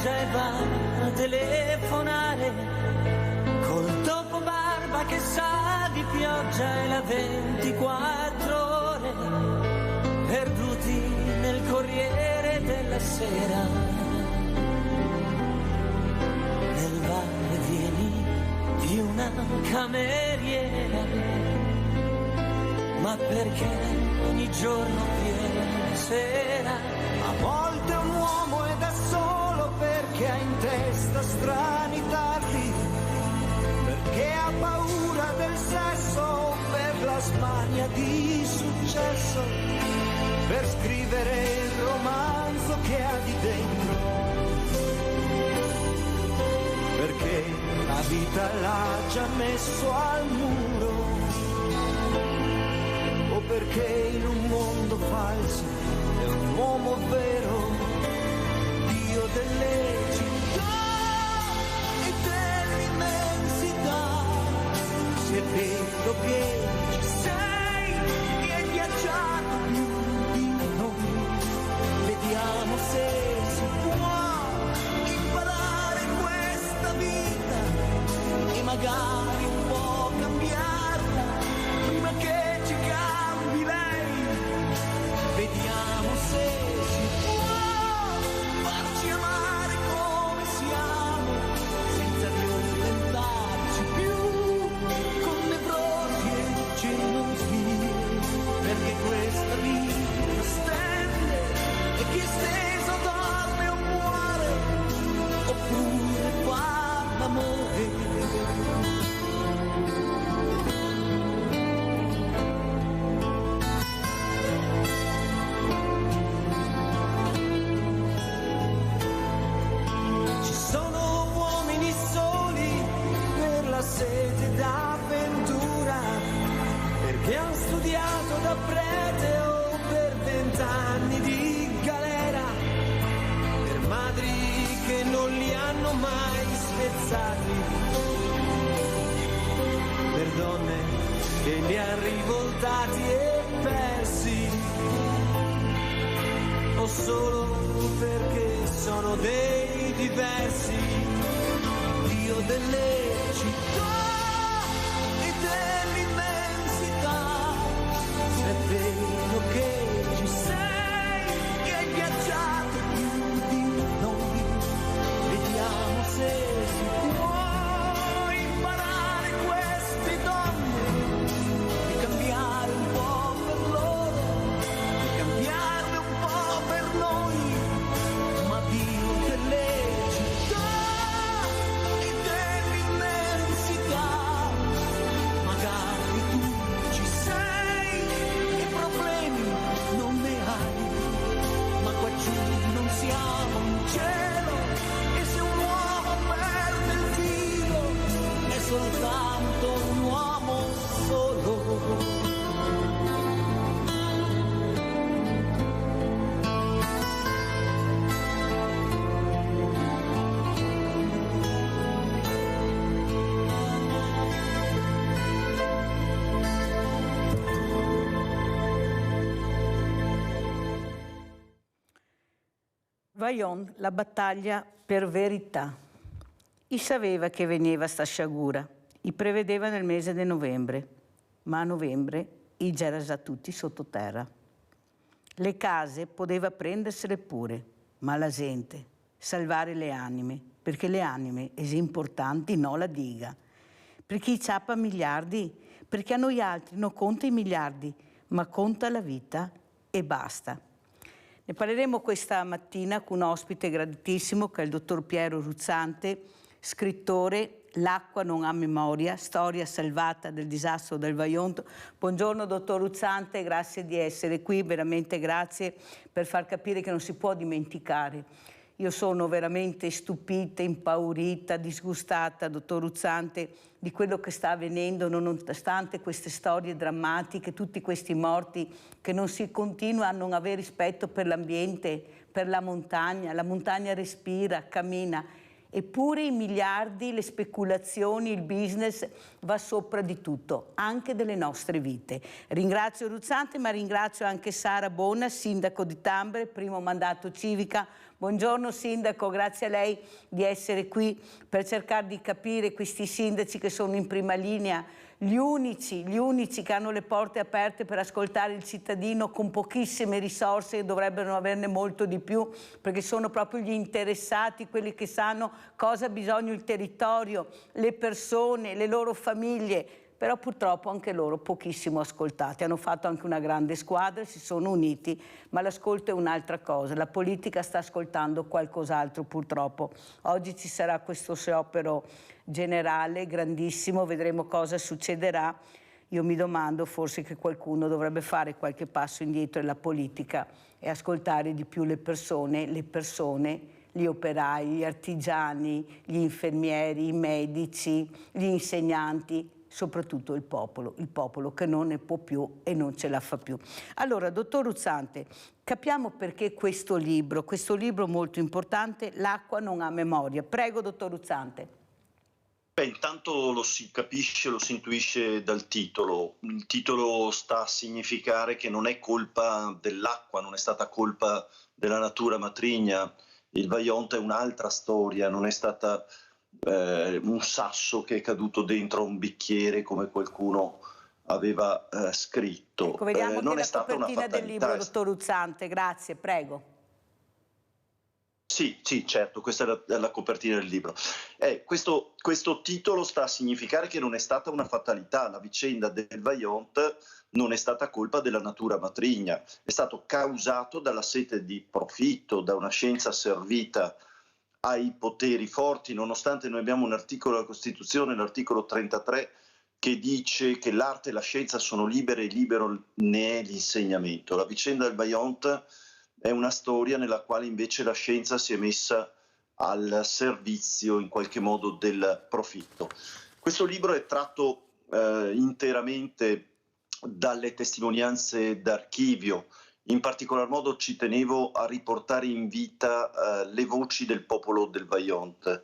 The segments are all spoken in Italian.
pioggia e va a telefonare col topo barba che sa di pioggia e la 24 ore perduti nel Corriere della Sera, nel va e vieni di una cameriera, ma perché ogni giorno viene sera. A volte un uomo è da solo perché ha in testa strani tarli, perché ha paura del sesso o per la smania di successo, per scrivere il romanzo che ha di dentro, perché la vita l'ha già messo al muro, o perché in un mondo falso è un uomo vero, Dio delle città e dell'immensità. Se vedo che ci sei e hai viaggiato più di noi, vediamo se si può imparare questa vita e magari un po' cambiarla prima che ci cambi lei. Vediamo se si può farci amare come siamo, senza violentarci più con nevrosi e gelosie, perché questa vita stende e chi è steso dorme o muore, oppure fa l'amore. Sete d'avventura, perché han studiato da prete o per 20 anni di galera, per madri che non li hanno mai spezzati, per donne che li han rivoltati e persi, o solo perché sono dei diversi, Dio delle città e dell'immensità. Se è vero che ci sei e hai viaggiato più di noi, vediamo se si può imparare queste donne di cambiare un po' per loro, di cambiarne un po' per noi, ma Dio delle città e dell'immensità. Magari tu ci sei e problemi non ne hai, ma qua giù non siamo in cielo e se un uomo perde il filo è soltanto un uomo solo. Vaillant, la battaglia per verità. I sapeva che veniva sta sciagura, i prevedeva nel mese di novembre, ma a novembre i già era già tutti sottoterra. Le case poteva prendersele pure, ma la gente, salvare le anime, perché le anime è importanti, no la diga. Per chi ciappa miliardi, perché a noi altri non conta i miliardi, ma conta la vita e basta. Ne parleremo questa mattina con un ospite graditissimo che è il dottor Piero Ruzzante, scrittore, L'acqua non ha memoria, storia salvata del disastro del Vajont. Buongiorno dottor Ruzzante, grazie di essere qui, veramente grazie per far capire che non si può dimenticare. Io sono veramente stupita, impaurita, disgustata, dottor Ruzzante, di quello che sta avvenendo, nonostante queste storie drammatiche, tutti questi morti, che non si continua a non avere rispetto per l'ambiente, per la montagna respira, cammina Eppure i miliardi, le speculazioni, il business va sopra di tutto, anche delle nostre vite. Ringrazio Ruzzante, ma ringrazio anche Sara Bona, sindaco di Tambre, primo mandato civica. Buongiorno sindaco, grazie a lei di essere qui per cercare di capire questi sindaci che sono in prima linea, gli unici che hanno le porte aperte per ascoltare il cittadino con pochissime risorse, e dovrebbero averne molto di più, perché sono proprio gli interessati, quelli che sanno cosa ha bisogno il territorio, le persone, le loro famiglie. Però purtroppo anche loro pochissimo ascoltati. Hanno fatto anche una grande squadra, si sono uniti, ma l'ascolto è un'altra cosa. La politica sta ascoltando qualcos'altro purtroppo. Oggi ci sarà questo sciopero generale, grandissimo, vedremo cosa succederà. Io mi domando forse che qualcuno dovrebbe fare qualche passo indietro nella politica e ascoltare di più le persone, gli operai, gli artigiani, gli infermieri, i medici, gli insegnanti, soprattutto il popolo che non ne può più e non ce la fa più. Allora, dottor Ruzzante, capiamo perché questo libro molto importante, L'acqua non ha memoria. Prego, dottor Ruzzante. Beh, intanto lo si capisce, lo si intuisce dal titolo. Il titolo sta a significare che non è colpa dell'acqua, non è stata colpa della natura matrigna. Il Vajont è un'altra storia, non è stata un sasso che è caduto dentro un bicchiere come qualcuno aveva scritto. Ecco, vediamo non che è stata una copertina fatalità. del libro, dottor Ruzzante, grazie, prego. Sì, certo, questa è la copertina del libro. Questo titolo sta a significare che non è stata una fatalità, la vicenda del Vajont non è stata colpa della natura matrigna, è stato causato dalla sete di profitto, da una scienza servita ai poteri forti, nonostante noi abbiamo un articolo della Costituzione, l'articolo 33, che dice che l'arte e la scienza sono libere e libero ne è l'insegnamento. La vicenda del Vajont è una storia nella quale invece la scienza si è messa al servizio in qualche modo del profitto. Questo libro è tratto interamente dalle testimonianze d'archivio. In particolar modo ci tenevo a riportare in vita le voci del popolo del Vajont.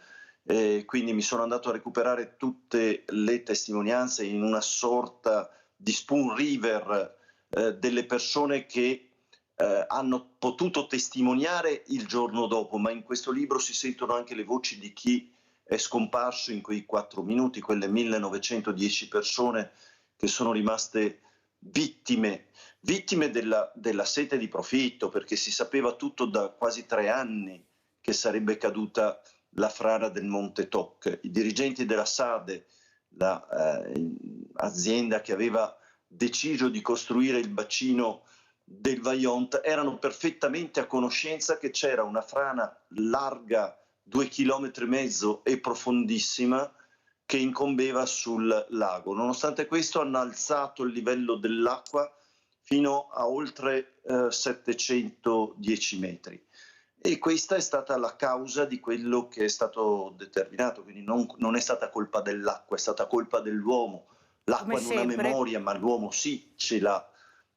Quindi mi sono andato a recuperare tutte le testimonianze in una sorta di spoon river delle persone che hanno potuto testimoniare il giorno dopo, ma in questo libro si sentono anche le voci di chi è scomparso in quei 4 minuti, quelle 1910 persone che sono rimaste vittime della sete di profitto, perché si sapeva tutto da quasi 3 anni che sarebbe caduta la frana del Monte Toc. I dirigenti della SADE, l'azienda che aveva deciso di costruire il bacino del Vajont, erano perfettamente a conoscenza che c'era una frana larga 2,5 km e profondissima che incombeva sul lago. Nonostante questo hanno alzato il livello dell'acqua fino a oltre 710 metri. E questa è stata la causa di quello che è stato determinato, quindi non è stata colpa dell'acqua, è stata colpa dell'uomo. L'acqua non ha memoria, ma l'uomo sì ce l'ha.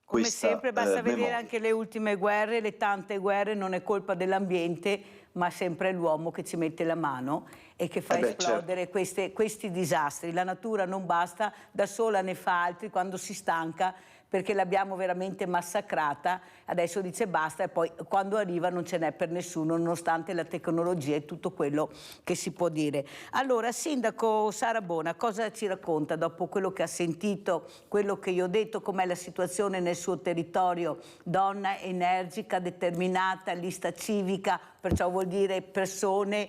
Come sempre basta vedere anche le ultime guerre, le tante guerre, non è colpa dell'ambiente, ma sempre l'uomo che ci mette la mano e che fa esplodere questi disastri. La natura non basta, da sola ne fa altri quando si stanca, perché l'abbiamo veramente massacrata, adesso dice basta e poi quando arriva non ce n'è per nessuno, nonostante la tecnologia e tutto quello che si può dire. Allora, sindaco Sara Bona, cosa ci racconta dopo quello che ha sentito, quello che io ho detto, com'è la situazione nel suo territorio? Donna energica, determinata, lista civica, perciò vuol dire persone,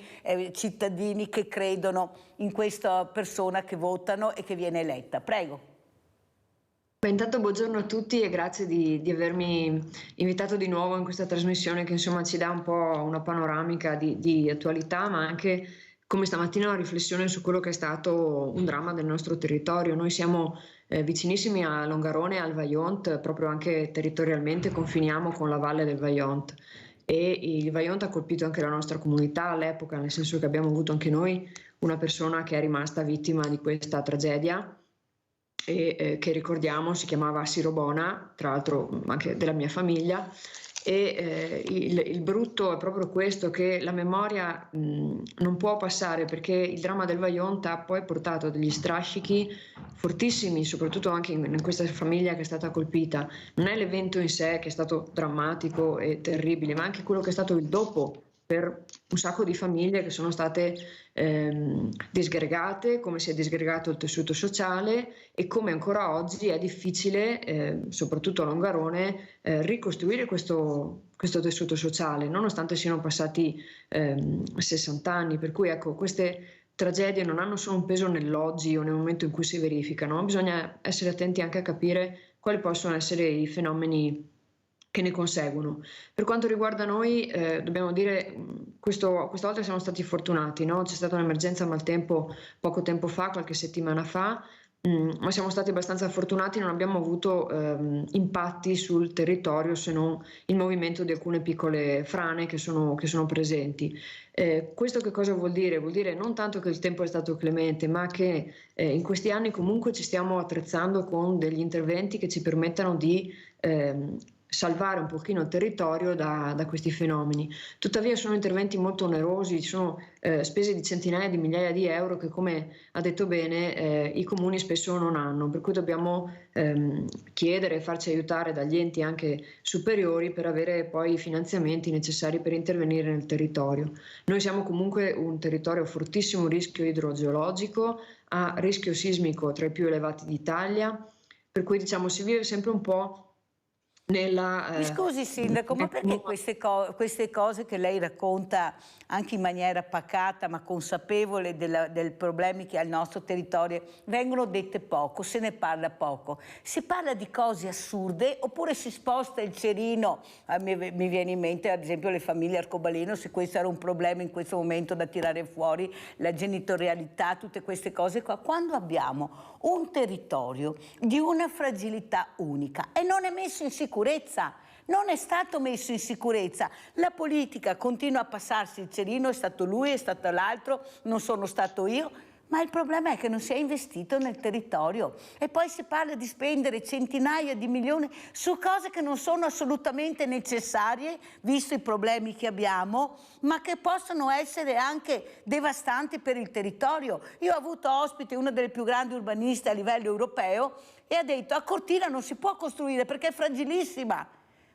cittadini che credono in questa persona che votano e che viene eletta. Prego. Beh, intanto buongiorno a tutti e grazie di avermi invitato di nuovo in questa trasmissione che insomma ci dà un po' una panoramica di attualità, ma anche come stamattina una riflessione su quello che è stato un dramma del nostro territorio. Noi siamo vicinissimi a Longarone e al Vajont, proprio anche territorialmente confiniamo con la valle del Vajont, e il Vajont ha colpito anche la nostra comunità all'epoca, nel senso che abbiamo avuto anche noi una persona che è rimasta vittima di questa tragedia e che ricordiamo si chiamava Siro Bona, tra l'altro anche della mia famiglia, e il brutto è proprio questo, che la memoria non può passare, perché il dramma del Vajont ha poi portato degli strascichi fortissimi, soprattutto anche in questa famiglia che è stata colpita. Non è l'evento in sé che è stato drammatico e terribile, ma anche quello che è stato il dopo per un sacco di famiglie che sono state disgregate, come si è disgregato il tessuto sociale e come ancora oggi è difficile, soprattutto a Longarone, ricostruire questo tessuto sociale, nonostante siano passati 60 anni. Per cui ecco, queste tragedie non hanno solo un peso nell'oggi o nel momento in cui si verificano, ma bisogna essere attenti anche a capire quali possono essere i fenomeni che ne conseguono. Per quanto riguarda noi, dobbiamo dire, questa volta siamo stati fortunati, no? C'è stata un'emergenza maltempo poco tempo fa, qualche settimana fa, ma siamo stati abbastanza fortunati, non abbiamo avuto impatti sul territorio, se non il movimento di alcune piccole frane che sono presenti. Questo che cosa vuol dire? Vuol dire non tanto che il tempo è stato clemente, ma che in questi anni comunque ci stiamo attrezzando con degli interventi che ci permettano di salvare un pochino il territorio da questi fenomeni. Tuttavia sono interventi molto onerosi, ci sono spese di centinaia di migliaia di euro che, come ha detto bene, i comuni spesso non hanno, per cui dobbiamo chiedere e farci aiutare dagli enti anche superiori per avere poi i finanziamenti necessari per intervenire nel territorio. Noi siamo comunque un territorio a fortissimo rischio idrogeologico, a rischio sismico tra i più elevati d'Italia, per cui diciamo si vive sempre un po' Mi scusi Sindaco, ma perché queste cose che lei racconta anche in maniera pacata ma consapevole dei problemi che ha il nostro territorio vengono dette poco, se ne parla poco? Si parla di cose assurde oppure si sposta il cerino? Mi viene in mente ad esempio le famiglie arcobaleno, se questo era un problema in questo momento da tirare fuori, la genitorialità, tutte queste cose qua. Quando abbiamo un territorio di una fragilità unica e non è messo in sicurezza, non è stato messo in sicurezza, la politica continua a passarsi il cerino, è stato lui, è stato l'altro, non sono stato io, ma il problema è che non si è investito nel territorio e poi si parla di spendere centinaia di milioni su cose che non sono assolutamente necessarie, visto i problemi che abbiamo, ma che possono essere anche devastanti per il territorio. Io ho avuto ospite una delle più grandi urbaniste a livello europeo e ha detto: a Cortina non si può costruire perché è fragilissima.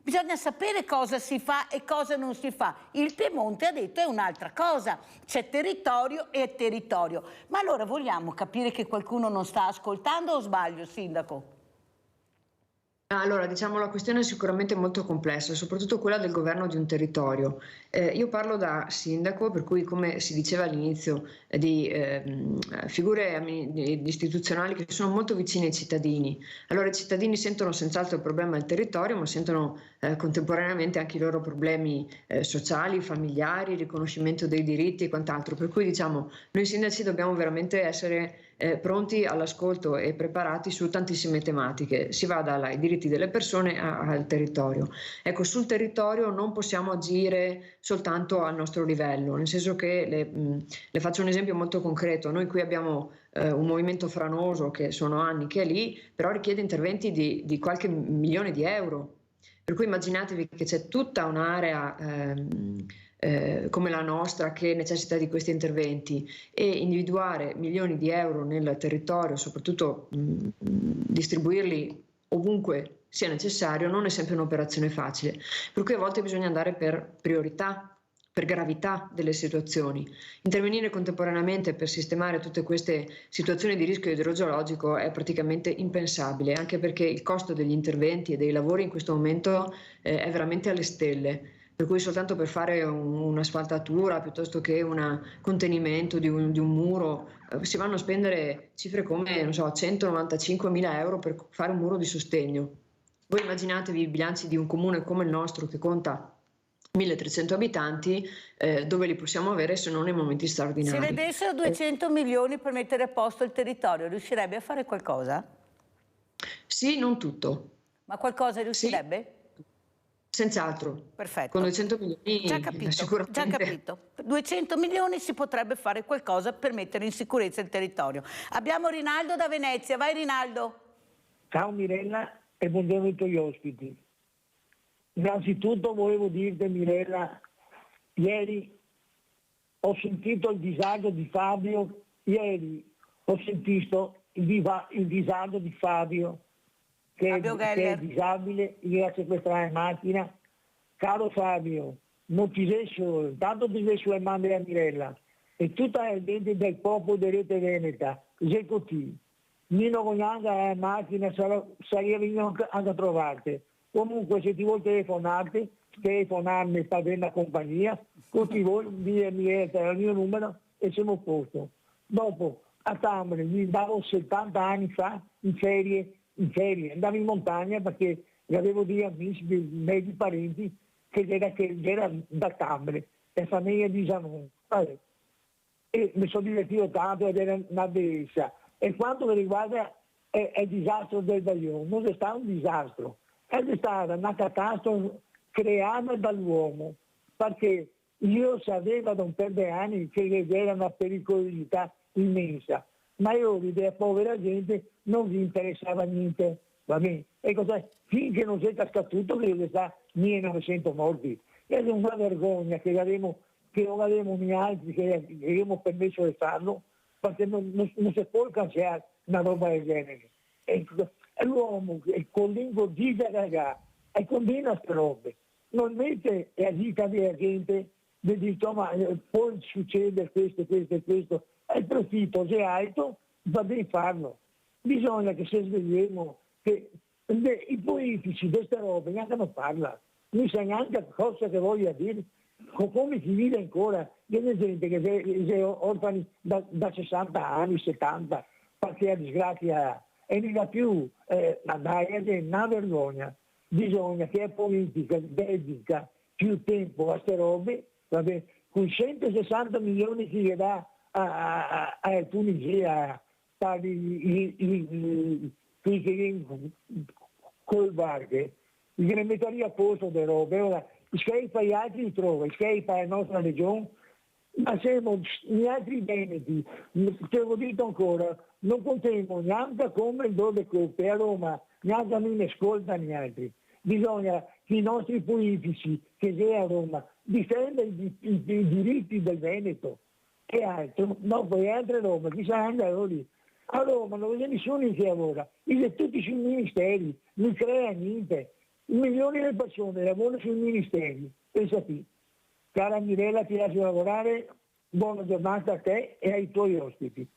Bisogna sapere cosa si fa e cosa non si fa. Il Piemonte ha detto è un'altra cosa, c'è territorio e territorio. Ma allora vogliamo capire che qualcuno non sta ascoltando o sbaglio, Sindaco? Allora, diciamo, la questione è sicuramente molto complessa, soprattutto quella del governo di un territorio. Io parlo da sindaco, per cui, come si diceva all'inizio, di figure istituzionali che sono molto vicine ai cittadini. Allora i cittadini sentono senz'altro il problema del territorio, ma sentono contemporaneamente anche i loro problemi sociali, familiari, riconoscimento dei diritti e quant'altro. Per cui, diciamo, noi sindaci dobbiamo veramente essere pronti all'ascolto e preparati su tantissime tematiche. Si va dai diritti delle persone al territorio. Ecco, sul territorio non possiamo agire soltanto al nostro livello, nel senso che le faccio un esempio molto concreto. Noi qui abbiamo un movimento franoso che sono anni che è lì, però richiede interventi di qualche milione di euro. Per cui immaginatevi che c'è tutta un'area come la nostra che necessita di questi interventi, e individuare milioni di euro nel territorio, soprattutto distribuirli ovunque sia necessario, non è sempre un'operazione facile, per cui a volte bisogna andare per priorità, per gravità delle situazioni. Intervenire contemporaneamente per sistemare tutte queste situazioni di rischio idrogeologico è praticamente impensabile, anche perché il costo degli interventi e dei lavori in questo momento è veramente alle stelle. Per cui soltanto per fare un'asfaltatura piuttosto che un contenimento di un muro si vanno a spendere cifre come, non so, 195.000 euro per fare un muro di sostegno. Voi immaginatevi i bilanci di un comune come il nostro che conta 1300 abitanti, dove li possiamo avere se non nei momenti straordinari. Se ne dessero 200 milioni per mettere a posto il territorio, riuscirebbe a fare qualcosa? Sì, non tutto. Ma qualcosa riuscirebbe? Sì. Senz'altro. Perfetto. Con 200 milioni già capito, sicuramente. già capito. 200 milioni si potrebbe fare qualcosa per mettere in sicurezza il territorio. Abbiamo Rinaldo da Venezia. Vai Rinaldo. Ciao Mirella e buongiorno ai tuoi ospiti. Innanzitutto volevo dirti, Mirella, ieri ho sentito il disagio di Fabio, il disagio di Fabio, che è disabile, gli a sequestrare in macchina. Caro Fabio, non ti sei solo, tanto ti sei sulle mani della Mirella e tutta la gente del popolo di Rete Veneta, sei così. Nino con la macchina sarei venuto anche a trovarti. Comunque se ti vuoi telefonarmi per avere una compagnia, così vuoi dire il mio numero e siamo a posto. Dopo a Tambre mi andavo 70 anni fa in ferie, andavo in montagna perché avevo degli amici, dei parenti che era da Tambre, la famiglia di Zanon. E mi sono divertito tanto ed era una bellezza. E quanto riguarda il disastro del Vajont, non è stato un disastro, è stata una catastrofe creata dall'uomo, perché io sapevo da un per di anni che era una pericolosità immensa, ma io della povera gente non vi interessava niente, va bene? E cos'è? Finché non si è cascato tutto, che ci sta 1900 morti. Ed è una vergogna che non avevamo neanche che abbiamo permesso di farlo, perché non si può cancellare una roba del genere. E l'uomo con lingua dice ragazzi e combina queste robe. Non mette la vita della gente e dice ma poi succede questo, e il profitto se è alto va bene farlo. Bisogna che se svegliamo che i politici di queste robe neanche non parlano, non sa neanche cosa che voglia dire, come si vive ancora. C'è gente che è orfani da 60 anni, 70, perché la disgrazia e non va più, ma dai, è una vergogna. Bisogna che la politica dedica più tempo a queste robe, vabbè, con 160 milioni che gli dà a Tunisia per quelli che col barche, gli metteria a posto delle robe. Ora, se fa gli altri li trova, se fa la nostra regione, ma siamo gli altri veneti, te l'ho detto ancora, non contiamo neanche come il dove coppe a Roma, neanche non ne ascoltano gli altri. Bisogna che i nostri politici che sono a Roma difendano i diritti del Veneto e altro, no, poi altre Roma, chi sa andare lì. A Roma non c'è nessuno che lavora, tutti sui ministeri, non crea niente. Milioni di persone lavorano sui ministeri, pensa qui. Cara Mirella, ti lascio lavorare, buona giornata a te e ai tuoi ospiti.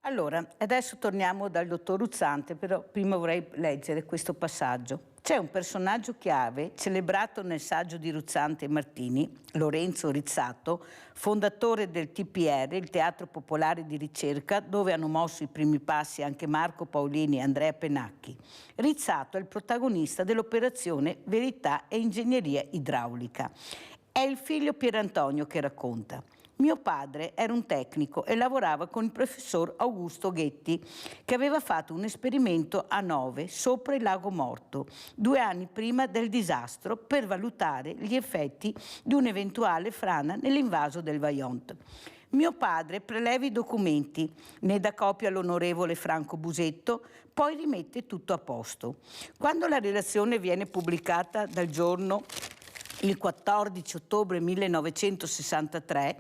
Allora, adesso torniamo dal dottor Ruzzante, però prima vorrei leggere questo passaggio. C'è un personaggio chiave, celebrato nel saggio di Ruzzante e Martini, Lorenzo Rizzato, fondatore del TPR, il Teatro Popolare di Ricerca, dove hanno mosso i primi passi anche Marco Paolini e Andrea Pennacchi. Rizzato è il protagonista dell'operazione Verità e Ingegneria Idraulica. È il figlio Pierantonio che racconta. Mio padre era un tecnico e lavorava con il professor Augusto Ghetti, che aveva fatto un esperimento a Nove, sopra il Lago Morto, 2 anni prima del disastro, per valutare gli effetti di un'eventuale frana nell'invaso del Vajont. Mio padre preleva i documenti, ne dà copia all'onorevole Franco Busetto, poi rimette tutto a posto. Quando la relazione viene pubblicata dal Giorno il 14 ottobre 1963,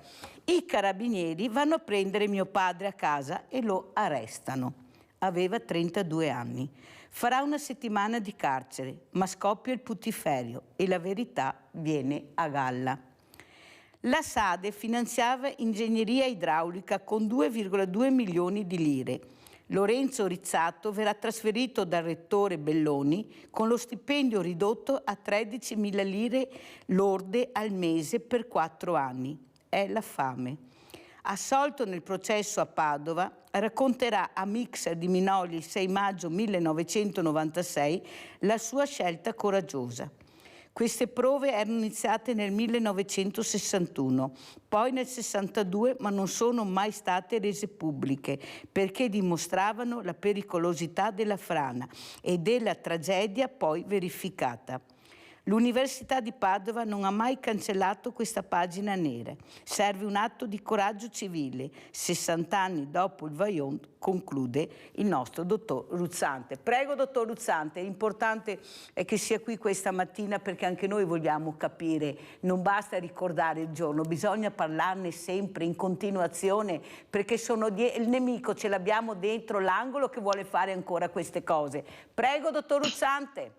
i carabinieri vanno a prendere mio padre a casa e lo arrestano. Aveva 32 anni. Farà 1 settimana di carcere, ma scoppia il putiferio e la verità viene a galla. La SADE finanziava ingegneria idraulica con 2,2 milioni di lire. Lorenzo Rizzato verrà trasferito dal rettore Belloni con lo stipendio ridotto a 13.000 lire lorde al mese per 4 anni. È la fame. Assolto nel processo a Padova, racconterà a Mixer di Minoli il 6 maggio 1996 la sua scelta coraggiosa. Queste prove erano iniziate nel 1961, poi nel 62, ma non sono mai state rese pubbliche perché dimostravano la pericolosità della frana e della tragedia poi verificata. L'Università di Padova non ha mai cancellato questa pagina nera. Serve un atto di coraggio civile. 60 anni dopo il Vajont, conclude il nostro dottor Ruzzante. Prego, dottor Ruzzante, l'importante è che sia qui questa mattina perché anche noi vogliamo capire, non basta ricordare il giorno, bisogna parlarne sempre in continuazione perché il nemico ce l'abbiamo dentro l'angolo che vuole fare ancora queste cose. Prego, dottor Ruzzante.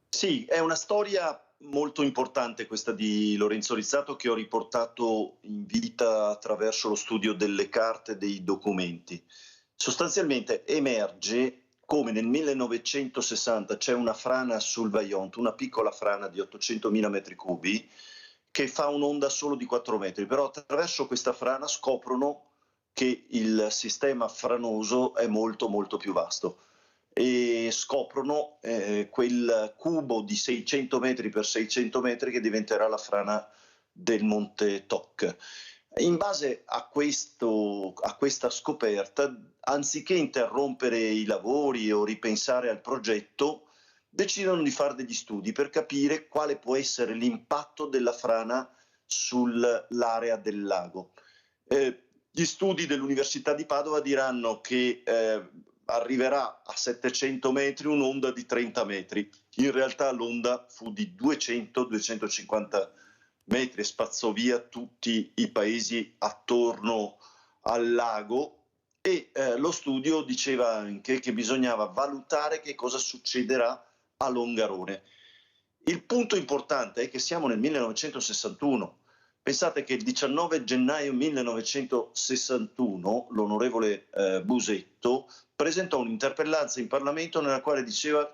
Sì, è una storia molto importante questa di Lorenzo Rizzato che ho riportato in vita attraverso lo studio delle carte e dei documenti. Sostanzialmente emerge come nel 1960 c'è una frana sul Vajont, una piccola frana di 800.000 metri cubi che fa un'onda solo di 4 metri, però attraverso questa frana scoprono che il sistema franoso è molto molto più vasto e scoprono quel cubo di 600 metri per 600 metri che diventerà la frana del Monte Toc. In base a questa scoperta, anziché interrompere i lavori o ripensare al progetto, decidono di fare degli studi per capire quale può essere l'impatto della frana sull'area del lago. Gli studi dell'Università di Padova diranno che arriverà a 700 metri un'onda di 30 metri. In realtà l'onda fu di 200-250 metri e spazzò via tutti i paesi attorno al lago e lo studio diceva anche che bisognava valutare che cosa succederà a Longarone. Il punto importante è che siamo nel 1961. Pensate che il 19 gennaio 1961 l'onorevole Busetto presentò un'interpellanza in Parlamento nella quale diceva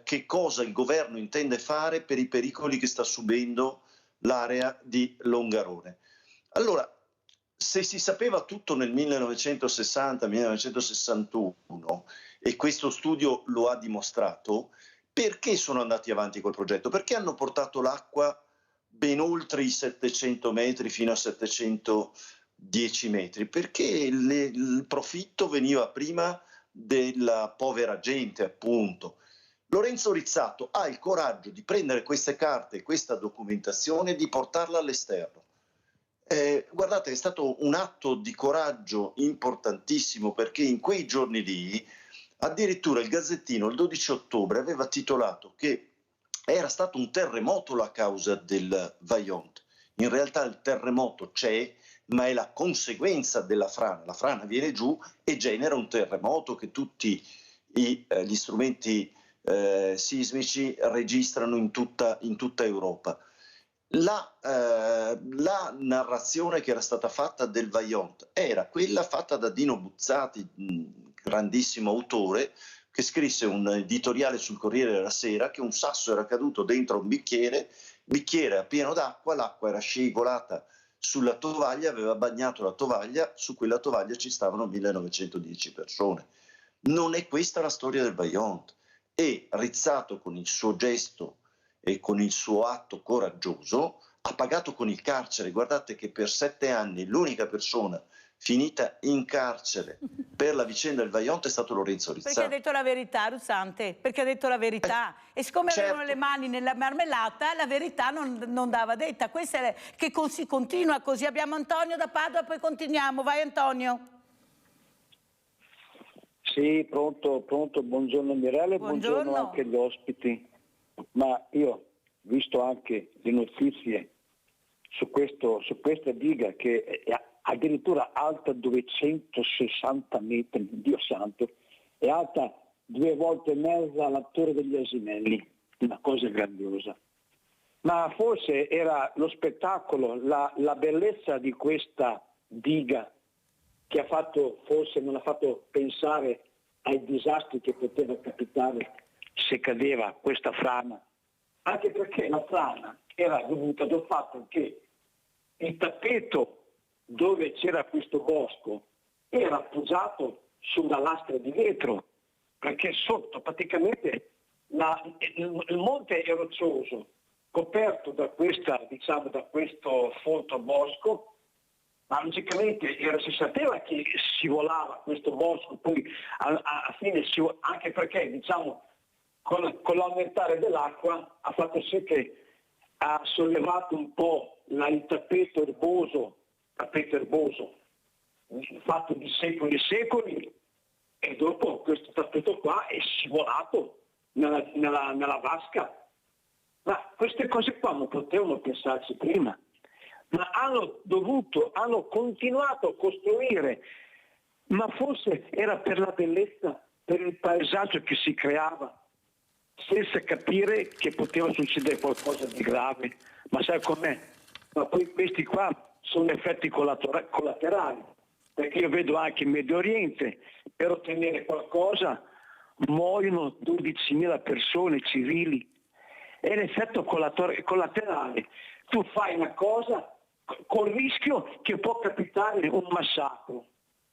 che cosa il governo intende fare per i pericoli che sta subendo l'area di Longarone. Allora, se si sapeva tutto nel 1960-1961, e questo studio lo ha dimostrato, perché sono andati avanti col progetto? Perché hanno portato l'acqua ben oltre i 700 metri fino a 710 metri? Perché il profitto veniva prima della povera gente, appunto. Lorenzo Rizzato ha il coraggio di prendere queste carte, questa documentazione e di portarla all'esterno. Guardate, è stato un atto di coraggio importantissimo perché in quei giorni lì addirittura il Gazzettino il 12 ottobre aveva titolato che era stato un terremoto la causa del Vajont. In realtà il terremoto c'è, ma è la conseguenza della frana. La frana viene giù e genera un terremoto che tutti gli strumenti sismici registrano in tutta Europa. La narrazione che era stata fatta del Vajont era quella fatta da Dino Buzzati, grandissimo autore, che scrisse un editoriale sul Corriere della Sera che un sasso era caduto dentro un bicchiere era pieno d'acqua, l'acqua era scivolata sulla tovaglia, aveva bagnato la tovaglia, su quella tovaglia ci stavano 1910 persone. Non è questa la storia del Vajont. E Rizzato con il suo gesto e con il suo atto coraggioso ha pagato con il carcere. Guardate che per 7 anni l'unica persona finita in carcere per la vicenda del Vajont è stato Lorenzo Rizzato. Perché ha detto la verità, Ruzzante, perché ha detto la verità. E siccome avevano le mani nella marmellata, la verità non dava detta. Questa è che si continua così. Abbiamo Antonio da Padova, poi continuiamo. Vai Antonio. Sì, pronto, buongiorno Mirella e buongiorno anche agli ospiti. Ma io, visto anche le notizie su questa diga che è addirittura alta 260 metri, Dio santo, è alta 2 volte e mezza la Torre degli Asinelli, una cosa grandiosa. Ma forse era lo spettacolo, la bellezza di questa diga che non ha fatto pensare ai disastri che poteva capitare se cadeva questa frana, anche perché la frana era dovuta dal fatto che il tappeto dove c'era questo bosco era appoggiato su una lastra di vetro, perché sotto praticamente il monte è roccioso, coperto da questo fotobosco, ma logicamente si sapeva che scivolava questo bosco, poi alla fine anche perché con l'aumentare dell'acqua ha fatto sì che ha sollevato un po' il tappeto erboso, fatto di secoli e secoli, e dopo questo tappeto qua è scivolato nella vasca. Ma queste cose qua non potevano pensarci prima, ma hanno continuato a costruire, ma forse era per la bellezza, per il paesaggio che si creava, senza capire che poteva succedere qualcosa di grave. Ma sai com'è? Ma poi questi qua sono effetti collaterali, perché io vedo anche in Medio Oriente, per ottenere qualcosa muoiono 12.000 persone civili. È l'effetto collaterale. Tu fai una cosa col rischio che può capitare un massacro.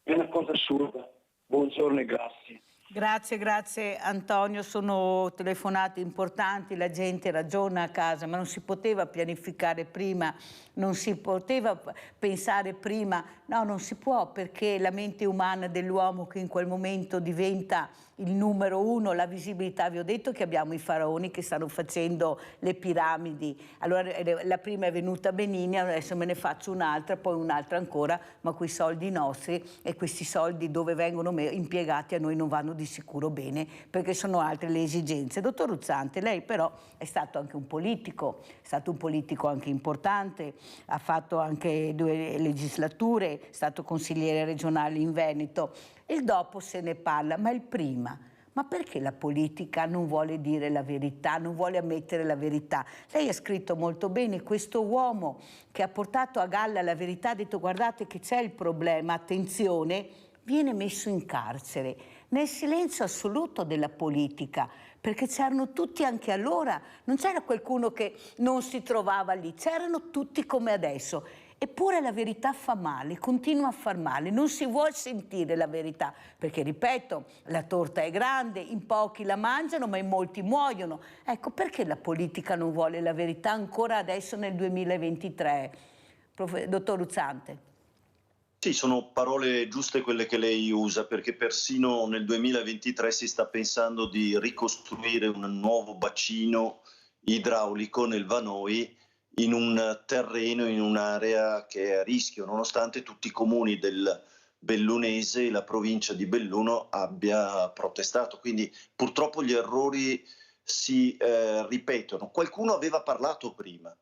È una cosa assurda. Buongiorno e grazie. Grazie Antonio, sono telefonate importanti, la gente ragiona a casa, ma non si poteva pianificare prima, non si poteva pensare prima, no, non si può, perché la mente umana dell'uomo che in quel momento diventa il numero uno, la visibilità. Vi ho detto che abbiamo i faraoni che stanno facendo le piramidi, allora la prima è venuta Benigni, adesso me ne faccio un'altra, poi un'altra ancora, ma quei soldi nostri e questi soldi dove vengono impiegati a noi non vanno di sicuro bene, perché sono altre le esigenze. Dottor Ruzzante, lei però è stato anche un politico, è stato un politico anche importante, ha fatto anche 2 legislature, è stato consigliere regionale in Veneto. Il dopo se ne parla, ma il prima? Ma perché la politica non vuole dire la verità, non vuole ammettere la verità? Lei ha scritto molto bene, questo uomo che ha portato a galla la verità ha detto: guardate che c'è il problema, attenzione, viene messo in carcere, nel silenzio assoluto della politica, perché c'erano tutti anche allora, non c'era qualcuno che non si trovava lì, c'erano tutti come adesso. Eppure la verità fa male, continua a far male, non si vuole sentire la verità, perché ripeto, la torta è grande, in pochi la mangiano ma in molti muoiono. Ecco, perché la politica non vuole la verità ancora adesso nel 2023? Dottor Ruzzante. Sì, sono parole giuste quelle che lei usa, perché persino nel 2023 si sta pensando di ricostruire un nuovo bacino idraulico nel Vanoi, in un terreno, in un'area che è a rischio, nonostante tutti i comuni del Bellunese e la provincia di Belluno abbia protestato. Quindi purtroppo gli errori si ripetono. Qualcuno aveva parlato prima,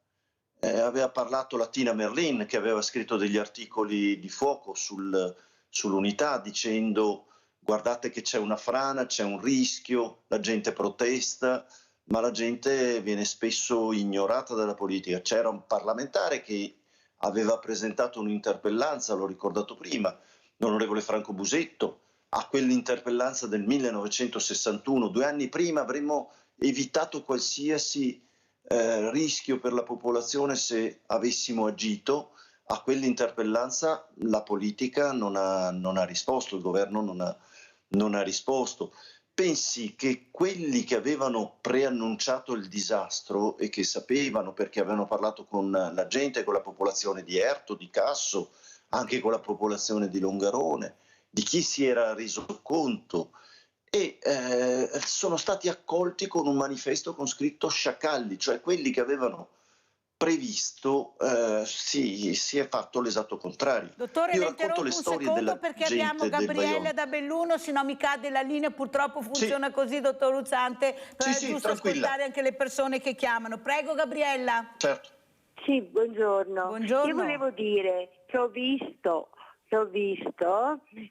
aveva parlato la Tina Merlin, che aveva scritto degli articoli di fuoco sull'Unità, dicendo: guardate che c'è una frana, c'è un rischio, la gente protesta, ma la gente viene spesso ignorata dalla politica. C'era un parlamentare che aveva presentato un'interpellanza, l'ho ricordato prima, l'onorevole Franco Busetto. A quell'interpellanza del 1961, 2 anni prima, avremmo evitato qualsiasi rischio per la popolazione se avessimo agito. A quell'interpellanza la politica non ha risposto, il governo non ha risposto. Pensi che quelli che avevano preannunciato il disastro e che sapevano, perché avevano parlato con la gente, con la popolazione di Erto, di Casso, anche con la popolazione di Longarone, di chi si era reso conto, e sono stati accolti con un manifesto con scritto sciacalli, cioè quelli che avevano previsto, si è fatto l'esatto contrario. Dottore, le interrompo un secondo perché abbiamo Gabriella da Belluno, se no mi cade la linea, purtroppo funziona così, dottor Ruzzante, però è giusto ascoltare anche le persone che chiamano. Prego Gabriella. Certo. Sì, buongiorno. Buongiorno. Io volevo dire che ho visto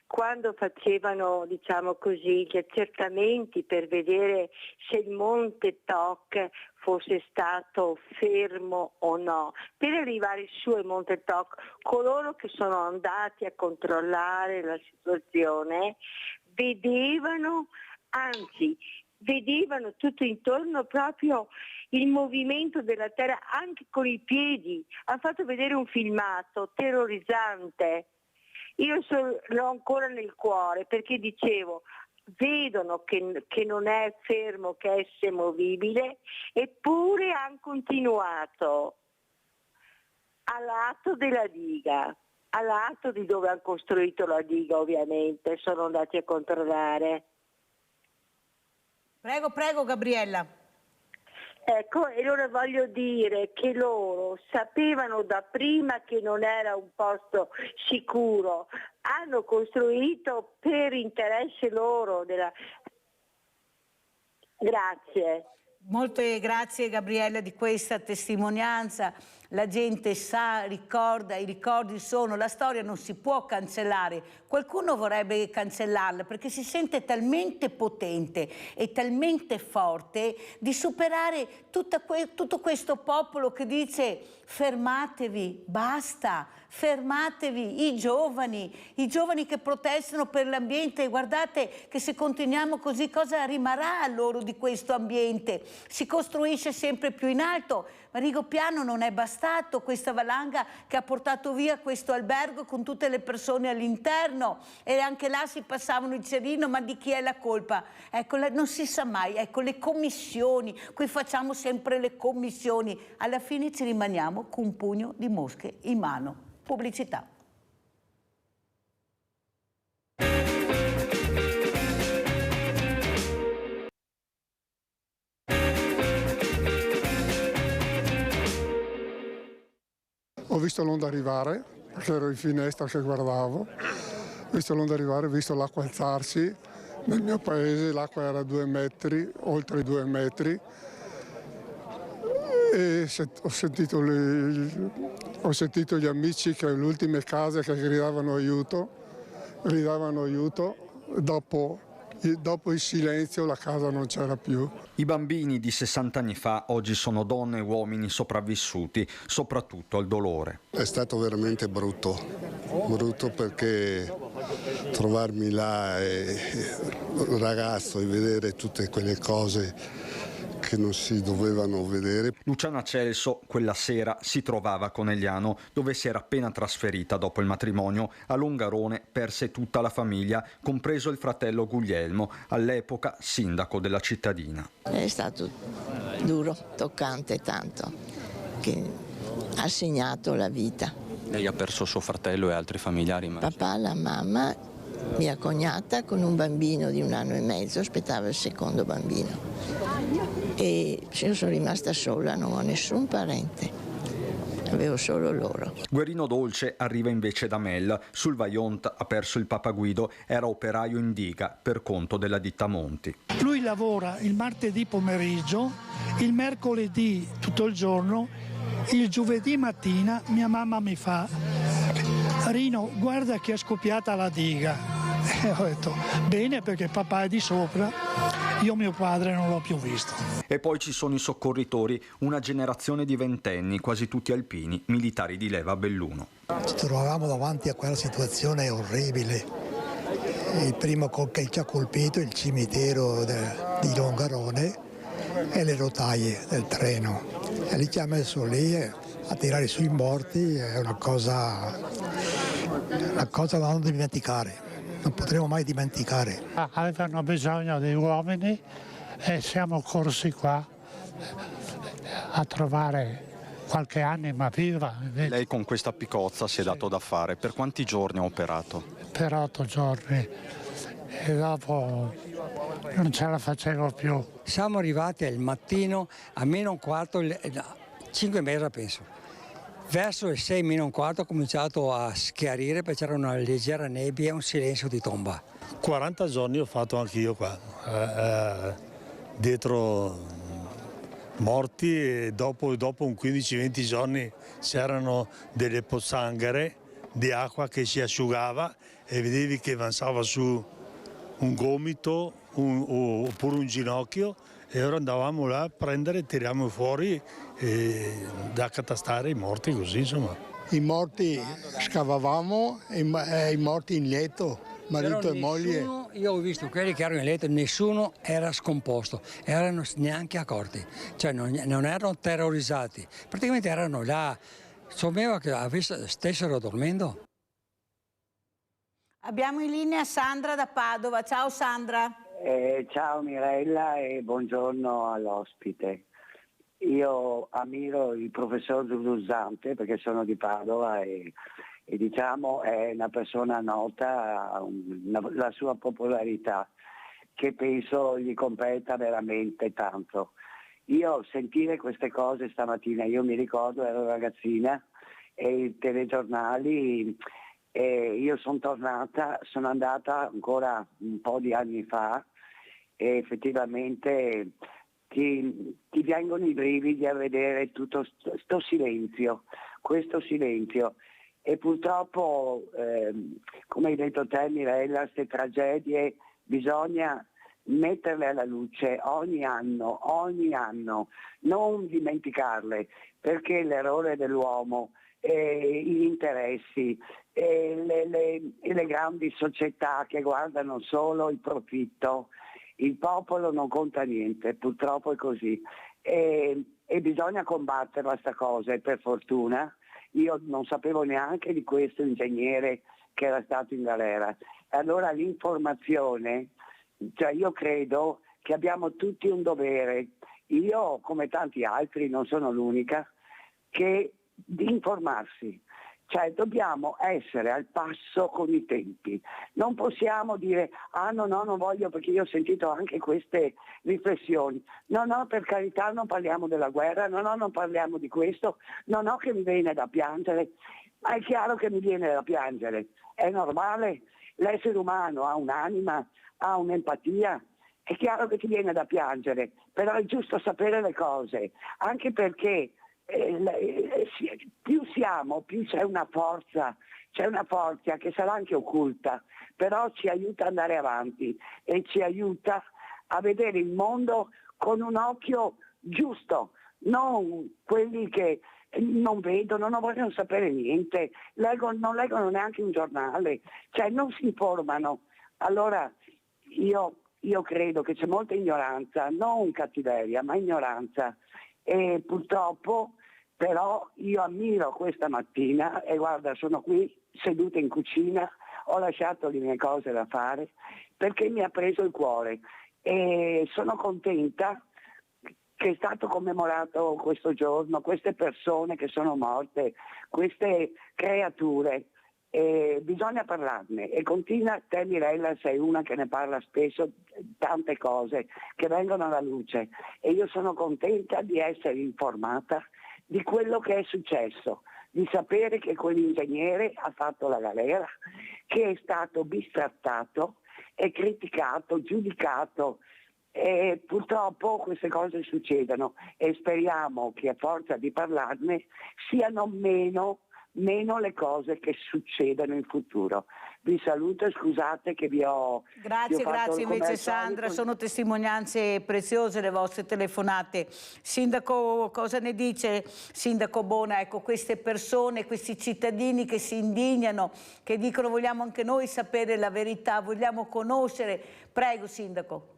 quando facevano, diciamo così, gli accertamenti per vedere se il Monte Toc fosse stato fermo o no. Per arrivare su al Monte Toc, coloro che sono andati a controllare la situazione vedevano tutto intorno proprio il movimento della terra, anche con i piedi. Hanno fatto vedere un filmato terrorizzante. Io l'ho ancora nel cuore, perché dicevo, vedono che non è fermo, che è semovibile, eppure hanno continuato a lato della diga, a lato di dove hanno costruito la diga, ovviamente, sono andati a controllare. Prego, prego Gabriella. Ecco, e allora voglio dire che loro sapevano da prima che non era un posto sicuro, hanno costruito per interesse loro. Grazie. Molte grazie Gabriella di questa testimonianza. La gente sa, ricorda, i ricordi sono, la storia non si può cancellare. Qualcuno vorrebbe cancellarla perché si sente talmente potente e talmente forte di superare tutto questo popolo che dice fermatevi, basta, fermatevi, i giovani che protestano per l'ambiente. Guardate che se continuiamo così cosa rimarrà loro di questo ambiente? Si costruisce sempre più in alto, ma Rigopiano non è bastato, questa valanga che ha portato via questo albergo con tutte le persone all'interno, e anche là si passavano il cerino, ma di chi è la colpa? Ecco, non si sa mai. Ecco, le commissioni, qui facciamo sempre le commissioni, alla fine ci rimaniamo con un pugno di mosche in mano. Pubblicità. Ho visto l'onda arrivare, perché ero in finestra che guardavo, ho visto l'onda arrivare, ho visto l'acqua alzarsi. Nel mio paese l'acqua era 2 metri, oltre 2 metri, e ho sentito gli amici che le ultime case che gridavano aiuto, dopo il silenzio la casa non c'era più. I bambini di 60 anni fa oggi sono donne e uomini sopravvissuti, soprattutto al dolore. È stato veramente brutto perché trovarmi là ragazzo e vedere tutte quelle cose che non si dovevano vedere. Luciana Celso quella sera si trovava a Conegliano, dove si era appena trasferita dopo il matrimonio. A Longarone perse tutta la famiglia, compreso il fratello Guglielmo, all'epoca sindaco della cittadina. È stato duro, toccante tanto, che ha segnato la vita. Lei ha perso suo fratello e altri familiari? Papà, la mamma, mia cognata con un bambino di 1 anno e mezzo, aspettava il secondo bambino. E io sono rimasta sola, non ho nessun parente, avevo solo loro. Guerino Dolce arriva invece da Mel. Sul Vajont ha perso il Papa Guido, era operaio in diga per conto della ditta Monti. Lui lavora il martedì pomeriggio, il mercoledì tutto il giorno, il giovedì mattina mia mamma mi fa: Rino, guarda che è scoppiata la diga. E ho detto bene, perché papà è di sopra, io mio padre non l'ho più visto. E poi ci sono i soccorritori, una generazione di ventenni, quasi tutti alpini, militari di leva a Belluno. Ci trovavamo davanti a quella situazione orribile. Il primo che ci ha colpito è il cimitero di Longarone e le rotaie del treno. E lì ci ha messo lì a tirare sui morti, è una cosa da non dimenticare. Non potremo mai dimenticare. Avevano bisogno di uomini e siamo corsi qua a trovare qualche anima viva. Lei con questa piccozza si è dato da fare. Per quanti giorni ha operato? Per 8 giorni e dopo non ce la facevo più. Siamo arrivati al mattino a -1/4, 5:30 penso. Verso le 6:15 ho cominciato a schiarire perché c'era una leggera nebbia e un silenzio di tomba. 40 giorni ho fatto anch'io qua, dietro morti, e dopo un 15-20 giorni c'erano delle pozzanghere di acqua che si asciugava e vedevi che avanzava su un gomito oppure un ginocchio, e ora andavamo là a prendere, tiriamo fuori da accatastare i morti così, insomma. I morti scavavamo e i morti in letto, marito e moglie. Io ho visto quelli che erano in letto, nessuno era scomposto, erano neanche accorti, cioè non erano terrorizzati, praticamente erano là, sembrava che stessero dormendo. Abbiamo in linea Sandra da Padova. Ciao Sandra. Ciao Mirella e buongiorno all'ospite. Io ammiro il professor Zuzzante perché sono di Padova e diciamo è una persona nota, la sua popolarità. che penso gli competa veramente tanto. Io sentire queste cose stamattina, io mi ricordo, ero ragazzina e i telegiornali, io sono andata ancora un po' di anni fa e effettivamente ti vengono i brividi a vedere tutto questo silenzio. E purtroppo, come hai detto te Mirella, queste tragedie bisogna metterle alla luce ogni anno, non dimenticarle, perché l'errore dell'uomo, gli interessi, le grandi società che guardano solo il profitto, il popolo non conta niente, purtroppo è così. E bisogna combatterla sta cosa, e per fortuna io non sapevo neanche di questo ingegnere che era stato in galera. Allora l'informazione, cioè io credo che abbiamo tutti un dovere, io come tanti altri, non sono l'unica, che di informarsi. Cioè dobbiamo essere al passo con i tempi, non possiamo dire no, non voglio, perché io ho sentito anche queste riflessioni, no, per carità non parliamo della guerra, no, non parliamo di questo, no, che mi viene da piangere, ma è chiaro che mi viene da piangere, è normale, l'essere umano ha un'anima, ha un'empatia, è chiaro che ti viene da piangere, però è giusto sapere le cose, anche perché più siamo, più c'è una forza che sarà anche occulta, però ci aiuta ad andare avanti e ci aiuta a vedere il mondo con un occhio giusto, non quelli che non vedono, non vogliono sapere niente, non leggono neanche un giornale, cioè non si informano. Allora io credo che c'è molta ignoranza, non cattiveria, ma ignoranza, e purtroppo però io ammiro questa mattina e guarda, sono qui seduta in cucina, ho lasciato le mie cose da fare perché mi ha preso il cuore e sono contenta che è stato commemorato questo giorno, queste persone che sono morte, queste creature, bisogna parlarne e continua, te Mirella sei una che ne parla spesso, tante cose che vengono alla luce e io sono contenta di essere informata di quello che è successo, di sapere che quell'ingegnere ha fatto la galera, che è stato bistrattato e criticato, giudicato, e purtroppo queste cose succedono e speriamo che a forza di parlarne siano meno le cose che succedono in futuro. Vi saluto e scusate che vi ho Grazie invece Sandra, sono testimonianze preziose le vostre telefonate. Sindaco, cosa ne dice Sindaco Bona? Ecco, queste persone, questi cittadini che si indignano, che dicono vogliamo anche noi sapere la verità, vogliamo conoscere. Prego Sindaco.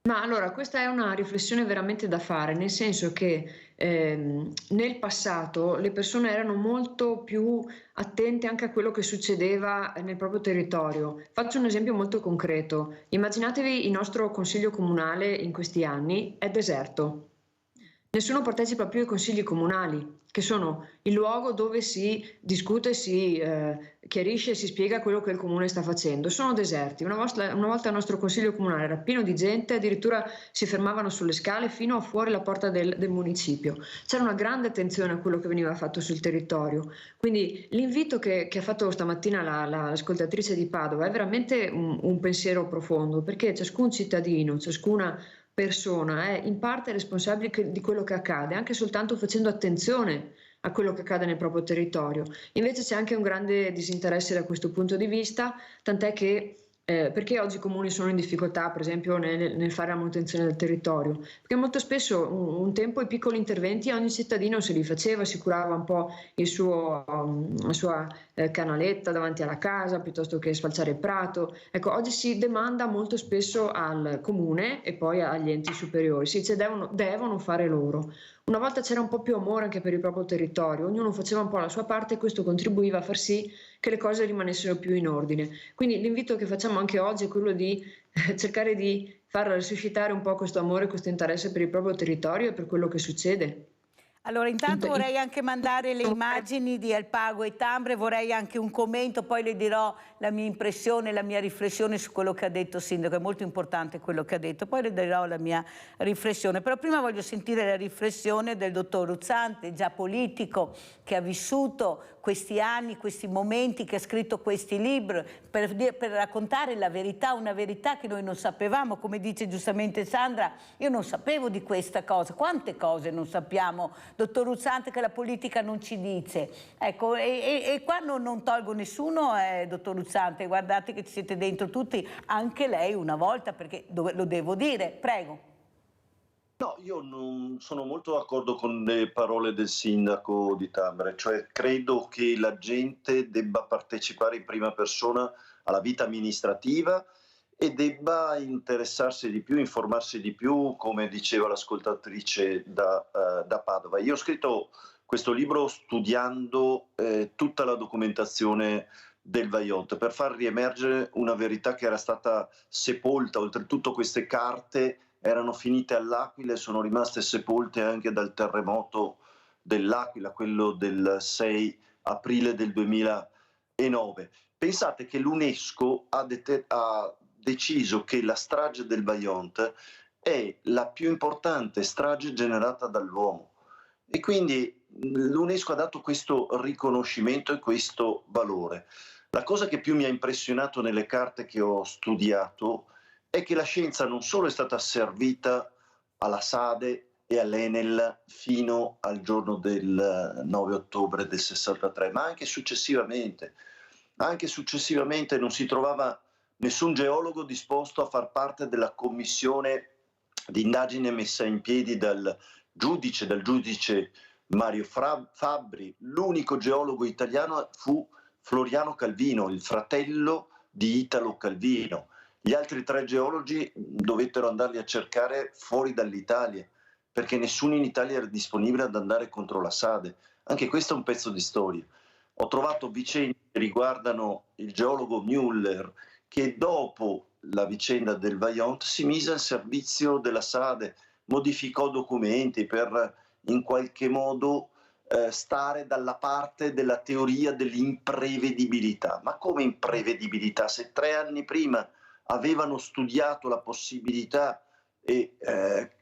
Ma allora, questa è una riflessione veramente da fare, nel senso che nel passato le persone erano molto più attente anche a quello che succedeva nel proprio territorio. Faccio un esempio molto concreto. Immaginatevi il nostro consiglio comunale in questi anni è deserto. Nessuno partecipa più ai consigli comunali, che sono il luogo dove si discute, si chiarisce e si spiega quello che il comune sta facendo. Sono deserti. Una volta il nostro consiglio comunale era pieno di gente, addirittura si fermavano sulle scale fino a fuori la porta del municipio. C'era una grande attenzione a quello che veniva fatto sul territorio. Quindi l'invito che ha fatto stamattina l'ascoltatrice di Padova è veramente un pensiero profondo, perché ciascun cittadino, ciascuna persona è in parte responsabile di quello che accade, anche soltanto facendo attenzione a quello che accade nel proprio territorio. Invece c'è anche un grande disinteresse da questo punto di vista, tant'è che perché oggi i comuni sono in difficoltà, per esempio, nel fare la manutenzione del territorio? Perché molto spesso un tempo i piccoli interventi ogni cittadino se li faceva, si curava un po' la sua canaletta davanti alla casa, piuttosto che sfalciare il prato. Ecco, oggi si demanda molto spesso al comune e poi agli enti superiori, si dice devono fare loro. Una volta c'era un po' più amore anche per il proprio territorio, ognuno faceva un po' la sua parte e questo contribuiva a far sì che le cose rimanessero più in ordine. Quindi l'invito che facciamo anche oggi è quello di cercare di far resuscitare un po' questo amore, questo interesse per il proprio territorio e per quello che succede. Allora, intanto vorrei anche mandare le immagini di Alpago e Tambre, vorrei anche un commento, poi le dirò la mia impressione, la mia riflessione su quello che ha detto il sindaco, è molto importante quello che ha detto, poi le dirò la mia riflessione, però prima voglio sentire la riflessione del dottor Ruzzante, già politico, che ha vissuto questi anni, questi momenti, che ha scritto questi libri per raccontare la verità, una verità che noi non sapevamo, come dice giustamente Sandra, io non sapevo di questa cosa, quante cose non sappiamo, dottor Ruzzante, che la politica non ci dice. Ecco, e qua non tolgo nessuno, dottor Ruzzante, guardate che ci siete dentro tutti, anche lei una volta, perché lo devo dire, prego. No, io non sono molto d'accordo con le parole del sindaco di Tambre, cioè credo che la gente debba partecipare in prima persona alla vita amministrativa e debba interessarsi di più, informarsi di più, come diceva l'ascoltatrice da Padova. Io ho scritto questo libro studiando tutta la documentazione del Vajont per far riemergere una verità che era stata sepolta. Oltretutto queste carte erano finite all'Aquila e sono rimaste sepolte anche dal terremoto dell'Aquila, quello del 6 aprile del 2009. Pensate che l'UNESCO ha deciso che la strage del Vajont è la più importante strage generata dall'uomo e quindi l'UNESCO ha dato questo riconoscimento e questo valore. La cosa che più mi ha impressionato nelle carte che ho studiato è che la scienza non solo è stata servita alla SADE e all'Enel fino al giorno del 9 ottobre del 63, ma anche successivamente. Anche successivamente non si trovava nessun geologo disposto a far parte della commissione di indagine messa in piedi dal giudice Mario Fabbri. L'unico geologo italiano fu Floriano Calvino, il fratello di Italo Calvino. Gli altri 3 geologi dovettero andarli a cercare fuori dall'Italia, perché nessuno in Italia era disponibile ad andare contro la SADE. Anche questo è un pezzo di storia. Ho trovato vicende che riguardano il geologo Müller, che dopo la vicenda del Vajont si mise al servizio della SADE, modificò documenti per in qualche modo stare dalla parte della teoria dell'imprevedibilità. Ma come imprevedibilità? Se 3 anni prima avevano studiato la possibilità e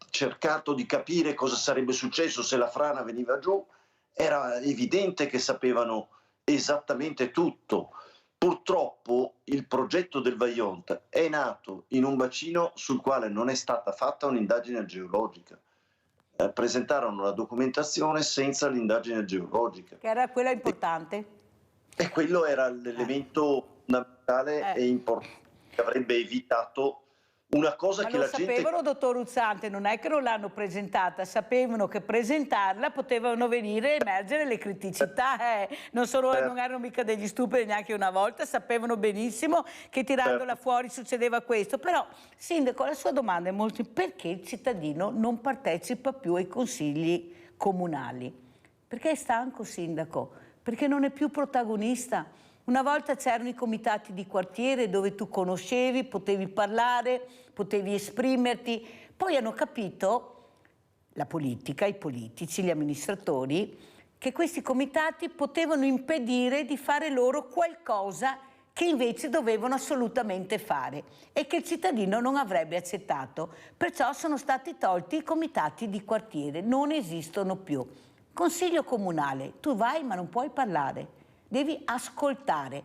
cercato di capire cosa sarebbe successo se la frana veniva giù, era evidente che sapevano esattamente tutto. Purtroppo il progetto del Vajont è nato in un bacino sul quale non è stata fatta un'indagine geologica. Presentarono la documentazione senza l'indagine geologica. Che era quella importante. E quello era l'elemento fondamentale e importante che avrebbe evitato una cosa ma che la gente... Ma lo sapevano, dottor Ruzzante, non è che non l'hanno presentata, sapevano che presentarla potevano venire e emergere le criticità, non erano mica degli stupidi neanche una volta, sapevano benissimo che tirandola fuori succedeva questo. Però, sindaco, la sua domanda è molto... Perché il cittadino non partecipa più ai consigli comunali? Perché è stanco, sindaco? Perché non è più protagonista? Una volta c'erano i comitati di quartiere dove tu conoscevi, potevi parlare, potevi esprimerti. Poi hanno capito, la politica, i politici, gli amministratori, che questi comitati potevano impedire di fare loro qualcosa che invece dovevano assolutamente fare e che il cittadino non avrebbe accettato. Perciò sono stati tolti i comitati di quartiere, non esistono più. Consiglio comunale, tu vai ma non puoi parlare. Devi ascoltare.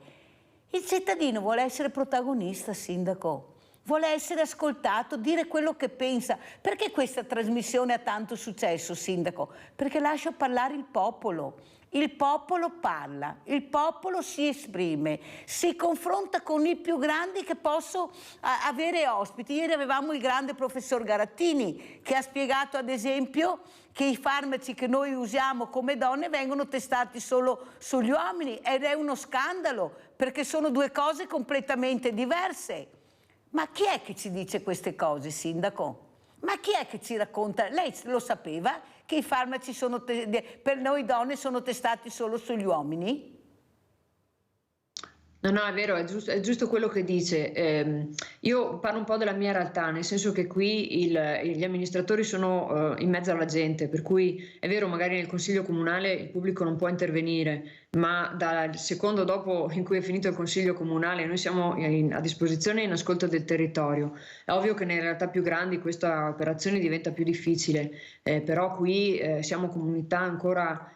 Il cittadino vuole essere protagonista, sindaco. Vuole essere ascoltato, dire quello che pensa. Perché questa trasmissione ha tanto successo, sindaco? Perché lascia parlare il popolo. Il popolo parla, il popolo si esprime, si confronta con i più grandi che posso avere ospiti. Ieri avevamo il grande professor Garattini che ha spiegato ad esempio che i farmaci che noi usiamo come donne vengono testati solo sugli uomini ed è uno scandalo perché sono 2 cose completamente diverse. Ma chi è che ci dice queste cose, sindaco? Ma chi è che ci racconta? Lei lo sapeva che i farmaci per noi donne sono testati solo sugli uomini? No, è vero, è giusto quello che dice. Io parlo un po' della mia realtà, nel senso che qui gli amministratori sono in mezzo alla gente, per cui è vero, magari nel consiglio comunale il pubblico non può intervenire, ma dal secondo dopo in cui è finito il consiglio comunale noi siamo a disposizione in ascolto del territorio. È ovvio che nelle realtà più grandi questa operazione diventa più difficile, però qui siamo comunità ancora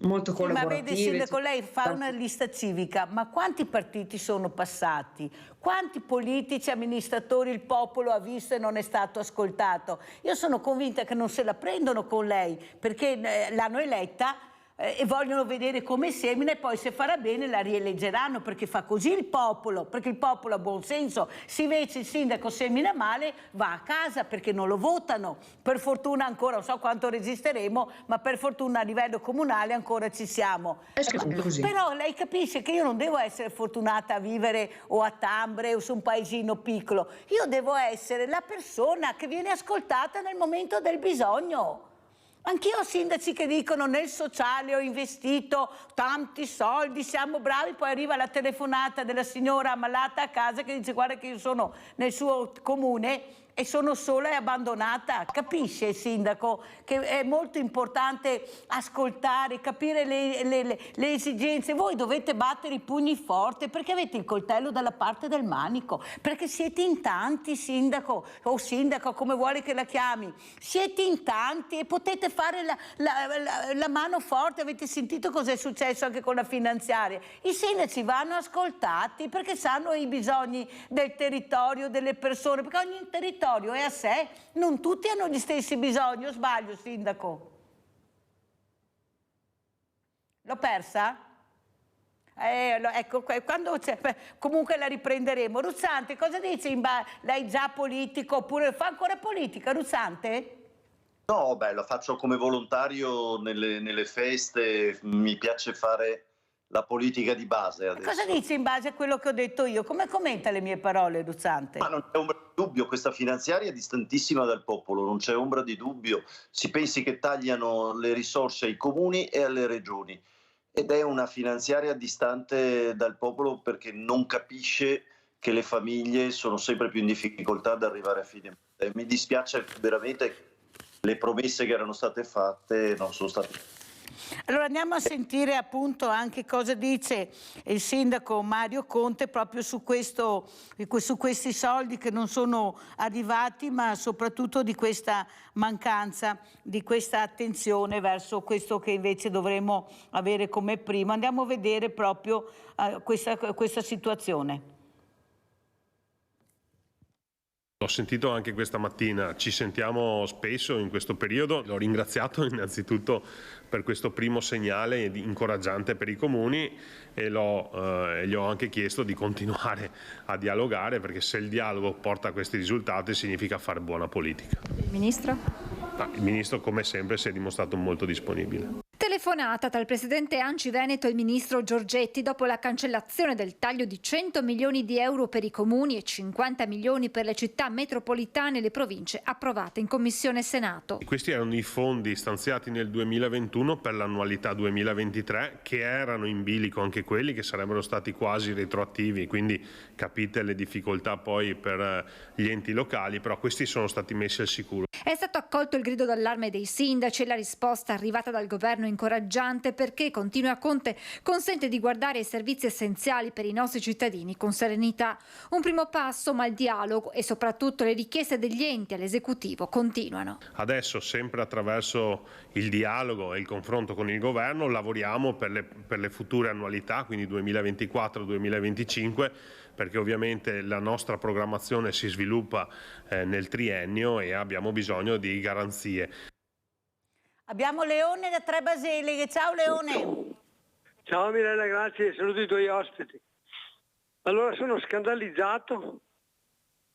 molto collaborative. Ma vede, Sindaco, lei fa una lista civica, ma quanti partiti sono passati? Quanti politici, amministratori il popolo ha visto e non è stato ascoltato? Io sono convinta che non se la prendono con lei, perché l'hanno eletta e vogliono vedere come semina, e poi se farà bene la rieleggeranno, perché fa così il popolo, perché il popolo ha buon senso. Se invece il sindaco semina male va a casa perché non lo votano. Per fortuna ancora, non so quanto resisteremo, ma per fortuna a livello comunale ancora ci siamo. Però lei capisce che io non devo essere fortunata a vivere o a Tambre o su un paesino piccolo, io devo essere la persona che viene ascoltata nel momento del bisogno. Anch'io ho sindaci che dicono nel sociale ho investito tanti soldi, siamo bravi, poi arriva la telefonata della signora ammalata a casa che dice guarda che io sono nel suo comune e sono sola e abbandonata. Capisce il sindaco che è molto importante ascoltare, capire le esigenze. Voi dovete battere i pugni forte perché avete il coltello dalla parte del manico, perché siete in tanti, sindaco o sindaco come vuole che la chiami, siete in tanti e potete fare la mano forte. Avete sentito cosa è successo anche con la finanziaria? I sindaci vanno ascoltati perché sanno i bisogni del territorio, delle persone, perché ogni territorio è a sé, non tutti hanno gli stessi bisogni. O sbaglio, sindaco? L'ho persa? Ecco, quando comunque la riprenderemo. Ruzzante, cosa dice? Lei già politico oppure fa ancora politica, Ruzzante? No, beh, lo faccio come volontario nelle feste, mi piace fare la politica di base adesso. Cosa dice in base a quello che ho detto io? Come commenta le mie parole, Ruzzante? Ma non c'è ombra di dubbio, questa finanziaria è distantissima dal popolo, non c'è ombra di dubbio. Si pensi che tagliano le risorse ai comuni e alle regioni ed è una finanziaria distante dal popolo perché non capisce che le famiglie sono sempre più in difficoltà ad arrivare a fine mese. Mi dispiace veramente che le promesse che erano state fatte non sono state fatte. Allora andiamo a sentire appunto anche cosa dice il sindaco Mario Conte proprio su questi soldi che non sono arrivati, ma soprattutto di questa mancanza, di questa attenzione verso questo che invece dovremmo avere come primo. Andiamo a vedere proprio questa situazione. L'ho sentito anche questa mattina, ci sentiamo spesso in questo periodo, l'ho ringraziato innanzitutto per questo primo segnale incoraggiante per i comuni e gli ho anche chiesto di continuare a dialogare perché se il dialogo porta a questi risultati significa fare buona politica. Il Ministro? Il Ministro come sempre si è dimostrato molto disponibile. Telefonata tra il presidente ANCI Veneto e il ministro Giorgetti dopo la cancellazione del taglio di 100 milioni di euro per i comuni e 50 milioni per le città metropolitane e le province approvate in Commissione Senato. Questi erano i fondi stanziati nel 2021 per l'annualità 2023 che erano in bilico anche quelli che sarebbero stati quasi retroattivi, quindi capite le difficoltà poi per gli enti locali, però questi sono stati messi al sicuro. È stato accolto il grido d'allarme dei sindaci e la risposta arrivata dal governo incoraggiante perché, continua Conte, consente di guardare ai servizi essenziali per i nostri cittadini con serenità. Un primo passo, ma il dialogo e soprattutto le richieste degli enti all'esecutivo continuano. Adesso, sempre attraverso il dialogo e il confronto con il governo, lavoriamo per le future annualità, quindi 2024-2025, perché ovviamente la nostra programmazione si sviluppa nel triennio e abbiamo bisogno di garanzie. Abbiamo Leone da Tre Baselighe. Ciao Leone. Ciao Mirella, grazie, saluto i tuoi ospiti. Allora sono scandalizzato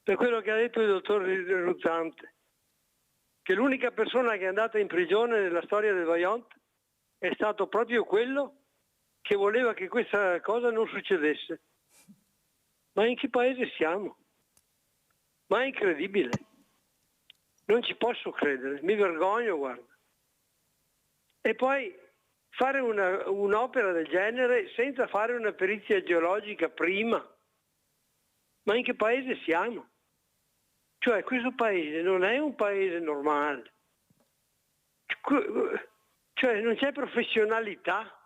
per quello che ha detto il dottor Ruzzante, che l'unica persona che è andata in prigione nella storia del Vajont è stato proprio quello che voleva che questa cosa non succedesse. Ma in che paese siamo? Ma è incredibile. Non ci posso credere, mi vergogno, guarda. E poi fare un'opera del genere senza fare una perizia geologica prima? Ma in che paese siamo? Cioè questo paese non è un paese normale, cioè non c'è professionalità.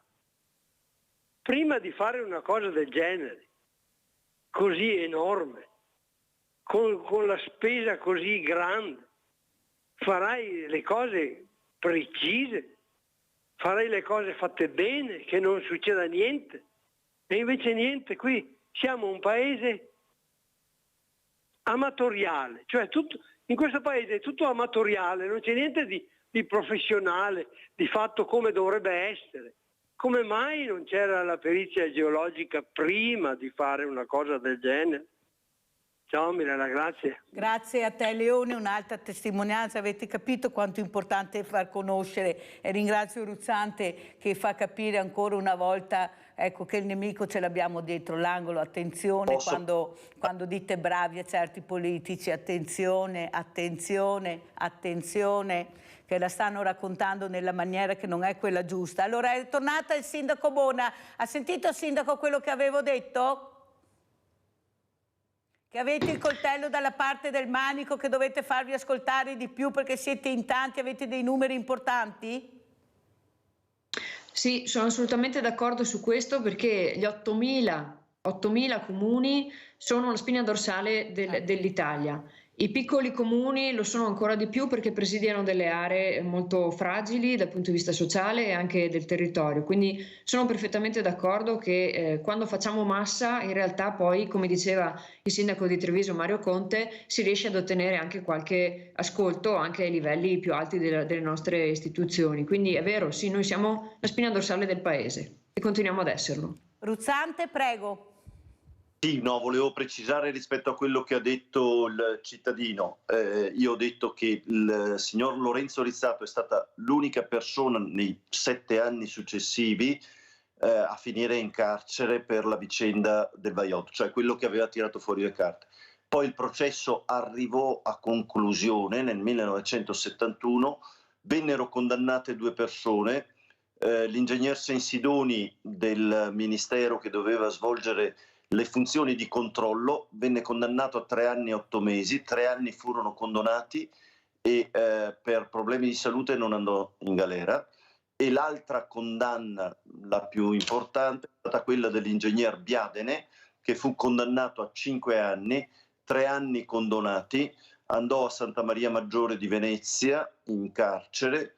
Prima di fare una cosa del genere, così enorme, con la spesa così grande, farai le cose precise, farai le cose fatte bene, che non succeda niente. E invece niente, qui siamo un paese amatoriale, cioè in questo paese è tutto amatoriale, non c'è niente di professionale, di fatto come dovrebbe essere. Come mai non c'era la perizia geologica prima di fare una cosa del genere? Ciao Mirella, grazie. Grazie a te Leone, un'altra testimonianza, avete capito quanto è importante far conoscere, e ringrazio Ruzzante che fa capire ancora una volta, ecco, che il nemico ce l'abbiamo dietro l'angolo. Attenzione quando dite bravi a certi politici, attenzione, attenzione, attenzione, che la stanno raccontando nella maniera che non è quella giusta. Allora è tornata il sindaco Bona, ha sentito il sindaco quello che avevo detto? Che avete il coltello dalla parte del manico, che dovete farvi ascoltare di più perché siete in tanti, avete dei numeri importanti? Sì, sono assolutamente d'accordo su questo, perché gli 8.000 comuni sono la spina dorsale dell'Italia. I piccoli comuni lo sono ancora di più perché presidiano delle aree molto fragili dal punto di vista sociale e anche del territorio, quindi sono perfettamente d'accordo che quando facciamo massa in realtà poi, come diceva il sindaco di Treviso Mario Conte, si riesce ad ottenere anche qualche ascolto anche ai livelli più alti delle nostre istituzioni. Quindi è vero, sì, noi siamo la spina dorsale del paese e continuiamo ad esserlo. Ruzzante, prego. Sì, no, volevo precisare rispetto a quello che ha detto il cittadino. Io ho detto che il signor Lorenzo Rizzato è stata l'unica persona nei 7 anni successivi a finire in carcere per la vicenda del Vajont, cioè quello che aveva tirato fuori le carte. Poi il processo arrivò a conclusione nel 1971, vennero condannate 2 persone, l'ingegner Sensidoni del Ministero che doveva svolgere le funzioni di controllo venne condannato a 3 anni e 8 mesi, 3 anni furono condonati e per problemi di salute non andò in galera, e l'altra condanna, la più importante, è stata quella dell'ingegner Biadene, che fu condannato a 5 anni, 3 anni condonati, andò a Santa Maria Maggiore di Venezia in carcere,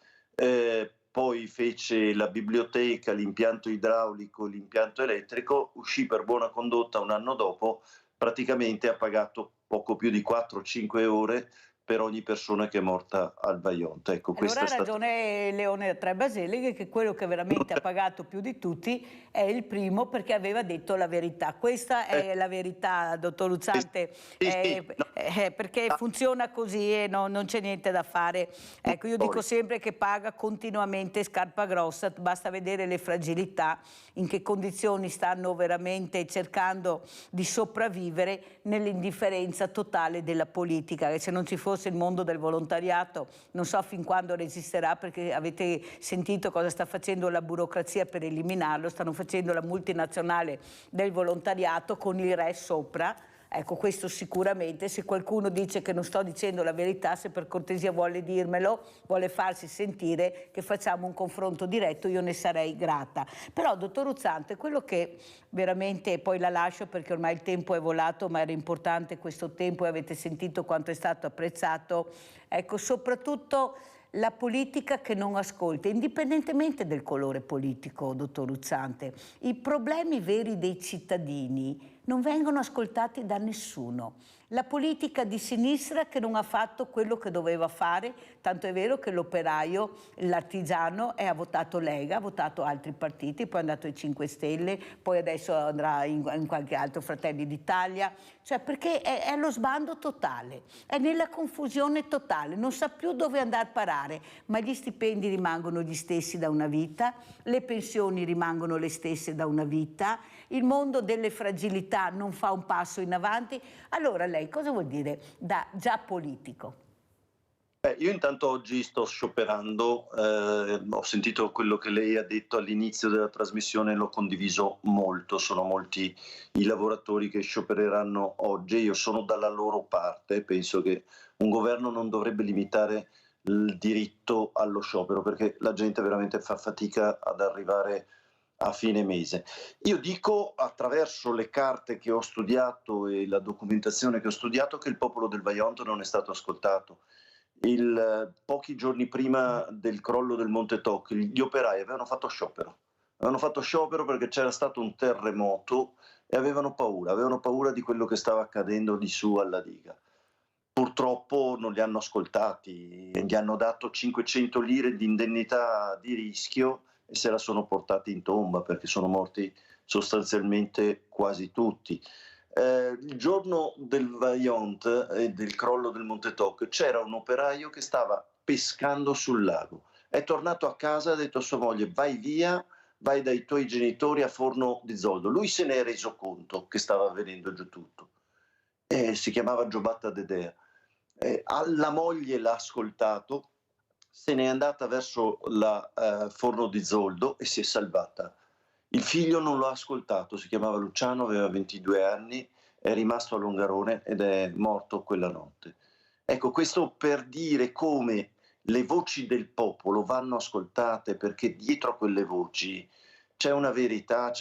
poi fece la biblioteca, l'impianto idraulico, l'impianto elettrico, uscì per buona condotta 1 anno dopo, praticamente ha pagato poco più di 4-5 ore per ogni persona che è morta al Vajont. Ecco, allora ha ragione Leone Tre Baseleghe, che quello che veramente ha pagato più di tutti è il primo, perché aveva detto la verità. Questa è la verità, dottor Ruzzante, perché funziona così e non c'è niente da fare. Ecco, io dico sempre che paga continuamente scarpa grossa, basta vedere le fragilità, in che condizioni stanno veramente cercando di sopravvivere nell'indifferenza totale della politica. E se non ci fosse il mondo del volontariato non so fin quando resisterà, perché avete sentito cosa sta facendo la burocrazia per eliminarlo, stanno facendo la multinazionale del volontariato con il re sopra. Ecco, questo sicuramente, se qualcuno dice che non sto dicendo la verità, se per cortesia vuole dirmelo, vuole farsi sentire, che facciamo un confronto diretto, io ne sarei grata. Però, dottor Ruzzante, quello che veramente, poi la lascio perché ormai il tempo è volato, ma era importante questo tempo e avete sentito quanto è stato apprezzato, ecco, soprattutto la politica che non ascolta, indipendentemente del colore politico, dottor Ruzzante, i problemi veri dei cittadini non vengono ascoltati da nessuno. La politica di sinistra che non ha fatto quello che doveva fare, tanto è vero che l'operaio, l'artigiano, ha votato Lega, ha votato altri partiti, poi è andato ai 5 Stelle, poi adesso andrà in qualche altro, Fratelli d'Italia, cioè perché è allo sbando totale, è nella confusione totale, non sa più dove andare a parare, ma gli stipendi rimangono gli stessi da una vita, le pensioni rimangono le stesse da una vita, il mondo delle fragilità non fa un passo in avanti. Allora lei cosa vuol dire da già politico? Io intanto oggi sto scioperando, ho sentito quello che lei ha detto all'inizio della trasmissione, l'ho condiviso molto, sono molti i lavoratori che sciopereranno oggi, io sono dalla loro parte, penso che un governo non dovrebbe limitare il diritto allo sciopero perché la gente veramente fa fatica ad arrivare a fine mese. Io dico attraverso le carte che ho studiato e la documentazione che ho studiato che il popolo del Vajont non è stato ascoltato. Pochi giorni prima del crollo del Monte Toc gli operai avevano fatto sciopero perché c'era stato un terremoto e avevano paura di quello che stava accadendo di su alla diga. Purtroppo non li hanno ascoltati, gli hanno dato 500 lire di indennità di rischio e se la sono portati in tomba perché sono morti sostanzialmente quasi tutti. Il giorno del Vajont e del crollo del Monte Toc c'era un operaio che stava pescando sul lago, è tornato a casa e ha detto a sua moglie vai via, vai dai tuoi genitori a Forno di Zoldo. Lui se ne è reso conto che stava avvenendo giù tutto, si chiamava Giobatta Dedea. La moglie l'ha ascoltato, se n'è andata verso la Forno di Zoldo e si è salvata. Il figlio non l'ha ascoltato, si chiamava Luciano, aveva 22 anni, è rimasto a Longarone ed è morto quella notte. Ecco, questo per dire come le voci del popolo vanno ascoltate perché dietro a quelle voci c'è una verità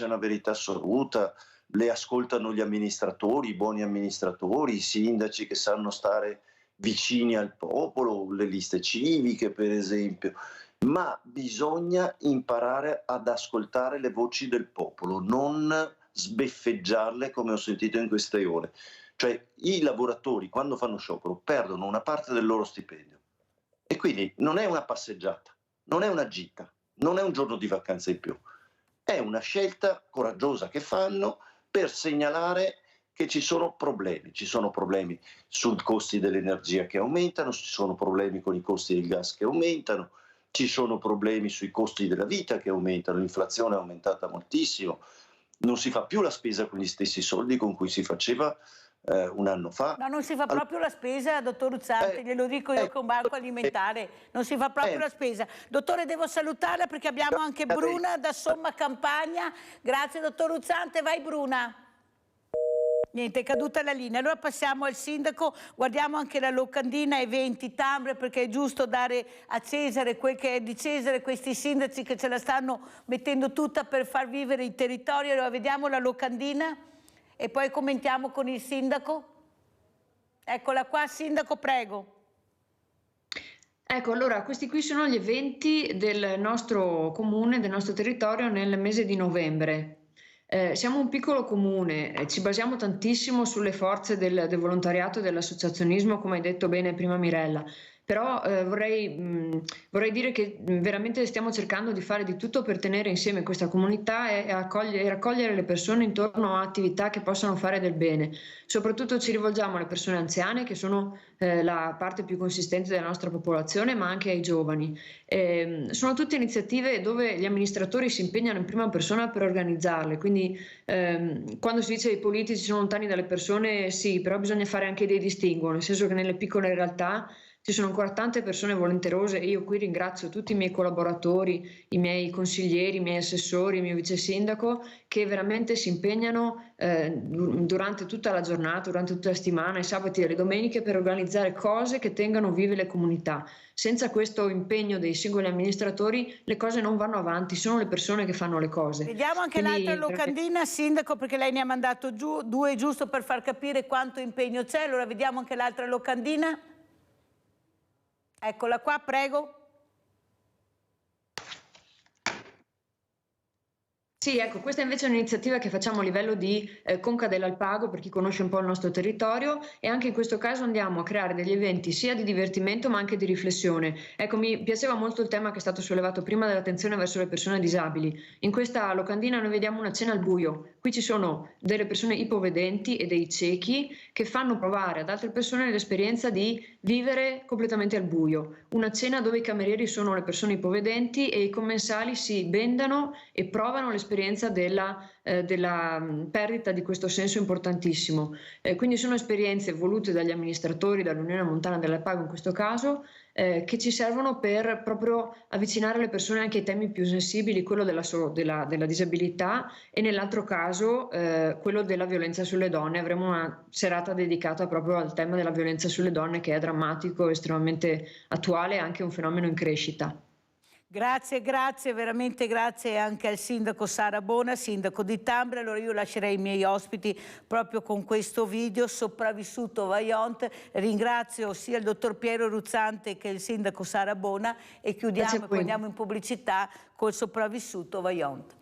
assoluta, le ascoltano gli amministratori, i buoni amministratori, i sindaci che sanno stare vicini al popolo, le liste civiche per esempio, ma bisogna imparare ad ascoltare le voci del popolo, non sbeffeggiarle come ho sentito in queste ore. Cioè i lavoratori quando fanno sciopero perdono una parte del loro stipendio e quindi non è una passeggiata, non è una gita, non è un giorno di vacanza in più, è una scelta coraggiosa che fanno per segnalare che ci sono problemi sui costi dell'energia che aumentano, ci sono problemi con i costi del gas che aumentano, ci sono problemi sui costi della vita che aumentano, l'inflazione è aumentata moltissimo, non si fa più la spesa con gli stessi soldi con cui si faceva un anno fa. Ma non si fa proprio la spesa, dottor Ruzzante, glielo dico io che ho un banco alimentare, non si fa proprio la spesa. Dottore, devo salutarla perché abbiamo anche Bruna da Somma Campagna. Grazie dottor Ruzzante, vai Bruna. Niente, è caduta la linea. Allora passiamo al sindaco, guardiamo anche la locandina eventi Tambre perché è giusto dare a Cesare quel che è di Cesare, questi sindaci che ce la stanno mettendo tutta per far vivere i territori. Allora vediamo la locandina e poi commentiamo con il sindaco. Eccola qua, sindaco, prego. Ecco, allora questi qui sono gli eventi del nostro comune, del nostro territorio nel mese di novembre. Siamo un piccolo comune, ci basiamo tantissimo sulle forze del volontariato e dell'associazionismo, come hai detto bene prima Mirella, però vorrei dire che veramente stiamo cercando di fare di tutto per tenere insieme questa comunità e raccogliere le persone intorno a attività che possano fare del bene. Soprattutto ci rivolgiamo alle persone anziane che sono la parte più consistente della nostra popolazione, ma anche ai giovani. Sono tutte iniziative dove gli amministratori si impegnano in prima persona per organizzarle, quindi quando si dice che i politici sono lontani dalle persone, sì, però bisogna fare anche dei distinguo, nel senso che nelle piccole realtà ci sono ancora tante persone volenterose e io qui ringrazio tutti i miei collaboratori, i miei consiglieri, i miei assessori, il mio vice sindaco che veramente si impegnano durante tutta la giornata, durante tutta la settimana, i sabati e le domeniche per organizzare cose che tengano vive le comunità. Senza questo impegno dei singoli amministratori le cose non vanno avanti, sono le persone che fanno le cose. Vediamo anche l'altra locandina, sindaco, perché lei ne ha mandato giù due giusto per far capire quanto impegno c'è. Allora vediamo anche l'altra locandina. Eccola qua, prego. Sì, ecco, questa invece è un'iniziativa che facciamo a livello di Conca dell'Alpago, per chi conosce un po' il nostro territorio, e anche in questo caso andiamo a creare degli eventi sia di divertimento ma anche di riflessione. Ecco, mi piaceva molto il tema che è stato sollevato prima dell'attenzione verso le persone disabili. In questa locandina noi vediamo una cena al buio. Qui ci sono delle persone ipovedenti e dei ciechi che fanno provare ad altre persone l'esperienza di vivere completamente al buio. Una cena dove i camerieri sono le persone ipovedenti e i commensali si bendano e provano l'esperienza l'esperienza della perdita di questo senso importantissimo. Quindi sono esperienze volute dagli amministratori, dall'Unione Montana dell'Alpago in questo caso, che ci servono per proprio avvicinare le persone anche ai temi più sensibili, quello della disabilità e nell'altro caso quello della violenza sulle donne. Avremo una serata dedicata proprio al tema della violenza sulle donne, che è drammatico, estremamente attuale e anche un fenomeno in crescita. Grazie, veramente grazie anche al sindaco Sara Bona, sindaco di Tambra. Allora io lascerei i miei ospiti proprio con questo video, Sopravvissuto Vajont. Ringrazio sia il dottor Piero Ruzzante che il sindaco Sara Bona e chiudiamo e poi andiamo in pubblicità col Sopravvissuto Vajont.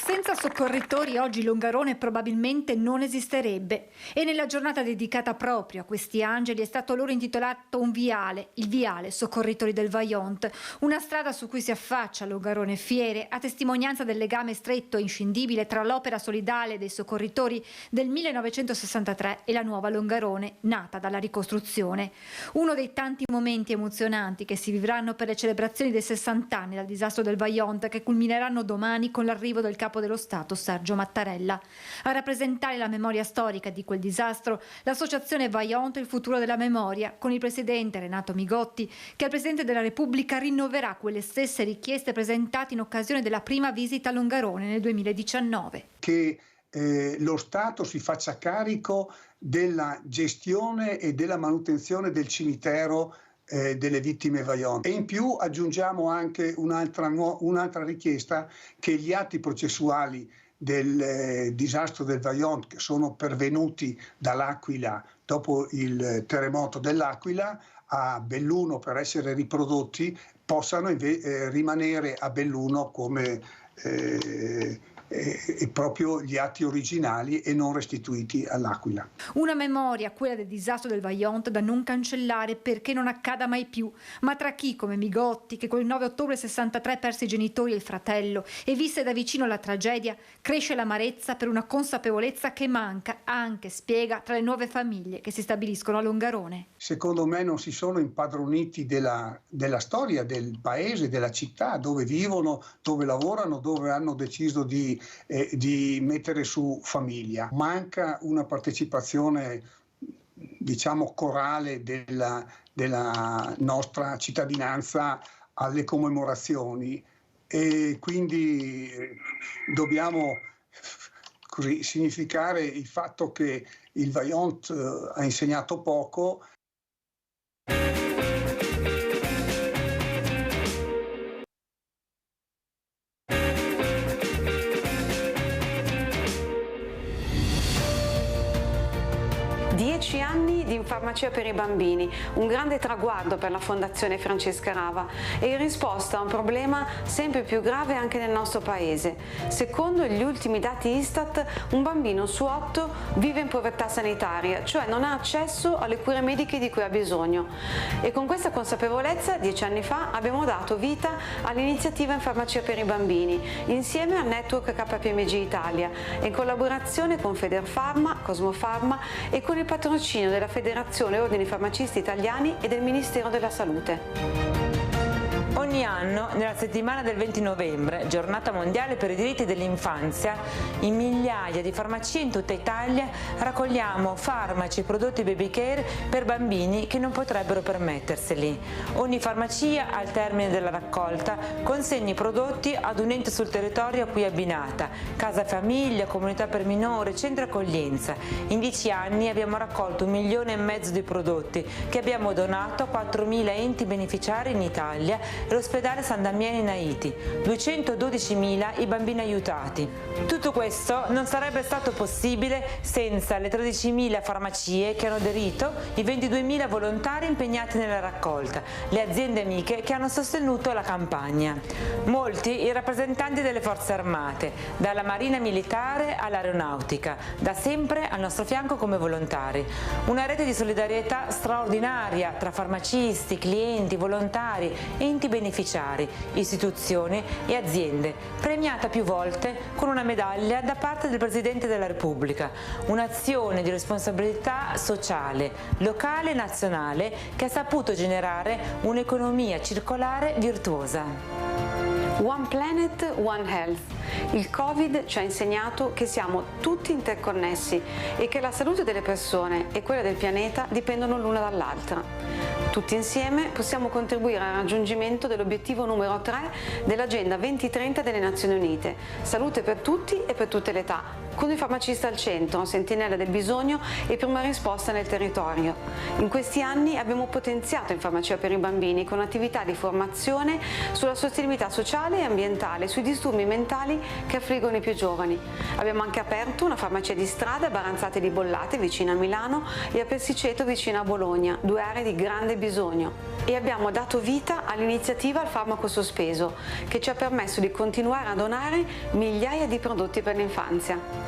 Senza soccorritori oggi Longarone probabilmente non esisterebbe e nella giornata dedicata proprio a questi angeli è stato loro intitolato un viale, il viale Soccorritori del Vajont, una strada su cui si affaccia Longarone Fiere a testimonianza del legame stretto e inscindibile tra l'opera solidale dei soccorritori del 1963 e la nuova Longarone nata dalla ricostruzione. Uno dei tanti momenti emozionanti che si vivranno per le celebrazioni dei 60 anni dal disastro del Vajont, che culmineranno domani con l'arrivo del capo dello Stato Sergio Mattarella. A rappresentare la memoria storica di quel disastro l'associazione Vajont Il futuro della memoria, con il presidente Renato Migotti, che al Presidente della Repubblica rinnoverà quelle stesse richieste presentate in occasione della prima visita a Longarone nel 2019. Che lo Stato si faccia carico della gestione e della manutenzione del cimitero delle vittime Vajont, e in più aggiungiamo anche un'altra richiesta, che gli atti processuali del disastro del Vajont, che sono pervenuti dall'Aquila dopo il terremoto dell'Aquila a Belluno per essere riprodotti, possano rimanere a Belluno come proprio gli atti originali e non restituiti all'Aquila. Una memoria, quella del disastro del Vajont, da non cancellare perché non accada mai più, ma tra chi come Migotti, che quel 9 ottobre 63 perse i genitori e il fratello e visse da vicino la tragedia, cresce l'amarezza per una consapevolezza che manca anche, spiega, tra le nuove famiglie che si stabiliscono a Longarone. Secondo me non si sono impadroniti della storia del paese, della città, dove vivono, dove lavorano, dove hanno deciso di mettere su famiglia. Manca una partecipazione, diciamo, corale della nostra cittadinanza alle commemorazioni, e quindi dobbiamo così significare il fatto che il Vajont ha insegnato poco. Anni di Infarmacia per i bambini, un grande traguardo per la Fondazione Francesca Rava e in risposta a un problema sempre più grave anche nel nostro paese. Secondo gli ultimi dati Istat, un bambino su 8 vive in povertà sanitaria, cioè non ha accesso alle cure mediche di cui ha bisogno. E con questa consapevolezza, 10 anni fa, abbiamo dato vita all'iniziativa Infarmacia per i bambini, insieme al network KPMG Italia, in collaborazione con Federfarma, Cosmofarma e con il patrocinio della Federazione Ordini Farmacisti Italiani e del Ministero della Salute. Ogni anno, nella settimana del 20 novembre, giornata mondiale per i diritti dell'infanzia, in migliaia di farmacie in tutta Italia raccogliamo farmaci e prodotti baby care per bambini che non potrebbero permetterseli. Ogni farmacia, al termine della raccolta, consegna i prodotti ad un ente sul territorio a cui è abbinata, casa famiglia, comunità per minori, centro accoglienza. In 10 anni abbiamo raccolto 1,5 milioni di prodotti che abbiamo donato a 4.000 enti beneficiari in Italia e l'ospedale San Damiano in Haiti, 212.000 i bambini aiutati. Tutto questo non sarebbe stato possibile senza le 13.000 farmacie che hanno aderito, i 22.000 volontari impegnati nella raccolta, le aziende amiche che hanno sostenuto la campagna. Molti i rappresentanti delle forze armate, dalla Marina Militare all'Aeronautica, da sempre al nostro fianco come volontari. Una rete di solidarietà straordinaria tra farmacisti, clienti, volontari, enti beneficiari beneficiari, istituzioni e aziende, premiata più volte con una medaglia da parte del Presidente della Repubblica, un'azione di responsabilità sociale, locale e nazionale che ha saputo generare un'economia circolare virtuosa. One Planet, One Health. Il Covid ci ha insegnato che siamo tutti interconnessi e che la salute delle persone e quella del pianeta dipendono l'una dall'altra. Tutti insieme possiamo contribuire al raggiungimento dell'obiettivo numero 3 dell'Agenda 2030 delle Nazioni Unite, salute per tutti e per tutte le età, con il farmacista al centro, sentinella del bisogno e prima risposta nel territorio. In questi anni abbiamo potenziato in farmacia per i bambini con attività di formazione sulla sostenibilità sociale e ambientale, sui disturbi mentali che affliggono i più giovani. Abbiamo anche aperto una farmacia di strada a Baranzate di Bollate, vicino a Milano, e a Persiceto, vicino a Bologna, 2 aree di grande bisogno. E abbiamo dato vita all'iniziativa Al farmaco sospeso, che ci ha permesso di continuare a donare migliaia di prodotti per l'infanzia.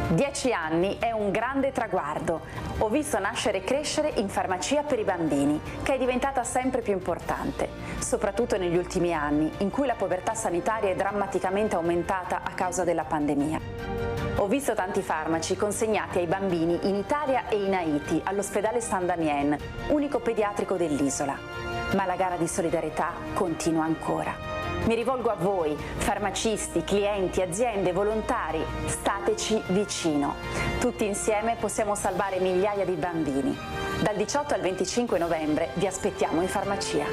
10 anni è un grande traguardo. Ho visto nascere e crescere in farmacia per i bambini, che è diventata sempre più importante, soprattutto negli ultimi anni, in cui la povertà sanitaria è drammaticamente aumentata a causa della pandemia. Ho visto tanti farmaci consegnati ai bambini in Italia e in Haiti, all'ospedale San Damien, unico pediatrico dell'isola. Ma la gara di solidarietà continua ancora. Mi rivolgo a voi, farmacisti, clienti, aziende, volontari, stateci vicino. Tutti insieme possiamo salvare migliaia di bambini. Dal 18 al 25 novembre vi aspettiamo in farmacia.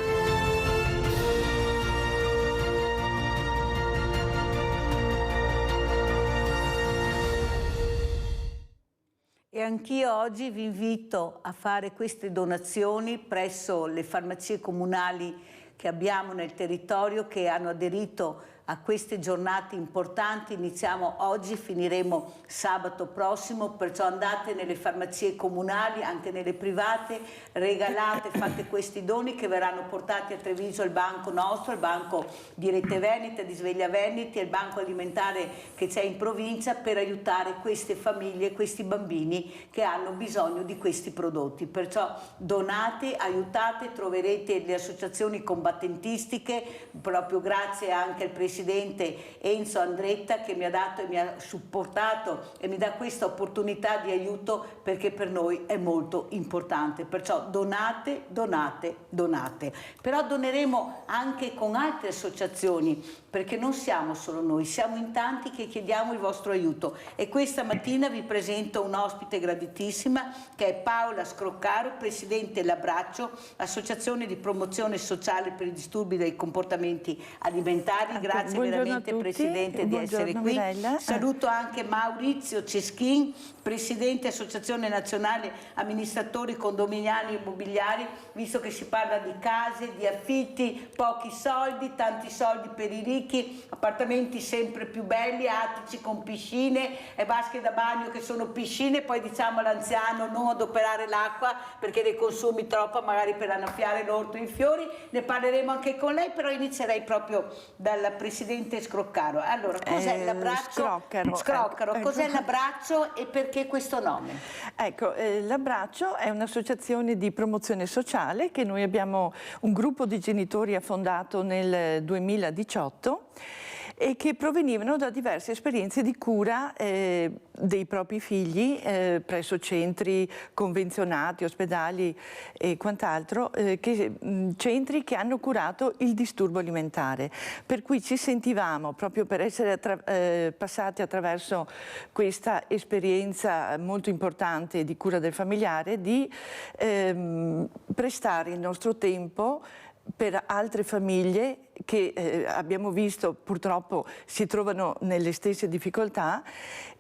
E anch'io oggi vi invito a fare queste donazioni presso le farmacie comunali che abbiamo nel territorio, che hanno aderito a queste giornate importanti. Iniziamo oggi, finiremo sabato prossimo, perciò andate nelle farmacie comunali, anche nelle private, regalate, fate questi doni che verranno portati a Treviso al banco nostro, al banco di Rete Veneta, di Sveglia Veneti, al banco alimentare che c'è in provincia, per aiutare queste famiglie, questi bambini che hanno bisogno di questi prodotti. Perciò donate, aiutate, troverete le associazioni combattentistiche, proprio grazie anche al Presidente Enzo Andretta, che mi ha dato e mi ha supportato e mi dà questa opportunità di aiuto, perché per noi è molto importante. Perciò donate, donate, donate. Però doneremo anche con altre associazioni, perché non siamo solo noi, siamo in tanti che chiediamo il vostro aiuto. E questa mattina vi presento un'ospite graditissima, che è Paola Scroccaro, presidente L'Abbraccio, associazione di promozione sociale per i disturbi dei comportamenti alimentari. Grazie veramente Presidente di essere qui. Mirella. Saluto anche Maurizio Ceschin, Presidente Associazione Nazionale Amministratori Condominiali Immobiliari, visto che si parla di case, di affitti, pochi soldi, tanti soldi per i ricchi, appartamenti sempre più belli, attici con piscine e vasche da bagno che sono piscine. Poi diciamo all'anziano non adoperare l'acqua perché ne consumi troppa, magari per annaffiare l'orto in fiori. Ne parleremo anche con lei, però inizierei proprio dal Presidente Scroccaro. Allora, cos'è l'Abbraccio? Scroccaro, cos'è l'Abbraccio e perché questo nome? Ecco, l'Abbraccio è un'associazione di promozione sociale che noi abbiamo, un gruppo di genitori ha fondato nel 2018 e che provenivano da diverse esperienze di cura dei propri figli presso centri convenzionati, ospedali e quant'altro, centri che hanno curato il disturbo alimentare. Per cui ci sentivamo, proprio per essere passati attraverso questa esperienza molto importante di cura del familiare, di prestare il nostro tempo per altre famiglie che abbiamo visto purtroppo si trovano nelle stesse difficoltà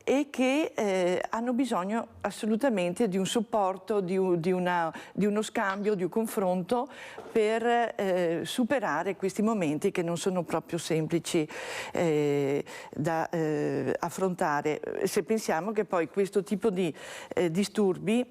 e che hanno bisogno assolutamente di un supporto, di uno scambio, di un confronto per superare questi momenti che non sono proprio semplici da affrontare. Se pensiamo che poi questo tipo di disturbi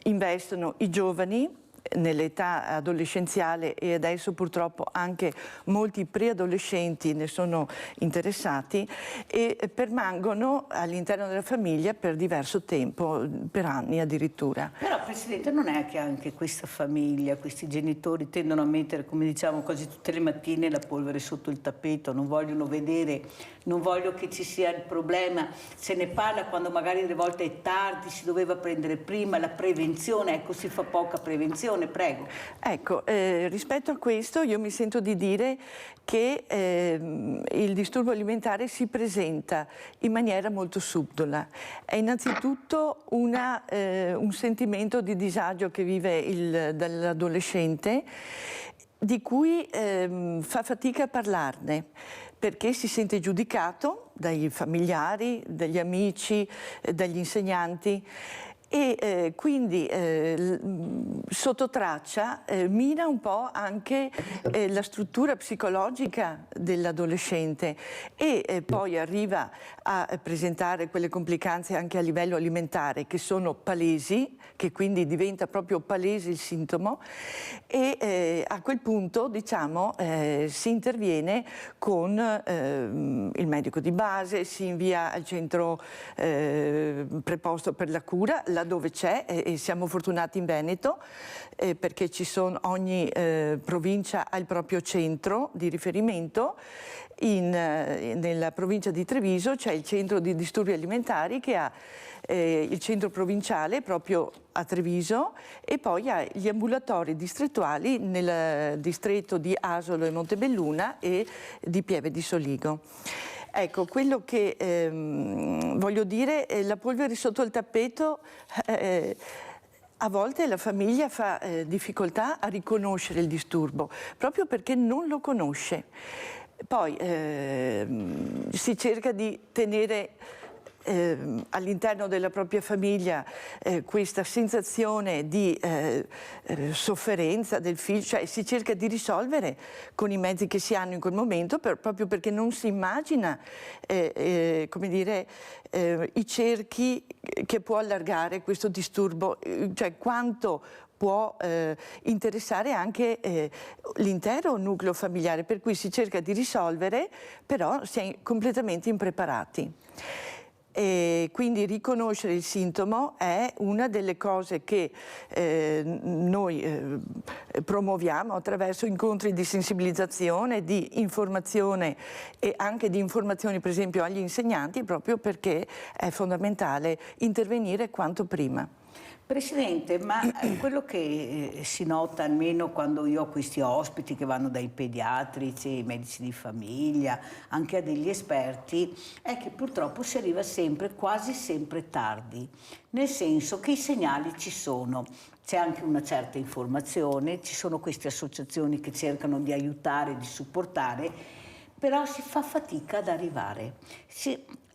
investono i giovani, nell'età adolescenziale e adesso purtroppo anche molti preadolescenti ne sono interessati e permangono all'interno della famiglia per diverso tempo, per anni addirittura. Però Presidente, non è che anche questa famiglia, questi genitori tendono a mettere, come diciamo quasi tutte le mattine, la polvere sotto il tappeto, non vogliono vedere, non voglio che ci sia il problema, se ne parla quando magari delle volte è tardi, si doveva prendere prima, la prevenzione, ecco, si fa poca prevenzione, prego. Ecco, rispetto a questo io mi sento di dire che il disturbo alimentare si presenta in maniera molto subdola. È innanzitutto un sentimento di disagio che vive l'adolescente, di cui fa fatica a parlarne, perché si sente giudicato dai familiari, dagli amici, dagli insegnanti e quindi sotto traccia mina un po' anche la struttura psicologica dell'adolescente e poi arriva a presentare quelle complicanze anche a livello alimentare che sono palesi, che quindi diventa proprio palese il sintomo e a quel punto diciamo si interviene con il medico di base, si invia al centro preposto per la cura, laddove c'è, e siamo fortunati in Veneto perché ogni provincia ha il proprio centro di riferimento. Nella provincia di Treviso c'è il centro di disturbi alimentari che ha il centro provinciale proprio a Treviso e poi ha gli ambulatori distrettuali nel distretto di Asolo e Montebelluna e di Pieve di Soligo. Ecco, quello che voglio dire, la polvere sotto il tappeto, a volte la famiglia fa difficoltà a riconoscere il disturbo, proprio perché non lo conosce. Poi si cerca di tenere all'interno della propria famiglia questa sensazione di sofferenza del figlio, cioè si cerca di risolvere con i mezzi che si hanno in quel momento proprio perché non si immagina come dire, i cerchi che può allargare questo disturbo, cioè quanto può interessare anche l'intero nucleo familiare, per cui si cerca di risolvere, però si è completamente impreparati. E quindi riconoscere il sintomo è una delle cose che noi promuoviamo attraverso incontri di sensibilizzazione, di informazione e anche di informazioni per esempio agli insegnanti, proprio perché è fondamentale intervenire quanto prima. Presidente, ma quello che si nota almeno quando io ho questi ospiti che vanno dai pediatrici, ai medici di famiglia, anche a degli esperti, è che purtroppo si arriva sempre, quasi sempre tardi, nel senso che i segnali ci sono. C'è anche una certa informazione, ci sono queste associazioni che cercano di aiutare, di supportare, però si fa fatica ad arrivare.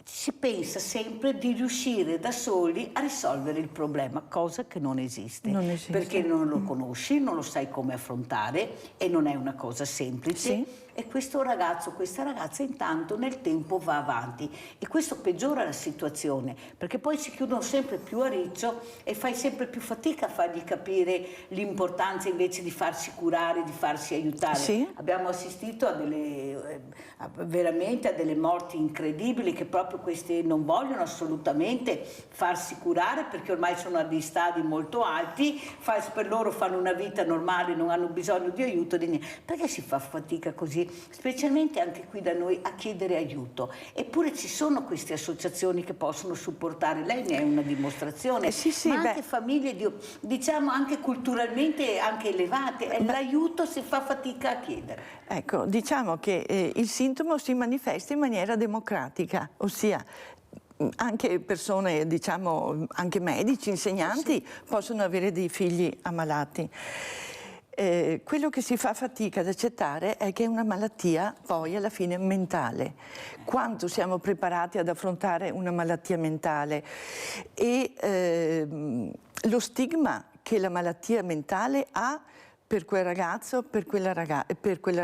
Si pensa sempre di riuscire da soli a risolvere il problema, cosa che non esiste. Perché non lo conosci, non lo sai come affrontare e non è una cosa semplice. Sì. E questo ragazzo, questa ragazza intanto nel tempo va avanti e questo peggiora la situazione, perché poi si chiudono sempre più a riccio e fai sempre più fatica a fargli capire l'importanza invece di farsi curare, di farsi aiutare. Sì. Abbiamo assistito a veramente a delle morti incredibili che proprio queste non vogliono assolutamente farsi curare perché ormai sono a dei stadi molto alti, per loro fanno una vita normale, non hanno bisogno di aiuto, di niente. Perché si fa fatica così? Specialmente anche qui da noi a chiedere aiuto, eppure ci sono queste associazioni che possono supportare, lei ne è una dimostrazione, ma anche famiglie diciamo anche culturalmente anche elevate, l'aiuto si fa fatica a chiedere. Ecco, diciamo che il sintomo si manifesta in maniera democratica, ossia anche persone, diciamo, anche medici, insegnanti possono avere dei figli ammalati. Quello che si fa fatica ad accettare è che è una malattia poi alla fine mentale. Quanto siamo preparati ad affrontare una malattia mentale e lo stigma che la malattia mentale ha per quel ragazzo, per quella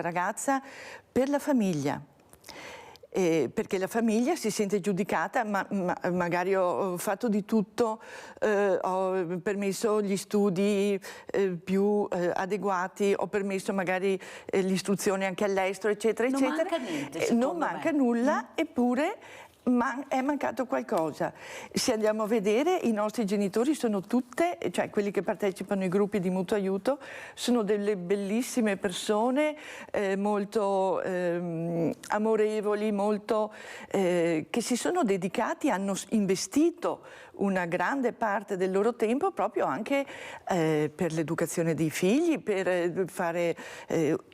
ragazza, per la famiglia. perché la famiglia si sente giudicata, ma magari ho fatto di tutto, ho permesso gli studi più adeguati, ho permesso magari l'istruzione anche all'estero, eccetera, Non eccetera. manca niente, Non manca nulla, eppure è mancato qualcosa. Se andiamo a vedere, i nostri genitori sono tutte, cioè quelli che partecipano ai gruppi di mutuo aiuto, sono delle bellissime persone, molto amorevoli, molto, che si sono dedicati, hanno investito una grande parte del loro tempo proprio anche per l'educazione dei figli, per fare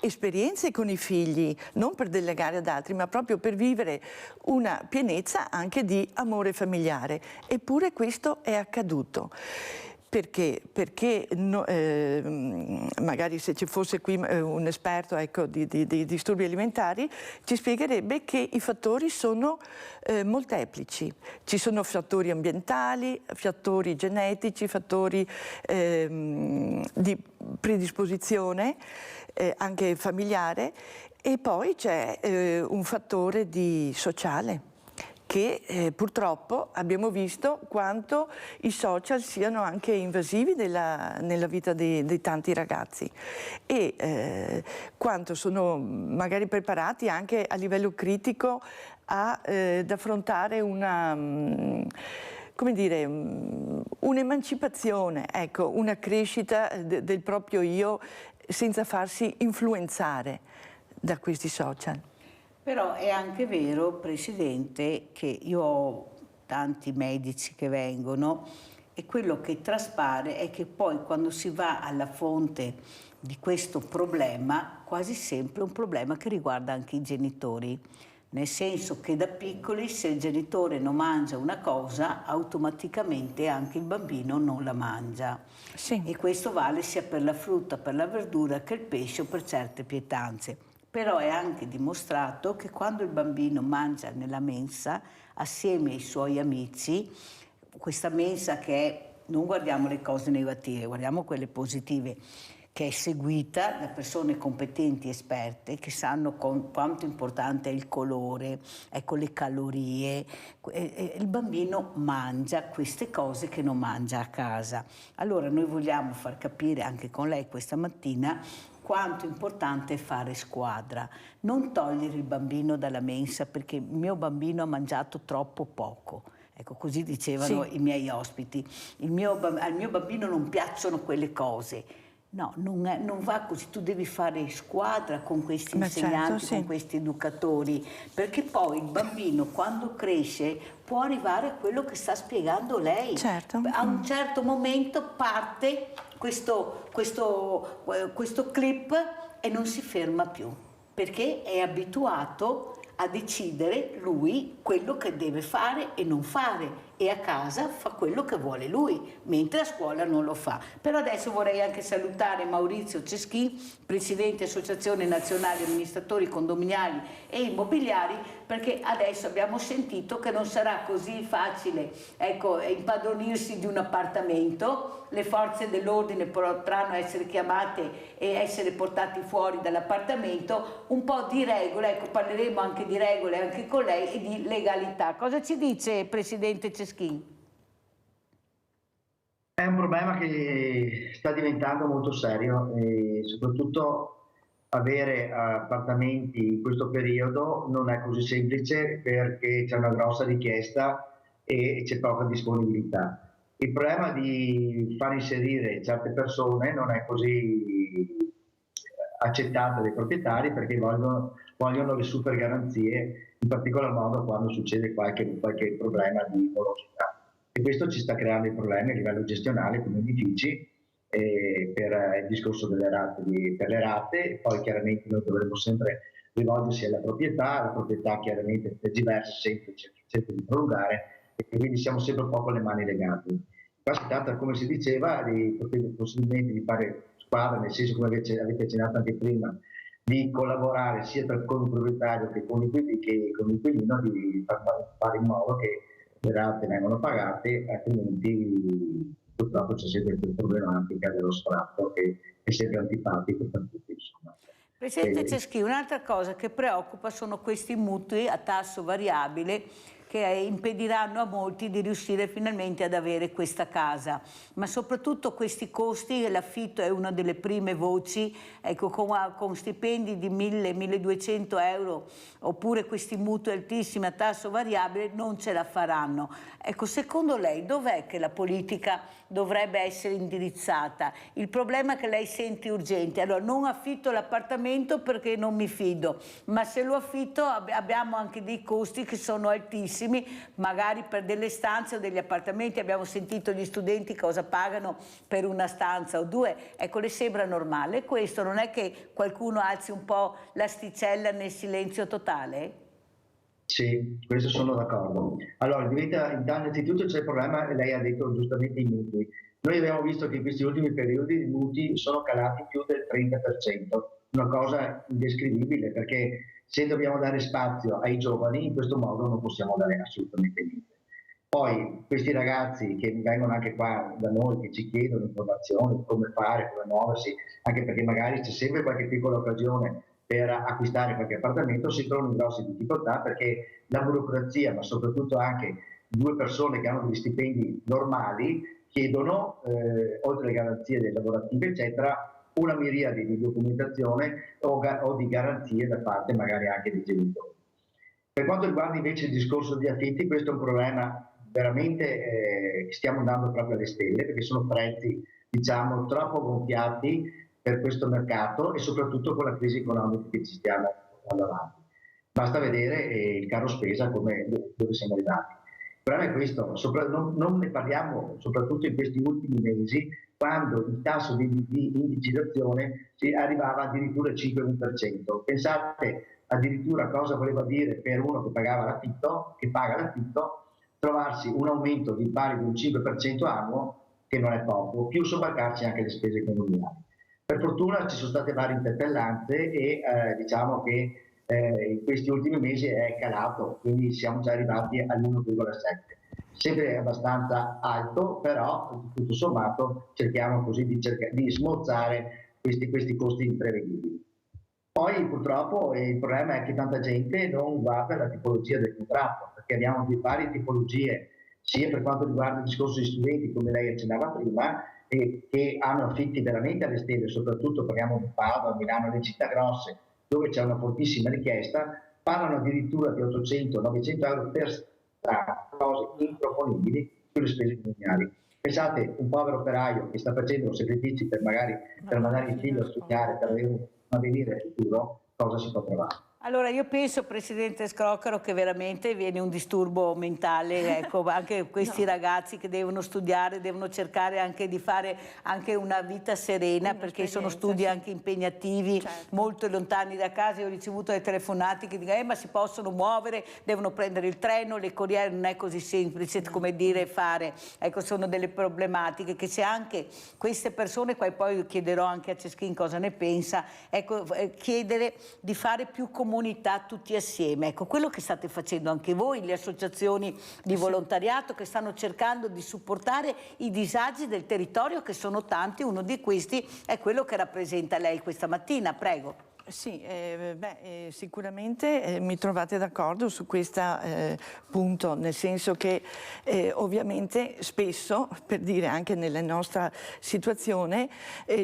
esperienze con i figli, non per delegare ad altri, ma proprio per vivere una pienezza anche di amore familiare. Eppure questo è accaduto. Perché? Perché magari se ci fosse qui un esperto, ecco, di disturbi alimentari, ci spiegherebbe che i fattori sono molteplici. Ci sono fattori ambientali, fattori genetici, fattori di predisposizione, anche familiare, e poi c'è un fattore sociale, che purtroppo abbiamo visto quanto i social siano anche invasivi nella vita di tanti ragazzi e quanto sono magari preparati anche a livello critico ad affrontare un'emancipazione, ecco, una crescita del proprio io senza farsi influenzare da questi social. Però è anche vero, Presidente, che io ho tanti medici che vengono e quello che traspare è che poi quando si va alla fonte di questo problema, quasi sempre è un problema che riguarda anche i genitori. Nel senso che da piccoli, se il genitore non mangia una cosa, automaticamente anche il bambino non la mangia. Sì. E questo vale sia per la frutta, per la verdura che il pesce o per certe pietanze. Però è anche dimostrato che quando il bambino mangia nella mensa assieme ai suoi amici, questa mensa che è, non guardiamo le cose negative, guardiamo quelle positive, che è seguita da persone competenti, esperte, che sanno quanto importante è il colore, ecco, le calorie. Il bambino mangia queste cose che non mangia a casa. Allora noi vogliamo far capire anche con lei questa mattina quanto importante è fare squadra, non togliere il bambino dalla mensa perché il mio bambino ha mangiato troppo poco. Ecco, così dicevano i miei ospiti. Al mio bambino non piacciono quelle cose. No, non va così, tu devi fare squadra con questi insegnanti, con questi educatori, perché poi il bambino quando cresce può arrivare a quello che sta spiegando lei. Certo. A un certo momento parte questo clip e non si ferma più, perché è abituato a decidere lui quello che deve fare e non fare, e a casa fa quello che vuole lui, mentre a scuola non lo fa. Però adesso vorrei anche salutare Maurizio Ceschin, Presidente Associazione Nazionale Amministratori Condominiali e Immobiliari, perché adesso abbiamo sentito che non sarà così facile, ecco, impadronirsi di un appartamento. Le forze dell'ordine potranno essere chiamate e essere portati fuori dall'appartamento. Un po' di regole, ecco, parleremo anche di regole anche con lei e di legalità. Cosa ci dice, Presidente Ceschin? È un problema che sta diventando molto serio e soprattutto avere appartamenti in questo periodo non è così semplice perché c'è una grossa richiesta e c'è poca disponibilità. Il problema di far inserire certe persone non è così accettato dai proprietari perché vogliono le super garanzie, in particolar modo quando succede qualche problema di morosità. E questo ci sta creando dei problemi a livello gestionale come edifici per il discorso delle rate, per le rate, e poi chiaramente noi dovremo sempre rivolgersi alla proprietà, la proprietà chiaramente per diversi sempre cerca di prolungare e quindi siamo sempre un po' con le mani legate. Qua si tratta, come si diceva, possibilmente di fare squadra, nel senso, come avete accennato anche prima, di collaborare sia con il proprietario che con l'inquilino, di fare in modo che le rate vengano pagate, altrimenti purtroppo c'è sempre questa problematica dello sfratto che è sempre antipatico per tutti, insomma. Presidente Ceschini, un'altra cosa che preoccupa sono questi mutui a tasso variabile che impediranno a molti di riuscire finalmente ad avere questa casa, ma soprattutto questi costi, l'affitto è una delle prime voci, ecco, con stipendi di 1.000-1.200 euro oppure questi mutui altissimi a tasso variabile non ce la faranno. Ecco, secondo lei dov'è che la politica dovrebbe essere indirizzata? Il problema che lei sente urgente, allora non affitto l'appartamento perché non mi fido, ma se lo affitto abbiamo anche dei costi che sono altissimi, magari per delle stanze o degli appartamenti. Abbiamo sentito gli studenti cosa pagano per una stanza o due. Ecco, le sembra normale questo? Non è che qualcuno alzi un po' l'asticella nel silenzio totale? Sì, questo sono d'accordo. Allora, innanzitutto c'è il problema, lei ha detto giustamente, i mutui. Noi abbiamo visto che in questi ultimi periodi i mutui sono calati più del 30%, una cosa indescrivibile, perché se dobbiamo dare spazio ai giovani in questo modo non possiamo dare assolutamente niente. Poi questi ragazzi che vengono anche qua da noi, che ci chiedono informazioni, come fare, come muoversi, anche perché magari c'è sempre qualche piccola occasione per acquistare qualche appartamento, si trovano in grosse difficoltà perché la burocrazia, ma soprattutto anche due persone che hanno degli stipendi normali, chiedono, oltre alle garanzie lavorative eccetera, una miriade di documentazione o di garanzie da parte magari anche dei genitori. Per quanto riguarda invece il discorso di affitti, questo è un problema veramente stiamo andando proprio alle stelle, perché sono prezzi, diciamo, troppo gonfiati per questo mercato e soprattutto con la crisi economica che ci stiamo portando avanti. Basta vedere il caro spesa dove siamo arrivati. Il problema è questo, non ne parliamo soprattutto in questi ultimi mesi, quando il tasso di indicizzazione arrivava addirittura al 5%. Pensate addirittura cosa voleva dire per uno che paga l'affitto, trovarsi un aumento di pari di un 5% annuo, che non è poco, più sobbarcarsi anche le spese condominiali. Per fortuna ci sono state varie interpellanze e diciamo che in questi ultimi mesi è calato, quindi siamo già arrivati all'1,7%. Sempre abbastanza alto, però tutto sommato cerchiamo così di smorzare questi costi imprevedibili. Poi purtroppo il problema è che tanta gente non guarda la tipologia del contratto, perché abbiamo varie tipologie, sia per quanto riguarda il discorso di studenti, come lei accennava prima, che hanno affitti veramente alle stelle, soprattutto parliamo di Padova, Milano, le città grosse, dove c'è una fortissima richiesta, parlano addirittura di 800-900 euro per cose improponibili più le spese comunali. Pensate, un povero operaio che sta facendo sacrifici per mandare il figlio a studiare, per avere un avvenire futuro, cosa si può trovare? Allora io penso, Presidente Scrocaro, che veramente viene un disturbo mentale, ecco, anche questi ragazzi che devono studiare, devono cercare anche di fare anche una vita serena, perché sono studi anche impegnativi, molto lontani da casa. Io ho ricevuto le telefonate che dicono ma si possono muovere, devono prendere il treno, le corriere, non è così semplice come dire fare. Ecco, sono delle problematiche che se anche queste persone, qua poi chiederò anche a Ceschini cosa ne pensa, ecco, chiedere di fare più comunità tutti assieme. Ecco, quello che state facendo anche voi, le associazioni di volontariato che stanno cercando di supportare i disagi del territorio, che sono tanti, uno di questi è quello che rappresenta lei questa mattina. Prego. Sì, sicuramente mi trovate d'accordo su questo punto, nel senso che ovviamente spesso, per dire anche nella nostra situazione,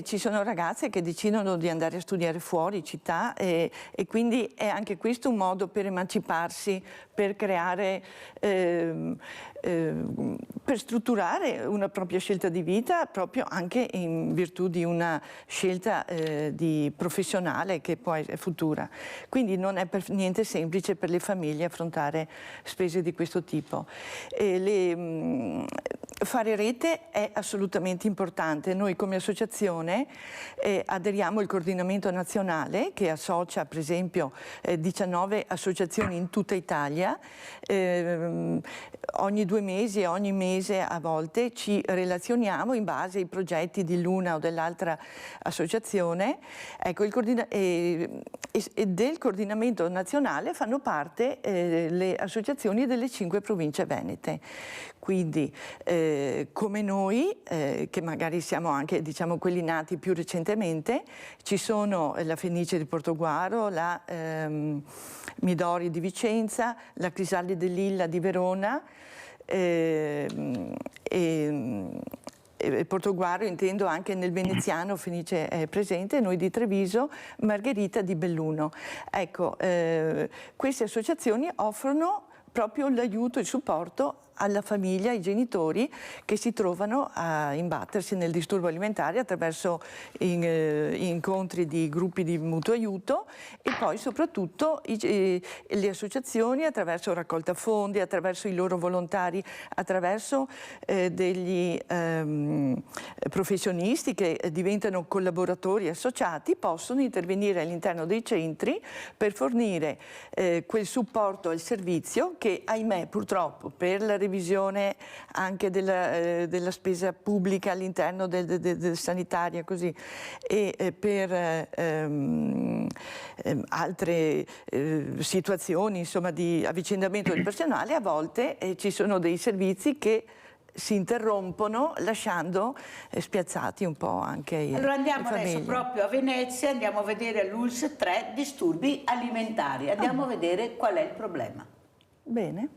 ci sono ragazze che decidono di andare a studiare fuori città e quindi è anche questo un modo per emanciparsi, per creare, per strutturare una propria scelta di vita, proprio anche in virtù di una scelta professionale che poi è futura. Quindi non è per niente semplice per le famiglie affrontare spese di questo tipo. Fare rete è assolutamente importante. Noi come associazione aderiamo al coordinamento nazionale che associa per esempio 19 associazioni in tutta Italia. Ogni 2 mesi e ogni mese a volte ci relazioniamo in base ai progetti di l'una o dell'altra associazione. Ecco, e del coordinamento nazionale fanno parte le associazioni delle 5 province venete. Quindi come noi, che magari siamo anche quelli nati più recentemente, ci sono la Fenice di Portoguaro, la Midori di Vicenza, la Crisalli dell'Illa di Verona, Portoguaro intendo anche nel veneziano, Fenice è presente, noi di Treviso, Margherita di Belluno. Ecco, queste associazioni offrono proprio l'aiuto e il supporto alla famiglia, ai genitori che si trovano a imbattersi nel disturbo alimentare attraverso incontri di gruppi di mutuo aiuto e poi soprattutto le associazioni attraverso raccolta fondi, attraverso i loro volontari, attraverso degli professionisti che diventano collaboratori associati, possono intervenire all'interno dei centri per fornire quel supporto al servizio che, ahimè, purtroppo per la revisione anche della spesa pubblica all'interno del sanitaria così, e per altre situazioni insomma di avvicendamento del personale, a volte ci sono dei servizi che si interrompono lasciando spiazzati un po' anche i Allora andiamo le adesso proprio a Venezia, andiamo a vedere all'ULSS 3 disturbi alimentari, andiamo a vedere qual è il problema. Bene.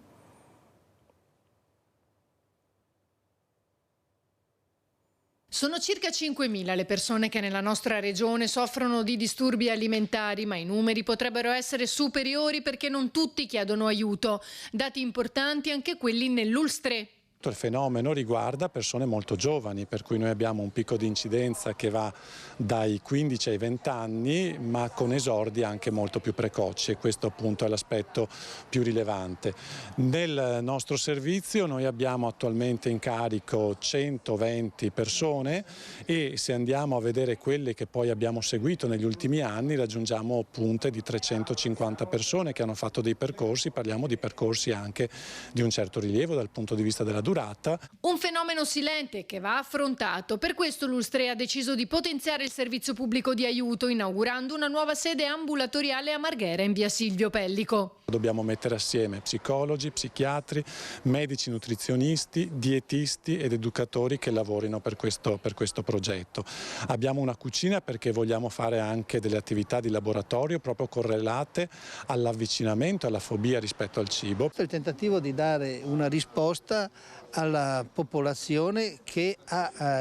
Sono circa 5.000 le persone che nella nostra regione soffrono di disturbi alimentari, ma i numeri potrebbero essere superiori perché non tutti chiedono aiuto. Dati importanti anche quelli nell'ULSS 3. Il fenomeno riguarda persone molto giovani, per cui noi abbiamo un picco di incidenza che va dai 15 ai 20 anni, ma con esordi anche molto più precoci, e questo appunto è l'aspetto più rilevante. Nel nostro servizio noi abbiamo attualmente in carico 120 persone e se andiamo a vedere quelle che poi abbiamo seguito negli ultimi anni raggiungiamo punte di 350 persone che hanno fatto dei percorsi, parliamo di percorsi anche di un certo rilievo dal punto di vista della durata. Un fenomeno silente che va affrontato, per questo l'ULSS 3 ha deciso di potenziare il servizio pubblico di aiuto inaugurando una nuova sede ambulatoriale a Marghera in via Silvio Pellico. Dobbiamo mettere assieme psicologi, psichiatri, medici nutrizionisti, dietisti ed educatori che lavorino per questo progetto. Abbiamo una cucina perché vogliamo fare anche delle attività di laboratorio proprio correlate all'avvicinamento e alla fobia rispetto al cibo. Il tentativo di dare una risposta alla popolazione che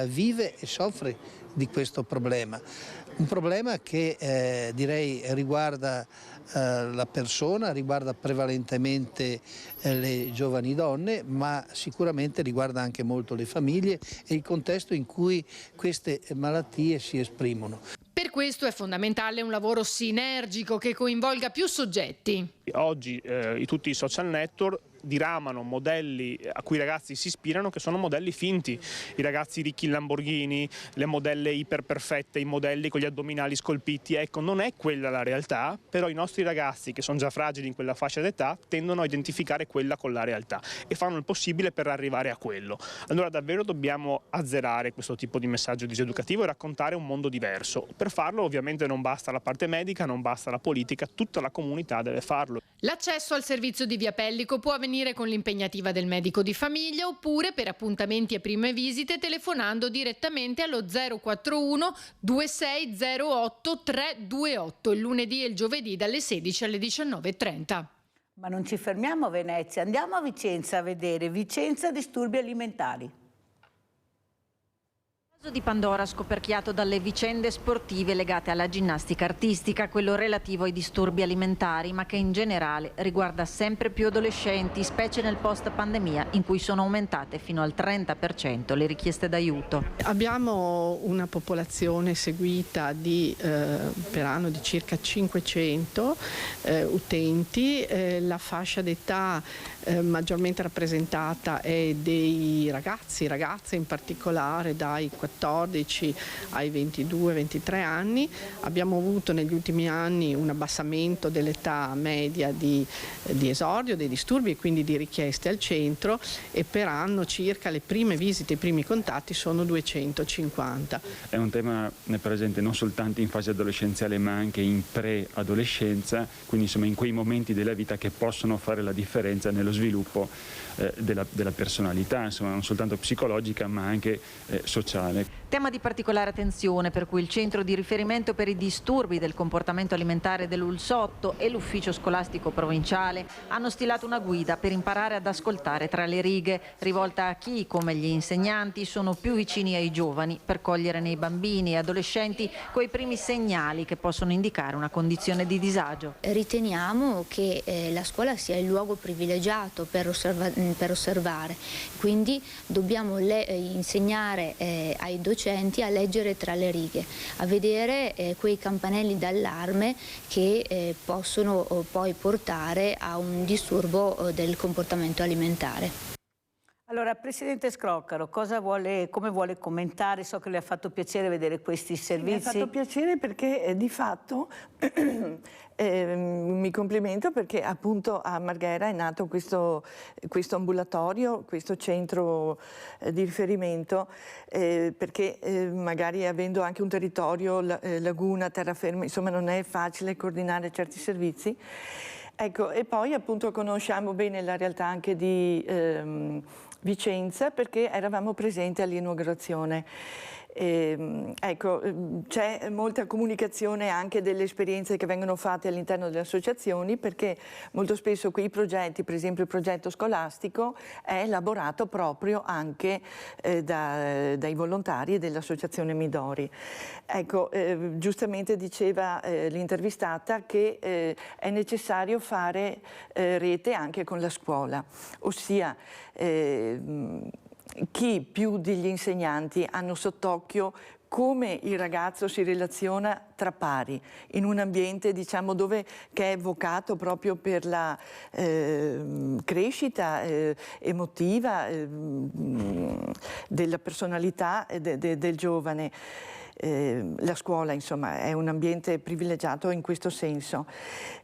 vive e soffre di questo problema. Un problema che direi riguarda la persona, riguarda prevalentemente le giovani donne, ma sicuramente riguarda anche molto le famiglie e il contesto in cui queste malattie si esprimono. Per questo è fondamentale un lavoro sinergico che coinvolga più soggetti. Oggi tutti i social network diramano modelli a cui i ragazzi si ispirano, che sono modelli finti, i ragazzi ricchi in Lamborghini, le modelle iperperfette, i modelli con gli addominali scolpiti. Ecco, non è quella la realtà, però i nostri ragazzi che sono già fragili in quella fascia d'età tendono a identificare quella con la realtà e fanno il possibile per arrivare a quello. Allora davvero dobbiamo azzerare questo tipo di messaggio diseducativo e raccontare un mondo diverso. Per farlo ovviamente non basta la parte medica, non basta la politica, tutta la comunità deve farlo. L'accesso al servizio di via Pellico può avvenire con l'impegnativa del medico di famiglia oppure per appuntamenti e prime visite telefonando direttamente allo 041 2608 328 il lunedì e il giovedì dalle 16 alle 19:30. Ma non ci fermiamo a Venezia, andiamo a Vicenza a vedere Vicenza disturbi alimentari. Il caso di Pandora scoperchiato dalle vicende sportive legate alla ginnastica artistica, quello relativo ai disturbi alimentari, ma che in generale riguarda sempre più adolescenti, specie nel post-pandemia, in cui sono aumentate fino al 30% le richieste d'aiuto. Abbiamo una popolazione seguita per anno di circa 500 utenti, la fascia d'età maggiormente rappresentata è dei ragazzi, ragazze in particolare dai 14 14 ai 22-23 anni. Abbiamo avuto negli ultimi anni un abbassamento dell'età media di esordio dei disturbi e quindi di richieste al centro, e per anno circa le prime visite, i primi contatti sono 250. È un tema presente non soltanto in fase adolescenziale ma anche in pre-adolescenza, quindi insomma in quei momenti della vita che possono fare la differenza nello sviluppo della personalità, insomma non soltanto psicologica ma anche sociale. Tema di particolare attenzione per cui il centro di riferimento per i disturbi del comportamento alimentare dell'Ulsotto e l'ufficio scolastico provinciale hanno stilato una guida per imparare ad ascoltare tra le righe, rivolta a chi, come gli insegnanti, sono più vicini ai giovani per cogliere nei bambini e adolescenti quei primi segnali che possono indicare una condizione di disagio. Riteniamo che la scuola sia il luogo privilegiato per osservare, quindi dobbiamo insegnare ai docenti a leggere tra le righe, a vedere quei campanelli d'allarme che possono poi portare a un disturbo del comportamento alimentare. Allora, Presidente Scroccaro, come vuole commentare? So che le ha fatto piacere vedere questi servizi. Mi ha fatto piacere perché di fatto mi complimento perché appunto a Marghera è nato questo ambulatorio, questo centro di riferimento, perché magari avendo anche un territorio, laguna, terraferma, insomma non è facile coordinare certi servizi. Ecco, e poi appunto conosciamo bene la realtà anche di Vicenza perché eravamo presenti all'inaugurazione. Ecco, c'è molta comunicazione anche delle esperienze che vengono fatte all'interno delle associazioni, perché molto spesso quei progetti, per esempio il progetto scolastico, è elaborato proprio anche dai volontari dell'associazione Midori. Ecco, giustamente diceva l'intervistata che è necessario fare rete anche con la scuola, ossia chi più degli insegnanti hanno sott'occhio come il ragazzo si relaziona tra pari, in un ambiente diciamo che è vocato proprio per la crescita emotiva della personalità del giovane. La scuola insomma è un ambiente privilegiato in questo senso.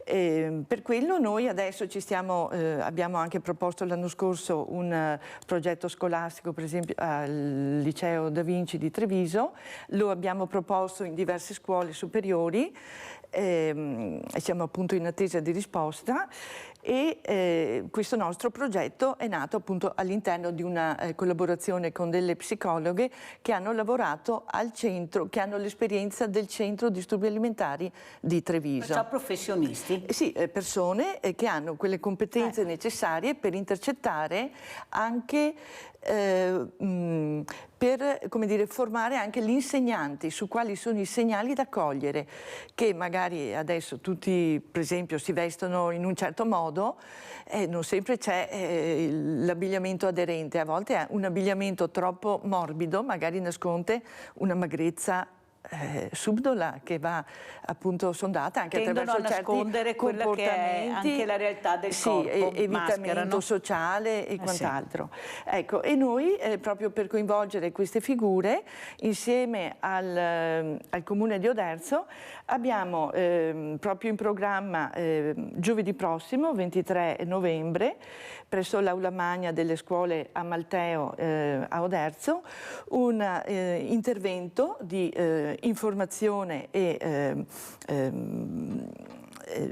Per quello noi adesso abbiamo anche proposto l'anno scorso un progetto scolastico, per esempio al Liceo Da Vinci di Treviso, lo abbiamo proposto in diverse scuole superiori, siamo appunto in attesa di risposta e questo nostro progetto è nato appunto all'interno di una collaborazione con delle psicologhe che hanno lavorato al centro, che hanno l'esperienza del centro disturbi alimentari di Treviso. Perciò professionisti? Sì, persone che hanno quelle competenze necessarie per intercettare anche per, come dire, formare anche gli insegnanti su quali sono i segnali da cogliere, che magari adesso tutti per esempio si vestono in un certo modo e non sempre c'è l'abbigliamento aderente, a volte è un abbigliamento troppo morbido, magari nasconde una magrezza subdola che va appunto sondata anche tendono attraverso certi nascondere quella che è anche la realtà del corpo, evitamento sociale e quant'altro. Ecco, e noi proprio per coinvolgere queste figure insieme al Comune di Oderzo abbiamo proprio in programma giovedì prossimo 23 novembre presso l'Aula Magna delle scuole Amalteo a Oderzo un intervento di informazione e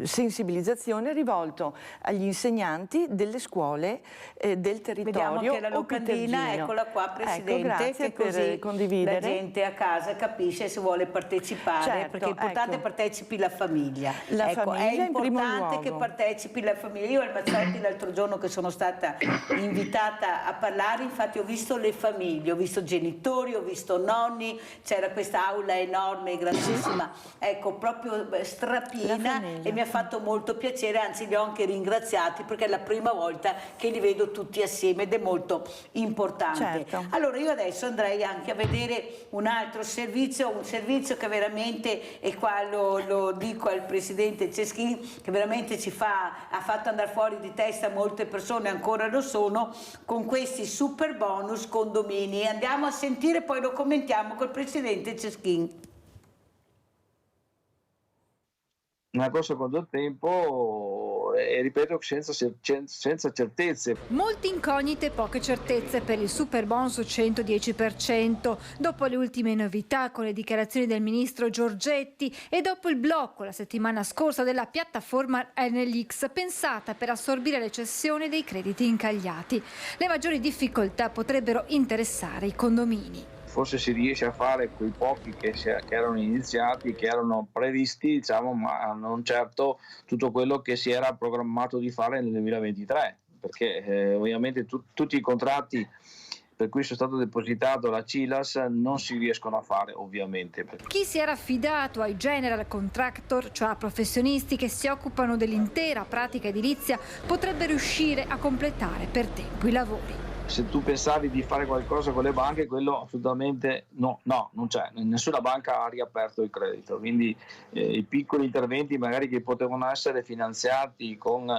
sensibilizzazione rivolto agli insegnanti delle scuole del territorio. Vediamo che la locandina, eccola qua Presidente, ecco, che così condividere. La gente a casa capisce se vuole partecipare, certo, perché è importante che partecipi la famiglia. La famiglia è in primo importante che luogo. Partecipi la famiglia. Io al Mazzotti l'altro giorno che sono stata invitata a parlare, infatti ho visto le famiglie, ho visto genitori, ho visto nonni, c'era questa aula enorme, grandissima, ecco, proprio strapiena. e mi ha fatto molto piacere, anzi li ho anche ringraziati perché è la prima volta che li vedo tutti assieme ed è molto importante. Certo. Allora io adesso andrei anche a vedere un altro servizio, un servizio che veramente, e qua lo dico al Presidente Ceschin, che veramente ha fatto andare fuori di testa molte persone, ancora lo sono, con questi super bonus condomini. Andiamo a sentire, poi lo commentiamo col Presidente Ceschin. Una cosa contro il tempo e ripeto senza certezze. Molte incognite e poche certezze per il super bonus 110%, dopo le ultime novità con le dichiarazioni del ministro Giorgetti e dopo il blocco la settimana scorsa della piattaforma NLX pensata per assorbire le cessioni dei crediti incagliati. Le maggiori difficoltà potrebbero interessare i condomini. Forse si riesce a fare quei pochi che erano iniziati, che erano previsti, diciamo, ma non certo tutto quello che si era programmato di fare nel 2023, perché ovviamente tutti i contratti per cui è stato depositato la CILAS non si riescono a fare, ovviamente. Chi si era affidato ai general contractor, cioè a professionisti che si occupano dell'intera pratica edilizia, potrebbe riuscire a completare per tempo i lavori. Se tu pensavi di fare qualcosa con le banche, quello assolutamente no, non c'è. Nessuna banca ha riaperto il credito, quindi i piccoli interventi magari che potevano essere finanziati con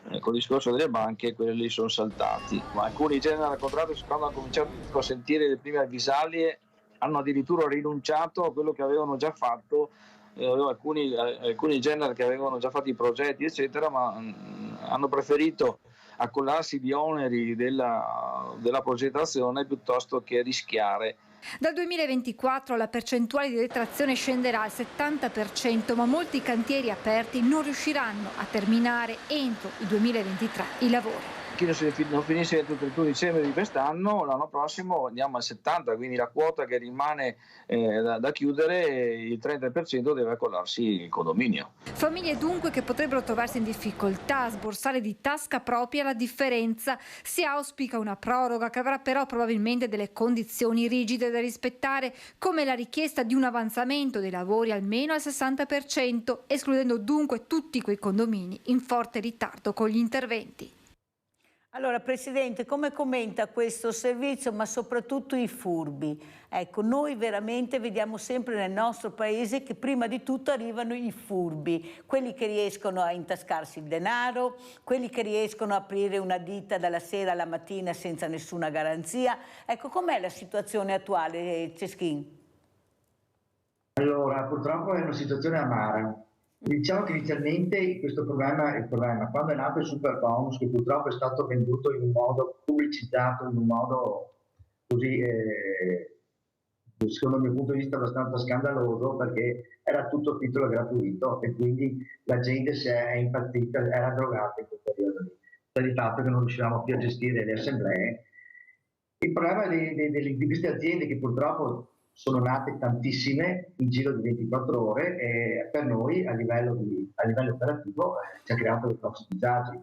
il discorso delle banche, quelli lì sono saltati. Ma alcuni general contractor, quando hanno cominciato a sentire le prime avvisaglie, hanno addirittura rinunciato a quello che avevano già fatto. Alcuni general che avevano già fatto i progetti, eccetera, ma hanno preferito accollarsi gli oneri della progettazione piuttosto che rischiare. Dal 2024 la percentuale di detrazione scenderà al 70%, ma molti cantieri aperti non riusciranno a terminare entro il 2023 i lavori. Chi non finisce entro il 31 dicembre di quest'anno, l'anno prossimo andiamo al 70%, quindi la quota che rimane da chiudere, il 30% deve accollarsi il condominio. Famiglie dunque che potrebbero trovarsi in difficoltà a sborsare di tasca propria la differenza. Si auspica una proroga che avrà però probabilmente delle condizioni rigide da rispettare, come la richiesta di un avanzamento dei lavori almeno al 60%, escludendo dunque tutti quei condomini in forte ritardo con gli interventi. Allora, Presidente, come commenta questo servizio, ma soprattutto i furbi? Ecco, noi veramente vediamo sempre nel nostro paese che prima di tutto arrivano i furbi, quelli che riescono a intascarsi il denaro, quelli che riescono a aprire una ditta dalla sera alla mattina senza nessuna garanzia. Ecco, com'è la situazione attuale, Ceschin? Allora, purtroppo è una situazione amara. Diciamo che inizialmente questo problema, quando è nato il super bonus, che purtroppo è stato venduto in un modo pubblicizzato, in un modo così, secondo il mio punto di vista, abbastanza scandaloso, perché era tutto titolo gratuito e quindi la gente si è impazzita, era drogata in quel periodo lì, per il fatto che non riuscivamo più a gestire le assemblee. Il problema di queste aziende, che purtroppo sono nate tantissime in giro di 24 ore, e per noi a livello operativo ci ha creato dei grossi disagi.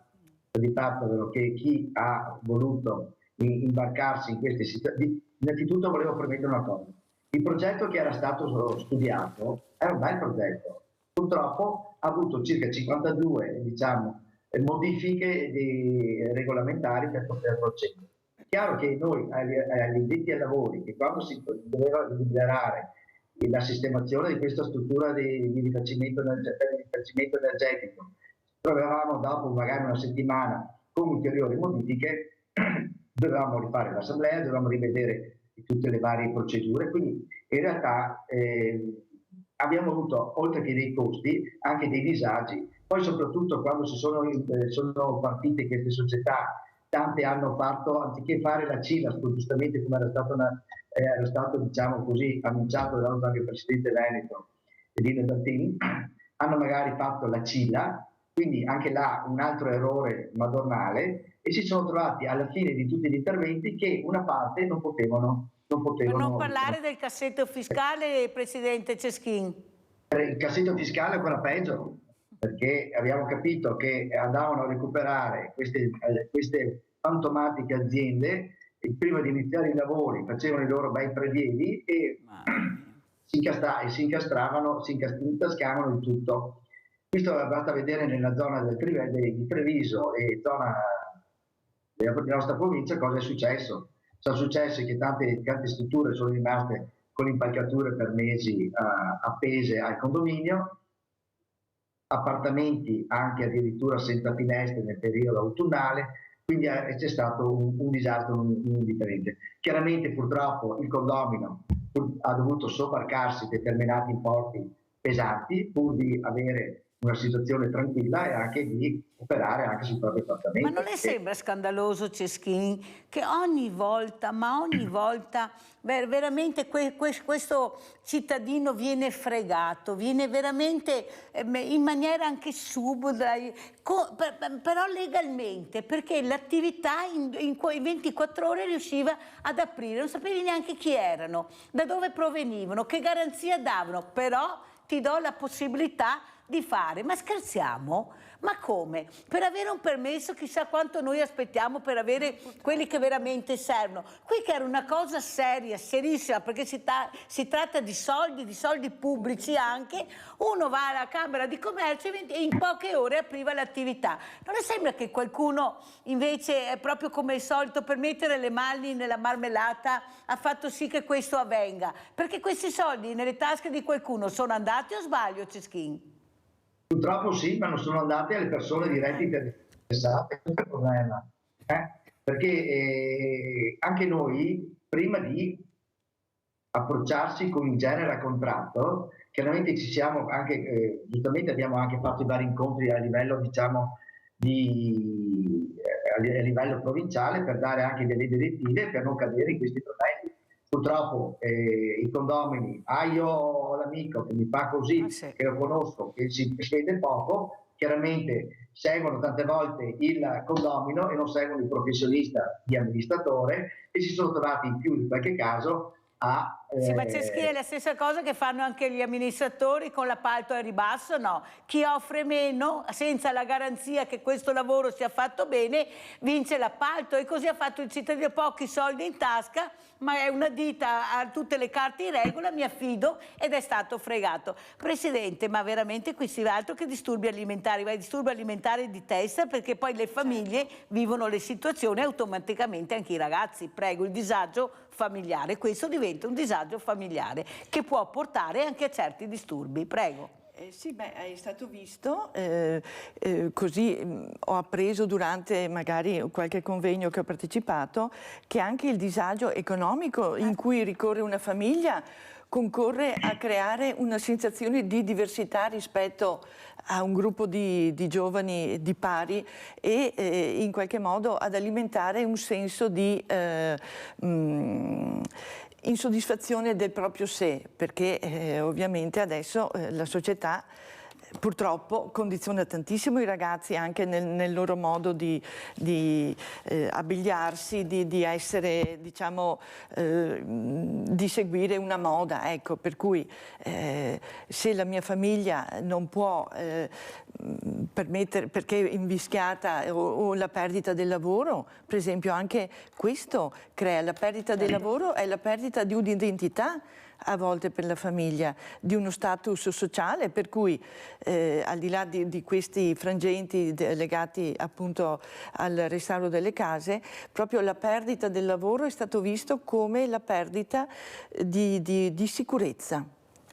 Di fatto che chi ha voluto imbarcarsi in queste situazioni, innanzitutto volevo premettere una cosa: il progetto che era stato studiato era un bel progetto, purtroppo ha avuto circa 52 modifiche regolamentari per poter procedere. È chiaro che noi agli addetti ai lavori, che quando si doveva liberare la sistemazione di questa struttura di rifacimento energetico, trovavamo dopo magari una settimana con ulteriori modifiche, dovevamo rifare l'assemblea, dovevamo rivedere tutte le varie procedure, quindi in realtà abbiamo avuto, oltre che dei costi, anche dei disagi. Poi soprattutto quando sono partite queste società, tante hanno fatto, anziché fare la CILAS, giustamente come era stato diciamo così, annunciato dal nostro Presidente Veneto, Dino Bertini, hanno magari fatto la CILA, quindi anche là un altro errore madornale, e si sono trovati alla fine di tutti gli interventi che una parte non potevano. Per non parlare del cassetto fiscale, Presidente Ceschin. Il cassetto fiscale è ancora peggio, perché abbiamo capito che andavano a recuperare queste fantomatiche aziende e prima di iniziare i lavori facevano i loro bei prelievi e si intascavano il tutto. Questo basta vedere nella zona di Treviso e zona della nostra provincia cosa è successo. Sono successe che tante strutture sono rimaste con impalcature per mesi appese al condominio, appartamenti anche addirittura senza finestre nel periodo autunnale, quindi c'è stato un disastro non indifferente. Chiaramente purtroppo il condomino ha dovuto sobbarcarsi determinati importi pesanti pur di avere una situazione tranquilla e anche di operare anche sul proprio appartamento. Ma non le sembra scandaloso, Ceschin, che ogni volta veramente questo cittadino viene fregato, viene veramente in maniera anche subdola, però legalmente, perché l'attività in 24 ore riusciva ad aprire, non sapevi neanche chi erano, da dove provenivano, che garanzia davano, però ti do la possibilità di fare. Ma scherziamo? Ma come? Per avere un permesso chissà quanto noi aspettiamo per avere quelli che veramente servono. Qui che era una cosa seria, serissima, perché si tratta di soldi pubblici anche, uno va alla Camera di Commercio e in poche ore apriva l'attività. Non le sembra che qualcuno invece, proprio come al solito, per mettere le mani nella marmellata, ha fatto sì che questo avvenga? Perché questi soldi nelle tasche di qualcuno sono andati, o sbaglio, Ceschin? Purtroppo sì, ma non sono andate alle persone dirette interessate, questo è il problema. Perché anche noi, prima di approcciarsi con il genere a contratto, chiaramente ci siamo anche, giustamente abbiamo anche fatto i vari incontri a livello, diciamo, a livello provinciale per dare anche delle direttive per non cadere in questi problemi. Purtroppo i condomini, io ho l'amico che mi fa così, che lo conosco, che si vede poco, chiaramente seguono tante volte il condomino e non seguono il professionista di amministratore e si sono trovati in più in qualche caso a... Sì, ma c'è è la stessa cosa che fanno anche gli amministratori con l'appalto al ribasso, no? Chi offre meno, senza la garanzia che questo lavoro sia fatto bene, vince l'appalto, e così ha fatto il cittadino, pochi soldi in tasca, ma è una ditta, ha tutte le carte in regola, mi affido, ed è stato fregato. Presidente, ma veramente qui si va altro che disturbi alimentari, vai disturbi alimentari di testa, perché poi le famiglie vivono le situazioni, automaticamente anche i ragazzi. Prego, il disagio familiare, questo diventa un disagio familiare che può portare anche a certi disturbi. Prego. Sì, beh, è stato visto, così ho appreso durante magari qualche convegno che ho partecipato, che anche il disagio economico in cui ricorre una famiglia concorre a creare una sensazione di diversità rispetto a un gruppo di giovani di pari e in qualche modo ad alimentare un senso di insoddisfazione del proprio sé, perché ovviamente adesso la società purtroppo condiziona tantissimo i ragazzi anche nel loro modo di abbigliarsi, di essere, diciamo, di seguire una moda, ecco, per cui se la mia famiglia non può permettere, perché è invischiata o la perdita del lavoro, per esempio, anche questo crea la perdita del lavoro, è la perdita di un'identità a volte per la famiglia, di uno status sociale, per cui al di là di questi frangenti legati appunto al restauro delle case, proprio la perdita del lavoro è stato visto come la perdita di sicurezza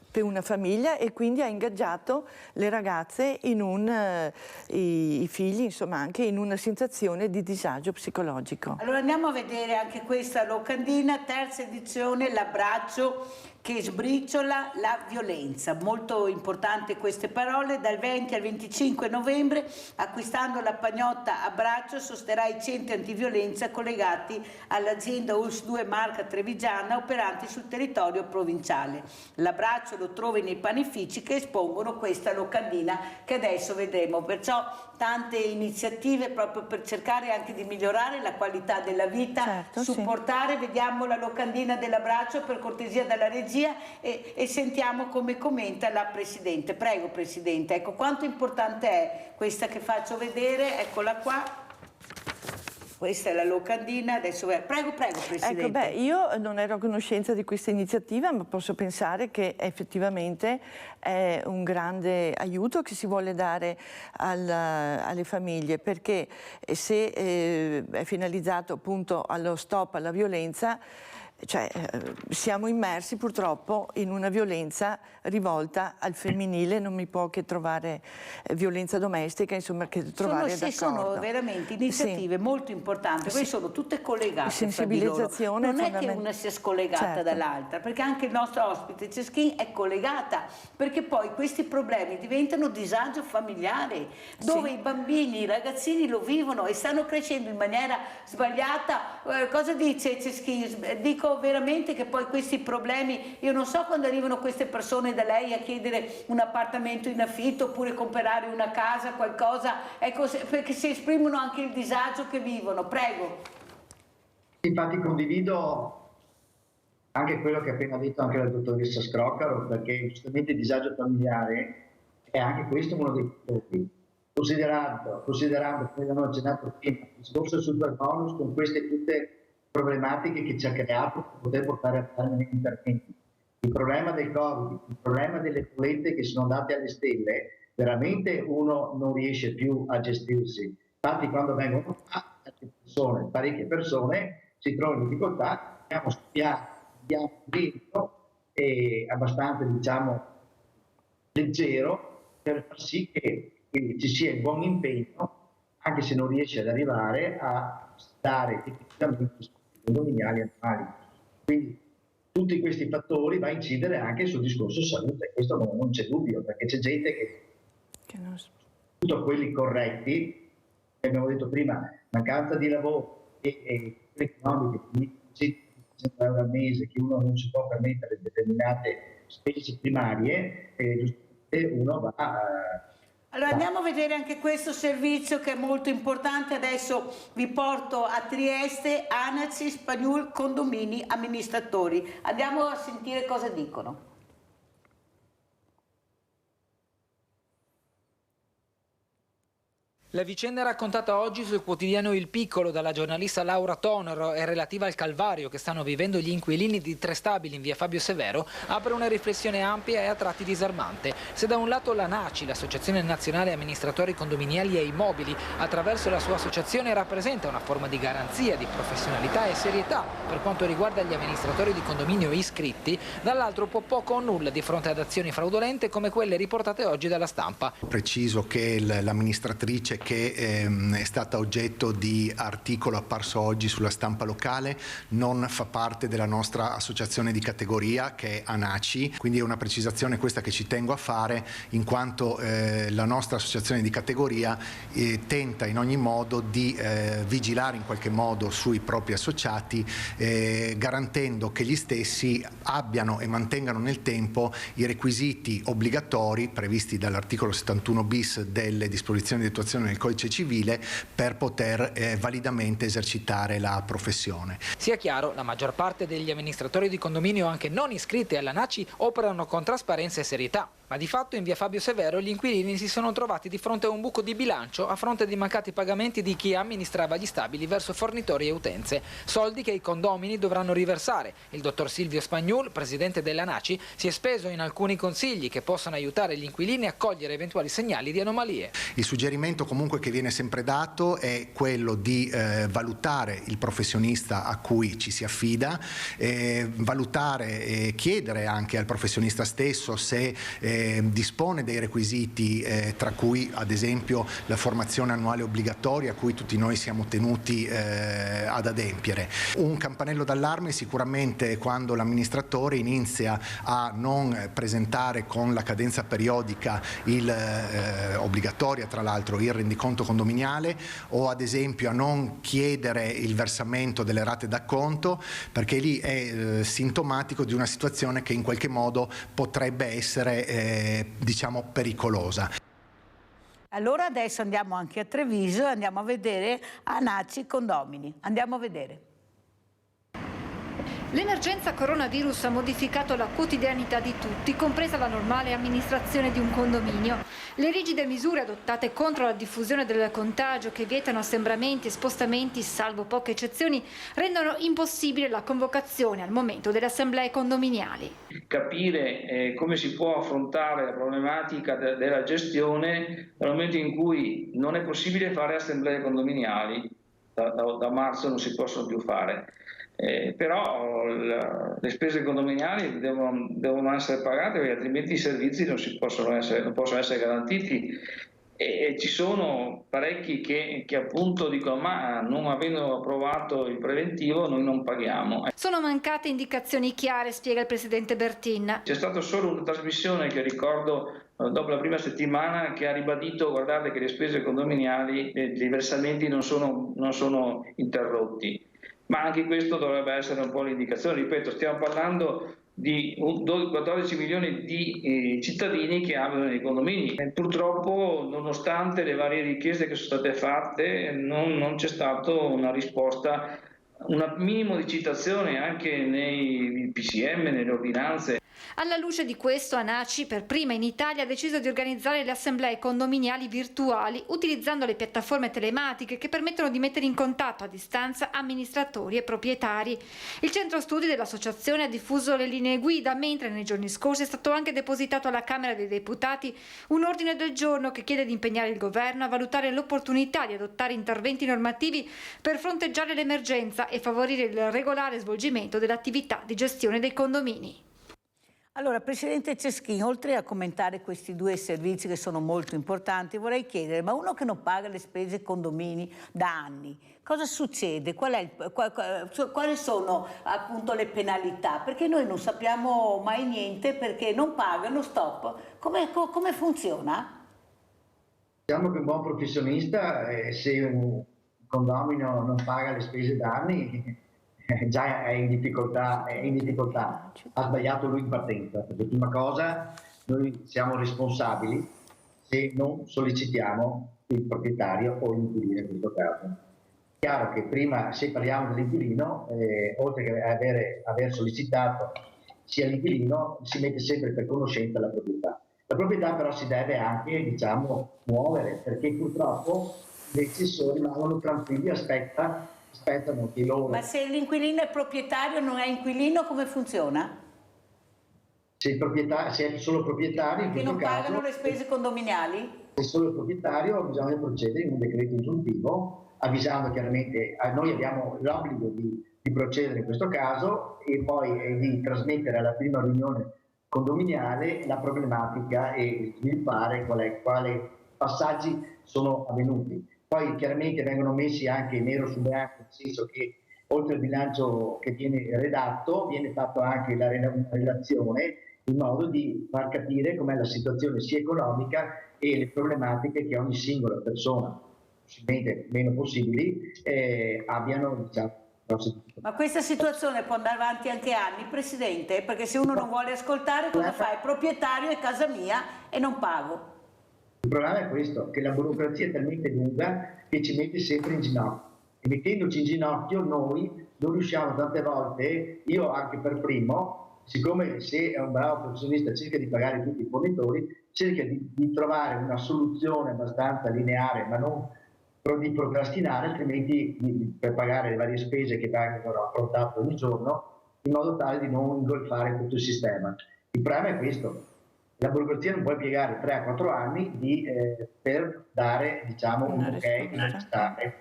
per una famiglia, e quindi ha ingaggiato le ragazze i figli, insomma, anche in una sensazione di disagio psicologico. Allora andiamo a vedere anche questa locandina, terza edizione, l'abbraccio che sbriciola la violenza. Molto importante queste parole. Dal 20 al 25 novembre, acquistando la pagnotta Abbraccio, sosterrai i centri antiviolenza collegati all'azienda ULS 2 Marca Trevigiana operanti sul territorio provinciale. L'abbraccio lo trovi nei panifici che espongono questa locandina che adesso vedremo. Perciò tante iniziative proprio per cercare anche di migliorare la qualità della vita, certo, supportare. Sì. Vediamo la locandina dell'abbraccio per cortesia dalla regia e sentiamo come commenta la Presidente. Prego Presidente, ecco quanto importante è questa che faccio vedere, eccola qua. Questa è la locandina, adesso prego Presidente. Ecco, io non ero a conoscenza di questa iniziativa, ma posso pensare che effettivamente è un grande aiuto che si vuole dare alle famiglie, perché se è finalizzato appunto allo stop alla violenza, cioè siamo immersi purtroppo in una violenza rivolta al femminile, non mi può che trovare violenza domestica, insomma, che trovare d'accordo. Sono veramente iniziative molto importanti, queste sono tutte collegate. Sensibilizzazione non è che una sia scollegata dall'altra, perché anche il nostro ospite Ceschin è collegata, perché poi questi problemi diventano disagio familiare, dove i bambini, i ragazzini lo vivono e stanno crescendo in maniera sbagliata. Cosa dice Ceschin? Dico veramente che poi questi problemi, io non so quando arrivano queste persone da lei a chiedere un appartamento in affitto oppure comprare una casa, qualcosa, ecco, perché si esprimono anche il disagio che vivono. Prego. Infatti condivido anche quello che ha appena detto anche la dottoressa Scroccaro, perché giustamente il disagio familiare è anche questo uno dei problemi. Considerando, come abbiamo accennato prima, il discorso sul superbonus con queste tutte problematiche che ci ha creato per poter portare a fare degli interventi. Il problema del Covid, il problema delle bollette che sono andate alle stelle, veramente uno non riesce più a gestirsi. Infatti quando vengono parecchie persone si trovano in difficoltà, abbiamo studiato, abbiamo dentro e abbastanza leggero per far sì che ci sia il buon impegno, anche se non riesce ad arrivare a dare effettivamente condominiali annuali. Quindi tutti questi fattori va a incidere anche sul discorso salute, questo non c'è dubbio, perché c'è gente che tutto quelli corretti, che abbiamo detto prima, mancanza di lavoro e economiche, quindi €100 al mese, che uno non si può permettere determinate spese primarie, giustamente uno va a... Allora andiamo a vedere anche questo servizio che è molto importante. Adesso vi porto a Trieste, ANACI, Spagnol, condomini, amministratori. Andiamo a sentire cosa dicono. La vicenda raccontata oggi sul quotidiano Il Piccolo dalla giornalista Laura Tonero è relativa al calvario che stanno vivendo gli inquilini di 3 stabili in via Fabio Severo apre una riflessione ampia e a tratti disarmante. Se da un lato l'ANACI, l'Associazione Nazionale Amministratori Condominiali e Immobili, attraverso la sua associazione rappresenta una forma di garanzia, di professionalità e serietà per quanto riguarda gli amministratori di condominio iscritti, dall'altro può poco o nulla di fronte ad azioni fraudolente come quelle riportate oggi dalla stampa. Preciso che l'amministratrice che è stata oggetto di articolo apparso oggi sulla stampa locale non fa parte della nostra associazione di categoria, che è ANACI, quindi è una precisazione questa che ci tengo a fare, in quanto la nostra associazione di categoria tenta in ogni modo di vigilare in qualche modo sui propri associati, garantendo che gli stessi abbiano e mantengano nel tempo i requisiti obbligatori previsti dall'articolo 71 bis delle disposizioni di attuazione del Codice Civile per poter validamente esercitare la professione. Sia chiaro, la maggior parte degli amministratori di condominio anche non iscritti all'ANACI operano con trasparenza e serietà. Ma di fatto in via Fabio Severo gli inquilini si sono trovati di fronte a un buco di bilancio a fronte di mancati pagamenti di chi amministrava gli stabili verso fornitori e utenze, soldi che i condomini dovranno riversare. Il dottor Silvio Spagnol, presidente dell'ANACI, si è speso in alcuni consigli che possano aiutare gli inquilini a cogliere eventuali segnali di anomalie. Il suggerimento comunque che viene sempre dato è quello di valutare il professionista a cui ci si affida, valutare e chiedere anche al professionista stesso se dispone dei requisiti, tra cui ad esempio la formazione annuale obbligatoria a cui tutti noi siamo tenuti ad adempiere. Un campanello d'allarme sicuramente quando l'amministratore inizia a non presentare con la cadenza periodica obbligatoria tra l'altro il rendiconto condominiale, o ad esempio a non chiedere il versamento delle rate d'acconto, perché lì è sintomatico di una situazione che in qualche modo potrebbe essere diciamo pericolosa. Allora adesso andiamo anche a Treviso e andiamo a vedere ANACI Condomini. Andiamo a vedere. L'emergenza coronavirus ha modificato la quotidianità di tutti, compresa la normale amministrazione di un condominio. Le rigide misure adottate contro la diffusione del contagio, che vietano assembramenti e spostamenti, salvo poche eccezioni, rendono impossibile la convocazione al momento delle assemblee condominiali. Capire come si può affrontare la problematica della gestione nel momento in cui non è possibile fare assemblee condominiali, da marzo non si possono più fare. Però le spese condominiali devono essere pagate, perché altrimenti i servizi non possono essere garantiti, e ci sono parecchi che appunto dicono: ma non avendo approvato il preventivo noi non paghiamo. Sono mancate indicazioni chiare, spiega il presidente Bertin. C'è stata solo una trasmissione che ricordo dopo la prima settimana che ha ribadito: guardate che le spese condominiali, i versamenti non sono interrotti. Ma anche questo dovrebbe essere un po' l'indicazione. Ripeto, stiamo parlando di 14 milioni di cittadini che abitano nei condomini. Purtroppo, nonostante le varie richieste che sono state fatte, non c'è stata una risposta, un minimo di citazione anche nei PCM, nelle ordinanze. Alla luce di questo, ANACI, per prima in Italia, ha deciso di organizzare le assemblee condominiali virtuali utilizzando le piattaforme telematiche che permettono di mettere in contatto a distanza amministratori e proprietari. Il centro studi dell'associazione ha diffuso le linee guida, mentre nei giorni scorsi è stato anche depositato alla Camera dei Deputati un ordine del giorno che chiede di impegnare il governo a valutare l'opportunità di adottare interventi normativi per fronteggiare l'emergenza e favorire il regolare svolgimento dell'attività di gestione dei condomini. Allora, Presidente Ceschin, oltre a commentare questi due servizi che sono molto importanti, vorrei chiedere, ma uno che non paga le spese condomini da anni, cosa succede? Quali sono appunto le penalità? Perché noi non sappiamo mai niente, perché non pagano, stop. Come funziona? Diciamo che un buon professionista, se un condomino non paga le spese da anni, già è in difficoltà, ha sbagliato lui in partenza, perché prima cosa noi siamo responsabili se non sollecitiamo il proprietario o l'inquilino in questo caso. Chiaro che prima, se parliamo dell'inquilino, oltre che aver sollecitato sia l'inquilino, si mette sempre per conoscenza la proprietà. La proprietà però si deve anche, diciamo, muovere, perché purtroppo gli eccessori rimangono tranquilli, aspettano che loro... Ma se l'inquilino è proprietario, non è inquilino, come funziona? Se è solo proprietario, in questo non caso, pagano le spese condominiali? Se è solo proprietario, bisogna procedere in un decreto ingiuntivo, avvisando chiaramente, noi abbiamo l'obbligo di procedere in questo caso e poi di trasmettere alla prima riunione condominiale la problematica e sviluppare quali passaggi sono avvenuti. Poi chiaramente vengono messi anche nero su bianco, nel senso che oltre al bilancio che viene redatto, viene fatto anche la relazione in modo di far capire com'è la situazione sia economica e le problematiche che ogni singola persona, possibilmente meno possibili, abbiano, diciamo. Ma questa situazione può andare avanti anche anni, Presidente? Perché se uno non vuole ascoltare, cosa fa? È proprietario, è casa mia e non pago. Il problema è questo, che la burocrazia è talmente lunga che ci mette sempre in ginocchio. E mettendoci in ginocchio noi non riusciamo tante volte, io anche per primo, siccome se è un bravo professionista cerca di pagare tutti i fornitori, cerca di trovare una soluzione abbastanza lineare, ma non di procrastinare, altrimenti per pagare le varie spese che vengono affrontate ogni giorno, in modo tale di non ingolfare tutto il sistema. Il problema è questo. La burocrazia non può impiegare 3 a 4 anni per dare, diciamo, un ok necessario.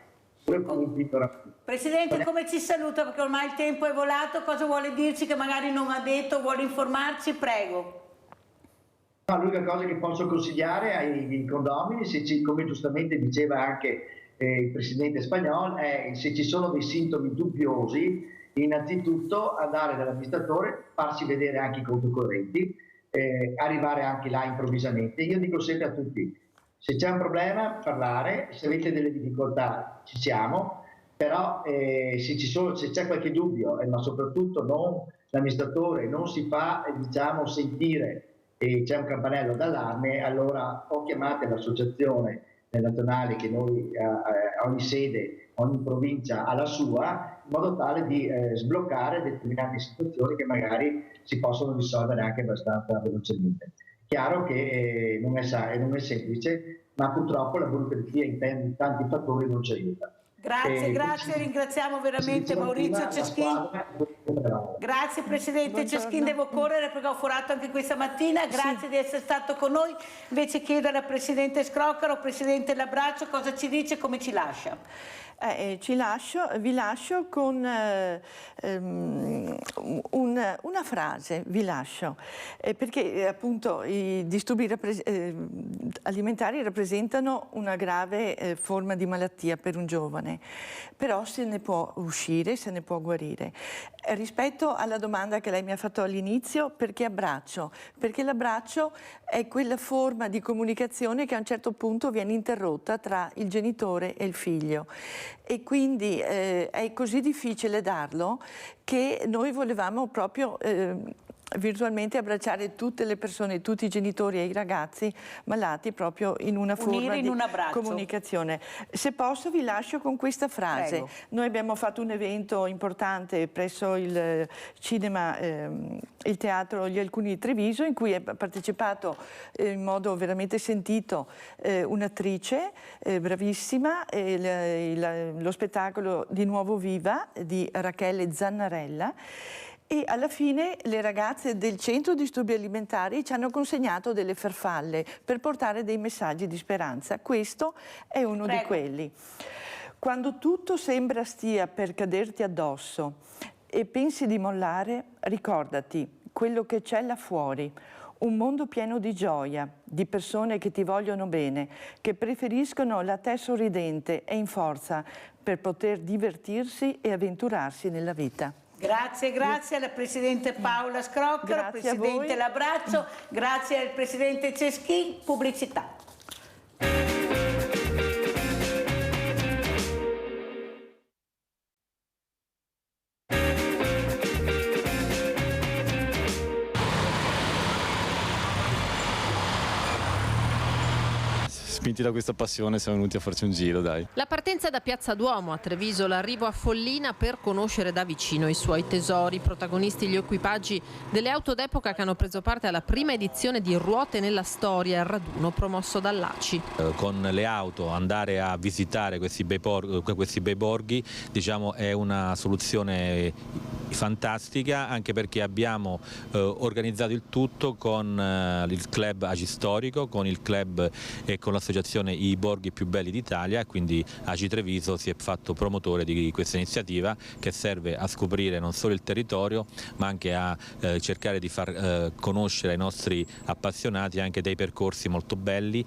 Presidente, come ci saluta? Perché ormai il tempo è volato, cosa vuole dirci che magari non ha detto, vuole informarci? Prego. No, l'unica cosa che posso consigliare ai condomini, come giustamente diceva anche il Presidente spagnolo, è se ci sono dei sintomi dubbiosi, innanzitutto andare dall'amministratore, farsi vedere anche i conti correnti, arrivare anche là improvvisamente. Io dico sempre a tutti, se c'è un problema parlare, se avete delle difficoltà ci siamo, però se c'è qualche dubbio, ma soprattutto l'amministratore non si fa sentire e c'è un campanello d'allarme, allora o chiamate l'associazione nazionali che noi ogni sede, ogni provincia ha la sua, in modo tale di sbloccare determinate situazioni che magari si possono risolvere anche abbastanza velocemente. Chiaro che non è semplice, ma purtroppo la burocrazia in tanti fattori non ci aiuta. Grazie, ringraziamo veramente Maurizio Ceschin. Grazie Presidente Ceschin, devo correre perché ho forato anche questa mattina, grazie di essere stato con noi. Invece chiedo alla Presidente Scroccaro, Presidente L'Abbraccio, cosa ci dice e come ci lascia. Vi lascio con una frase, perché appunto i disturbi alimentari rappresentano una grave forma di malattia per un giovane, però se ne può uscire, se ne può guarire. Rispetto alla domanda che lei mi ha fatto all'inizio, perché abbraccio? Perché l'abbraccio è quella forma di comunicazione che a un certo punto viene interrotta tra il genitore e il figlio. E quindi è così difficile darlo che noi volevamo proprio virtualmente abbracciare tutte le persone, tutti i genitori e i ragazzi malati proprio in una forma di comunicazione. Se posso vi lascio con questa frase. Prego. Noi abbiamo fatto un evento importante presso il cinema, il teatro Gli Alcuni di Treviso, in cui ha partecipato in modo veramente sentito un'attrice bravissima, lo spettacolo Di nuovo viva di Rachele Zannarella. E alla fine le ragazze del Centro Disturbi Alimentari ci hanno consegnato delle farfalle per portare dei messaggi di speranza. Questo è uno di quelli. Quando tutto sembra stia per caderti addosso e pensi di mollare, ricordati quello che c'è là fuori. Un mondo pieno di gioia, di persone che ti vogliono bene, che preferiscono la te sorridente e in forza per poter divertirsi e avventurarsi nella vita. Grazie alla Presidente Paola Scroccaro, Presidente L'Abbraccio, grazie al Presidente Ceschin, pubblicità. Spinti da questa passione siamo venuti a farci un giro, dai. La partenza da Piazza Duomo a Treviso, l'arrivo a Follina per conoscere da vicino i suoi tesori, protagonisti gli equipaggi delle auto d'epoca che hanno preso parte alla prima edizione di Ruote nella Storia, il raduno promosso dall'ACI. Con le auto andare a visitare questi bei borghi, diciamo, è una soluzione fantastica, anche perché abbiamo organizzato il tutto con il club ACI Storico, con il club e con l'associazione I Borghi più belli d'Italia, e quindi ACI Treviso si è fatto promotore di questa iniziativa che serve a scoprire non solo il territorio, ma anche a cercare di far conoscere ai nostri appassionati anche dei percorsi molto belli.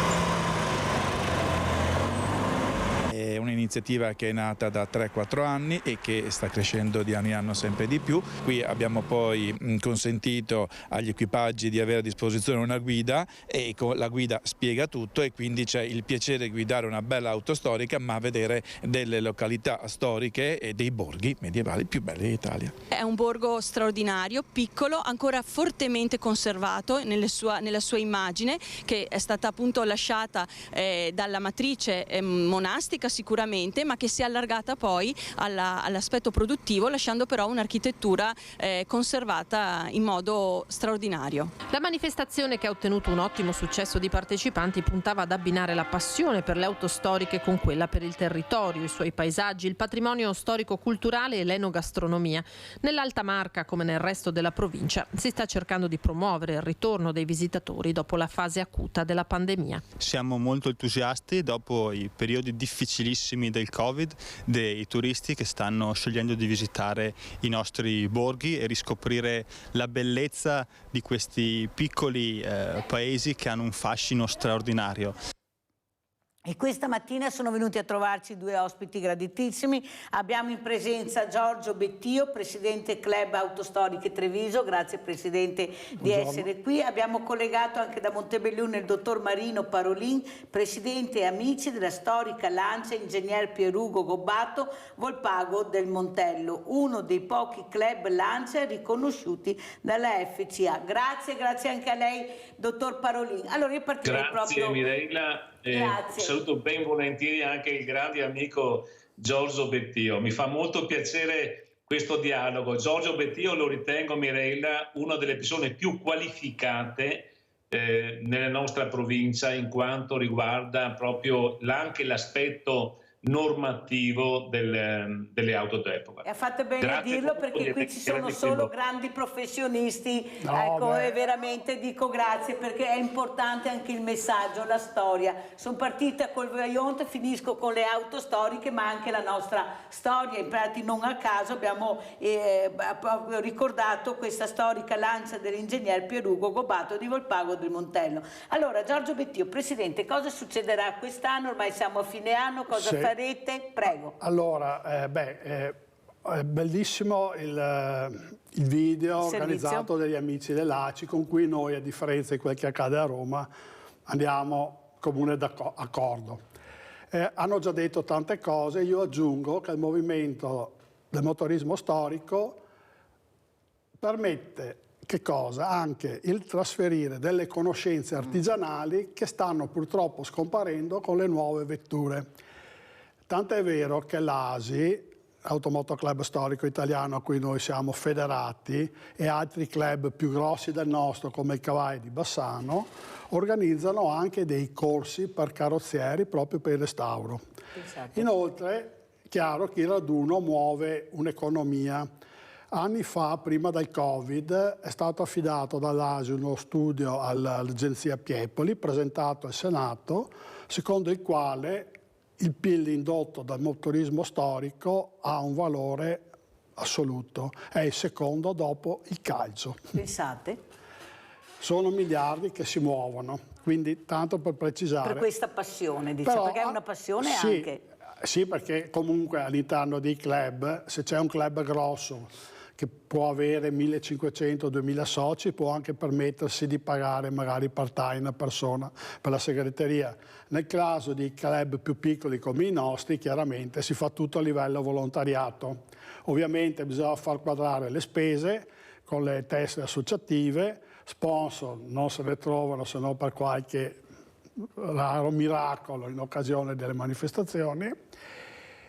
È un'iniziativa che è nata da 3-4 anni e che sta crescendo di anno in anno sempre di più. Qui abbiamo poi consentito agli equipaggi di avere a disposizione una guida, e la guida spiega tutto, e quindi c'è il piacere di guidare una bella auto storica ma vedere delle località storiche e dei borghi medievali più belli d'Italia. È un borgo straordinario, piccolo, ancora fortemente conservato nella sua immagine, che è stata appunto lasciata dalla matrice monastica sicuramente, ma che si è allargata poi all'aspetto produttivo, lasciando però un'architettura conservata in modo straordinario. La manifestazione, che ha ottenuto un ottimo successo di partecipanti, puntava ad abbinare la passione per le auto storiche con quella per il territorio, i suoi paesaggi, il patrimonio storico-culturale e l'enogastronomia. Nell'Alta Marca, come nel resto della provincia, si sta cercando di promuovere il ritorno dei visitatori dopo la fase acuta della pandemia. Siamo molto entusiasti dopo i periodi difficilissimi del Covid, dei turisti che stanno scegliendo di visitare i nostri borghi e riscoprire la bellezza di questi piccoli paesi che hanno un fascino straordinario. E questa mattina sono venuti a trovarci due ospiti graditissimi. Abbiamo in presenza Giorgio Bettio, Presidente Club Autostoriche Treviso. Grazie Presidente di essere qui. Abbiamo collegato anche da Montebelluna il dottor Marino Parolin, Presidente e Amici della storica Lancia, Ingegner Pierugo Gobbato, Volpago del Montello, uno dei pochi club Lancia riconosciuti dalla FCA. Grazie anche a lei, dottor Parolin. Allora io partirei Grazie Mirella. Grazie. Saluto ben volentieri anche il grande amico Giorgio Bettio. Mi fa molto piacere questo dialogo. Giorgio Bettio lo ritengo, Mirella, una delle persone più qualificate nella nostra provincia, in quanto riguarda proprio anche l'aspetto normativo delle auto d'epoca. E ha fatto bene a dirlo, perché qui ci sono solo grandi professionisti, e veramente dico grazie, perché è importante anche il messaggio, la storia. Sono partita col Vaillant, finisco con le auto storiche, ma anche la nostra storia. Infatti non a caso abbiamo proprio ricordato questa storica lancia dell'ingegner Pierugo Gobato di Volpago del Montello. Allora, Giorgio Bettio, Presidente, cosa succederà quest'anno? Ormai siamo a fine anno, cosa farete? Prego. Allora, è bellissimo il video organizzato dagli amici dell'ACI, con cui noi, a differenza di quel che accade a Roma, andiamo comune d'accordo. Hanno già detto tante cose, io aggiungo che il movimento del motorismo storico permette che cosa? Anche il trasferire delle conoscenze artigianali che stanno purtroppo scomparendo con le nuove vetture. Tant'è vero che l'ASI, Automoto Club Storico Italiano, a cui noi siamo federati, e altri club più grossi del nostro, come il Cavai di Bassano, organizzano anche dei corsi per carrozzieri proprio per il restauro. Pensate. Inoltre, chiaro che il raduno muove un'economia. Anni fa, prima del Covid, è stato affidato dall'ASI uno studio all'agenzia Piepoli, presentato al Senato, secondo il quale il PIL indotto dal motorismo storico ha un valore assoluto, è il secondo dopo il calcio. Pensate? Sono miliardi che si muovono, quindi tanto per precisare. Per questa passione, diciamo, perché è una passione anche. Sì, perché comunque all'interno dei club, se c'è un club grosso che può avere 1500-2000 soci, può anche permettersi di pagare magari part-time una persona per la segreteria. Nel caso di club più piccoli come i nostri, chiaramente si fa tutto a livello volontariato. Ovviamente bisogna far quadrare le spese con le tessere associative, sponsor non se ne trovano se non per qualche raro miracolo in occasione delle manifestazioni,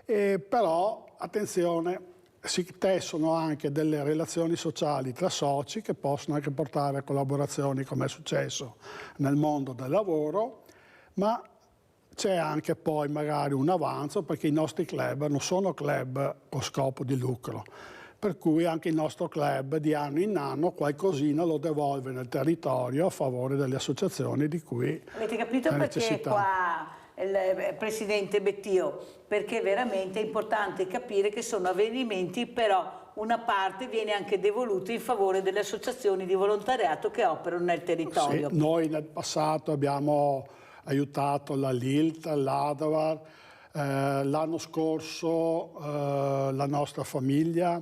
però attenzione, si tessono anche delle relazioni sociali tra soci che possono anche portare a collaborazioni, come è successo nel mondo del lavoro, ma c'è anche poi magari un avanzo, perché i nostri club non sono club con scopo di lucro, per cui anche il nostro club di anno in anno qualcosina lo devolve nel territorio a favore delle associazioni di cui avete capito perché qua il Presidente Bettio? Perché veramente è importante capire che sono avvenimenti, però una parte viene anche devoluta in favore delle associazioni di volontariato che operano nel territorio. Sì, noi nel passato abbiamo aiutato la LILT, l'ADAVAR, l'anno scorso la nostra famiglia.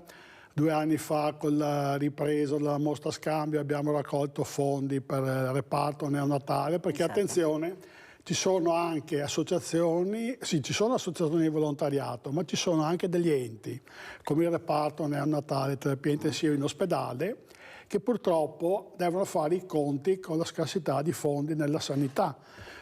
2 anni fa, con la ripresa della mostra scambio, abbiamo raccolto fondi per il reparto neonatale, perché attenzione, ci sono anche associazioni, sì, ci sono associazioni di volontariato, ma ci sono anche degli enti, come il reparto neonatale, terapia intensiva in ospedale, che purtroppo devono fare i conti con la scarsità di fondi nella sanità.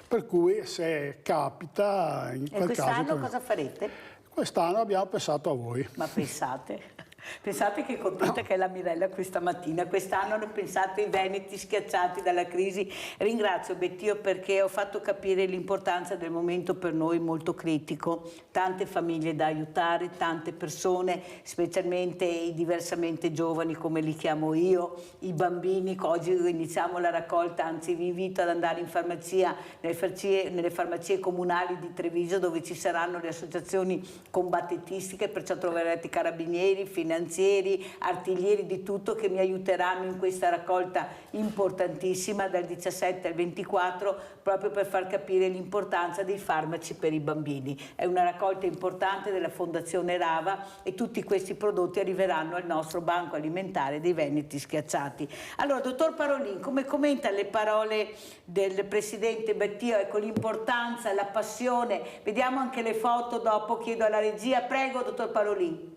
Per cui se capita, in quel caso... E quest'anno cosa farete? Quest'anno abbiamo pensato a voi. Ma pensate? Pensate che contenta che è la Mirella questa mattina. Quest'anno hanno pensato ai veneti schiacciati dalla crisi. Ringrazio Bettio perché ho fatto capire l'importanza del momento per noi molto critico. Tante famiglie da aiutare, tante persone, specialmente i diversamente giovani come li chiamo io, i bambini. Oggi iniziamo la raccolta, anzi vi invito ad andare in farmacia, nelle farmacie comunali di Treviso, dove ci saranno le associazioni combattentistiche, perciò troverete carabinieri, finanzieri, artiglieri, di tutto, che mi aiuteranno in questa raccolta importantissima dal 17 al 24, proprio per far capire l'importanza dei farmaci per i bambini. È una raccolta importante della Fondazione Rava e tutti questi prodotti arriveranno al nostro banco alimentare dei veneti schiacciati. Allora, dottor Parolin, come commenta le parole del Presidente Bettio? Ecco l'importanza, la passione. Vediamo anche le foto dopo, chiedo alla regia. Prego, dottor Parolin.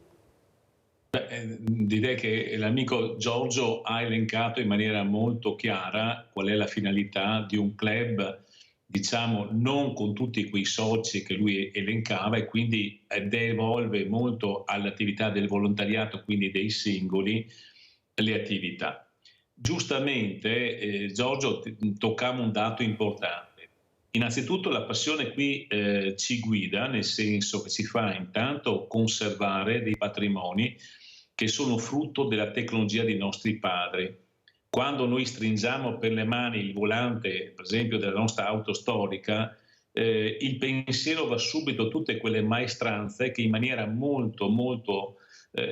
Direi che l'amico Giorgio ha elencato in maniera molto chiara qual è la finalità di un club diciamo non con tutti quei soci che lui elencava, e quindi devolve molto all'attività del volontariato, quindi dei singoli, le attività. Giustamente Giorgio toccava un dato importante. Innanzitutto la passione qui ci guida, nel senso che ci fa intanto conservare dei patrimoni che sono frutto della tecnologia dei nostri padri. Quando noi stringiamo per le mani il volante, per esempio, della nostra auto storica, il pensiero va subito a tutte quelle maestranze che in maniera molto, molto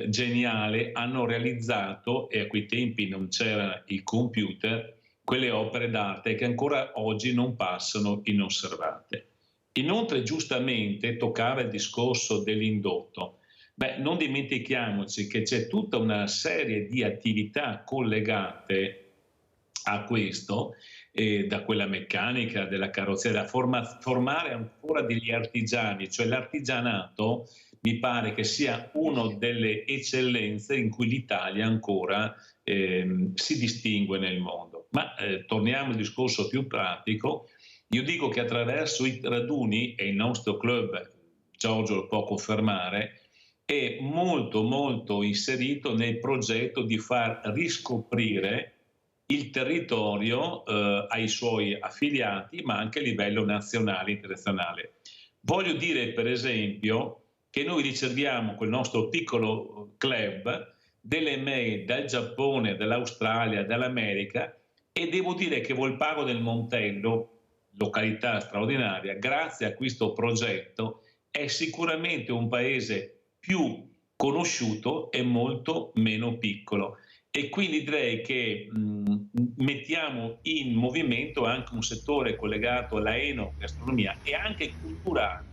geniale hanno realizzato, e a quei tempi non c'era il computer, quelle opere d'arte che ancora oggi non passano inosservate. Inoltre, giustamente, toccava il discorso dell'indotto. Non dimentichiamoci che c'è tutta una serie di attività collegate a questo, da quella meccanica, della carrozzeria, formare ancora degli artigiani, cioè l'artigianato mi pare che sia una delle eccellenze in cui l'Italia ancora si distingue nel mondo. Ma torniamo al discorso più pratico. Io dico che attraverso i raduni, e il nostro club, Giorgio lo può confermare, è molto molto inserito nel progetto di far riscoprire il territorio ai suoi affiliati, ma anche a livello nazionale e internazionale. Voglio dire, per esempio, che noi riceviamo col nostro piccolo club delle mail dal Giappone, dall'Australia, dall'America, e devo dire che Volpago del Montello, località straordinaria, grazie a questo progetto è sicuramente un paese più conosciuto e molto meno piccolo. E quindi direi che mettiamo in movimento anche un settore collegato alla enogastronomia e anche culturale,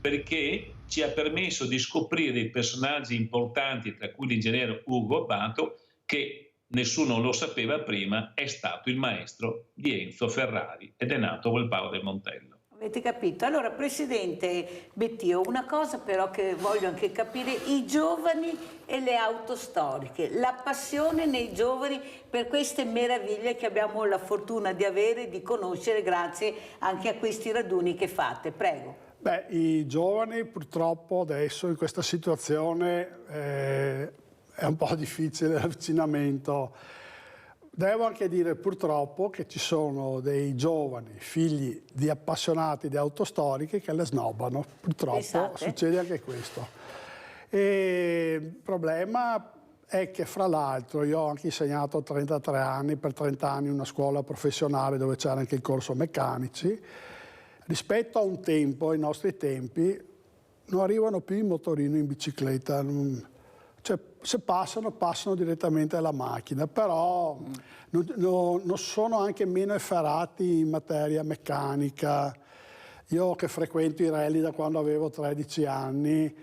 perché ci ha permesso di scoprire dei personaggi importanti, tra cui l'ingegnere Ugo Abbato, che nessuno lo sapeva prima, è stato il maestro di Enzo Ferrari ed è nato a Volpago del Montello. Avete capito? Allora, Presidente Bettio, una cosa però che voglio anche capire: i giovani e le auto storiche, la passione nei giovani per queste meraviglie che abbiamo la fortuna di avere e di conoscere grazie anche a questi raduni che fate. Prego. I giovani purtroppo adesso in questa situazione è un po' difficile l'avvicinamento. Devo anche dire purtroppo che ci sono dei giovani figli di appassionati di auto storiche che le snobbano, purtroppo succede anche questo. E il problema è che, fra l'altro, io ho anche insegnato 33 anni, per 30 anni una scuola professionale dove c'era anche il corso meccanici. Rispetto a un tempo, ai nostri tempi, non arrivano più in motorino, in bicicletta. Cioè, se passano direttamente alla macchina, però non sono anche meno efferati in materia meccanica. Io che frequento i rally da quando avevo 13 anni,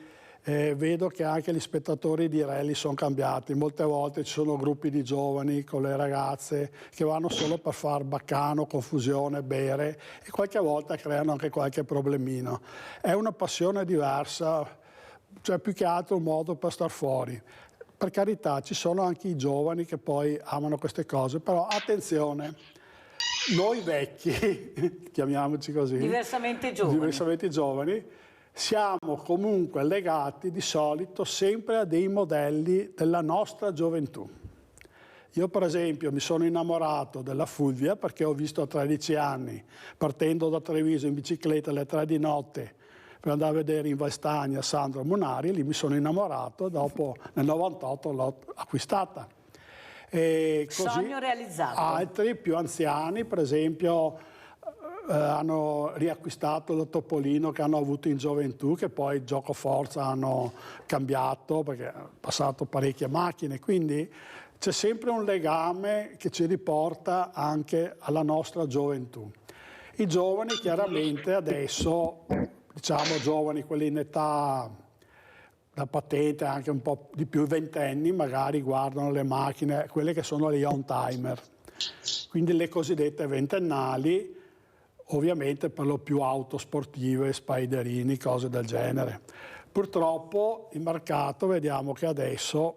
vedo che anche gli spettatori di rally sono cambiati. Molte volte ci sono gruppi di giovani con le ragazze che vanno solo per far baccano, confusione, bere, e qualche volta creano anche qualche problemino. È una passione diversa, cioè più che altro un modo per star fuori. Per carità, ci sono anche i giovani che poi amano queste cose, però attenzione, noi vecchi, chiamiamoci così, diversamente giovani, siamo comunque legati di solito sempre a dei modelli della nostra gioventù. Io per esempio mi sono innamorato della Fulvia perché ho visto a 13 anni, partendo da Treviso in bicicletta alle 3 di notte, per andare a vedere in Valstagna Sandro Munari, lì mi sono innamorato e dopo nel 98 l'ho acquistata. E così sogno realizzato. Altri più anziani, per esempio, hanno riacquistato lo Topolino che hanno avuto in gioventù, che poi gioco forza hanno cambiato perché hanno passato parecchie macchine, quindi c'è sempre un legame che ci riporta anche alla nostra gioventù. I giovani chiaramente adesso, diciamo giovani, quelli in età da patente, anche un po' di più ventenni, magari guardano le macchine, quelle che sono le young timer, quindi le cosiddette ventennali, ovviamente per lo più auto sportive, spiderini, cose del genere. Purtroppo il mercato vediamo che adesso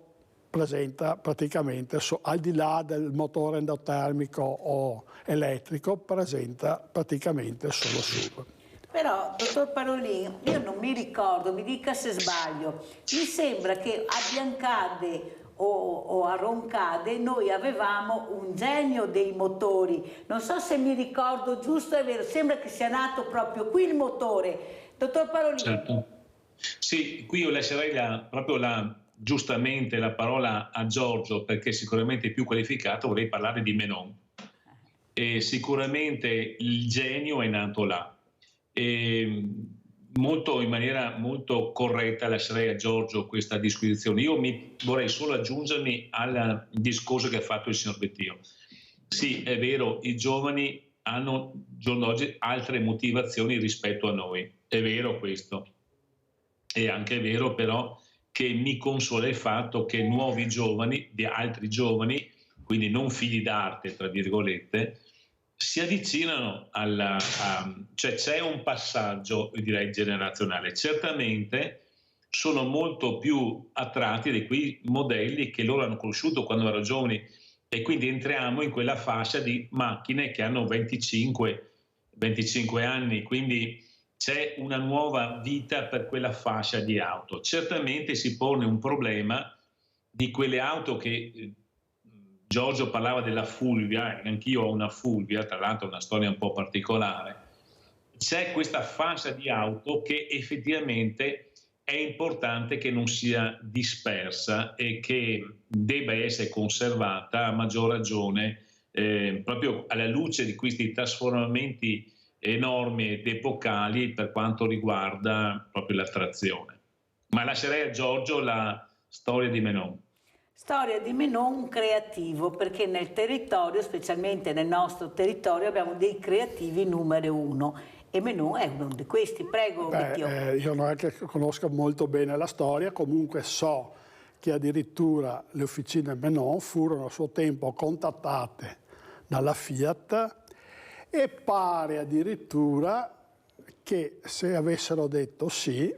presenta praticamente, al di là del motore endotermico o elettrico, presenta praticamente solo SUV. Però, dottor Parolin, io non mi ricordo, mi dica se sbaglio, mi sembra che a Biancade o a Roncade noi avevamo un genio dei motori, non so se mi ricordo giusto, è vero, sembra che sia nato proprio qui il motore. Dottor Parolin. Certo. Sì, qui io lascerei giustamente la parola a Giorgio, perché sicuramente è più qualificato. Vorrei parlare di Menon. E sicuramente il genio è nato là. E in maniera molto corretta lascerei a Giorgio questa disquisizione. Io vorrei solo aggiungermi al discorso che ha fatto il signor Bettio. Sì, è vero, i giovani hanno giorno d'oggi altre motivazioni rispetto a noi. È vero questo. È anche vero però che mi consola il fatto che nuovi giovani, di altri giovani, quindi non figli d'arte, tra virgolette, si avvicinano cioè c'è un passaggio, direi, generazionale. Certamente sono molto più attratti di quei modelli che loro hanno conosciuto quando erano giovani, e quindi entriamo in quella fascia di macchine che hanno 25 anni, quindi c'è una nuova vita per quella fascia di auto. Certamente si pone un problema di quelle auto che Giorgio parlava della Fulvia, anch'io ho una Fulvia, tra l'altro una storia un po' particolare. C'è questa fascia di auto che effettivamente è importante che non sia dispersa e che debba essere conservata a maggior ragione proprio alla luce di questi trasformamenti enormi ed epocali per quanto riguarda proprio la trazione. Ma lascerei a Giorgio la storia di Menon. Storia di Menon creativo, perché nel territorio, specialmente nel nostro territorio, abbiamo dei creativi numero uno e Menon è uno di questi. Prego, Bettio. Io non è che conosco molto bene la storia, comunque so che addirittura le officine Menon furono a suo tempo contattate dalla Fiat, e pare addirittura che se avessero detto sì,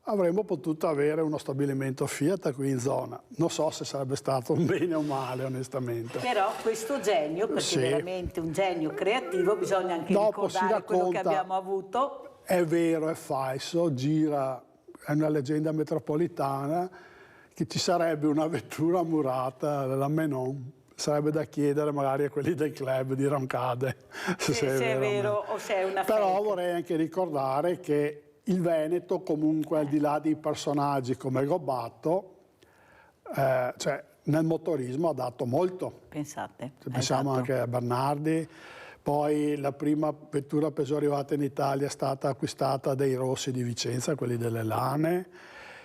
avremmo potuto avere uno stabilimento Fiat qui in zona. Non so se sarebbe stato un bene o male, onestamente. Però questo genio, perché sì, è veramente un genio creativo, bisogna anche ricordare quello che abbiamo avuto. È vero, è falso, gira, è una leggenda metropolitana, che ci sarebbe una vettura murata della Menon. Sarebbe da chiedere magari a quelli del club di Roncade se è vero o se è una fake. Però vorrei anche ricordare che il Veneto, comunque, al di là di personaggi come Gobbato, cioè nel motorismo ha dato molto. Pensate. Se pensiamo anche a Bernardi, poi la prima vettura Peugeot arrivata in Italia è stata acquistata dai Rossi di Vicenza, quelli delle Lane.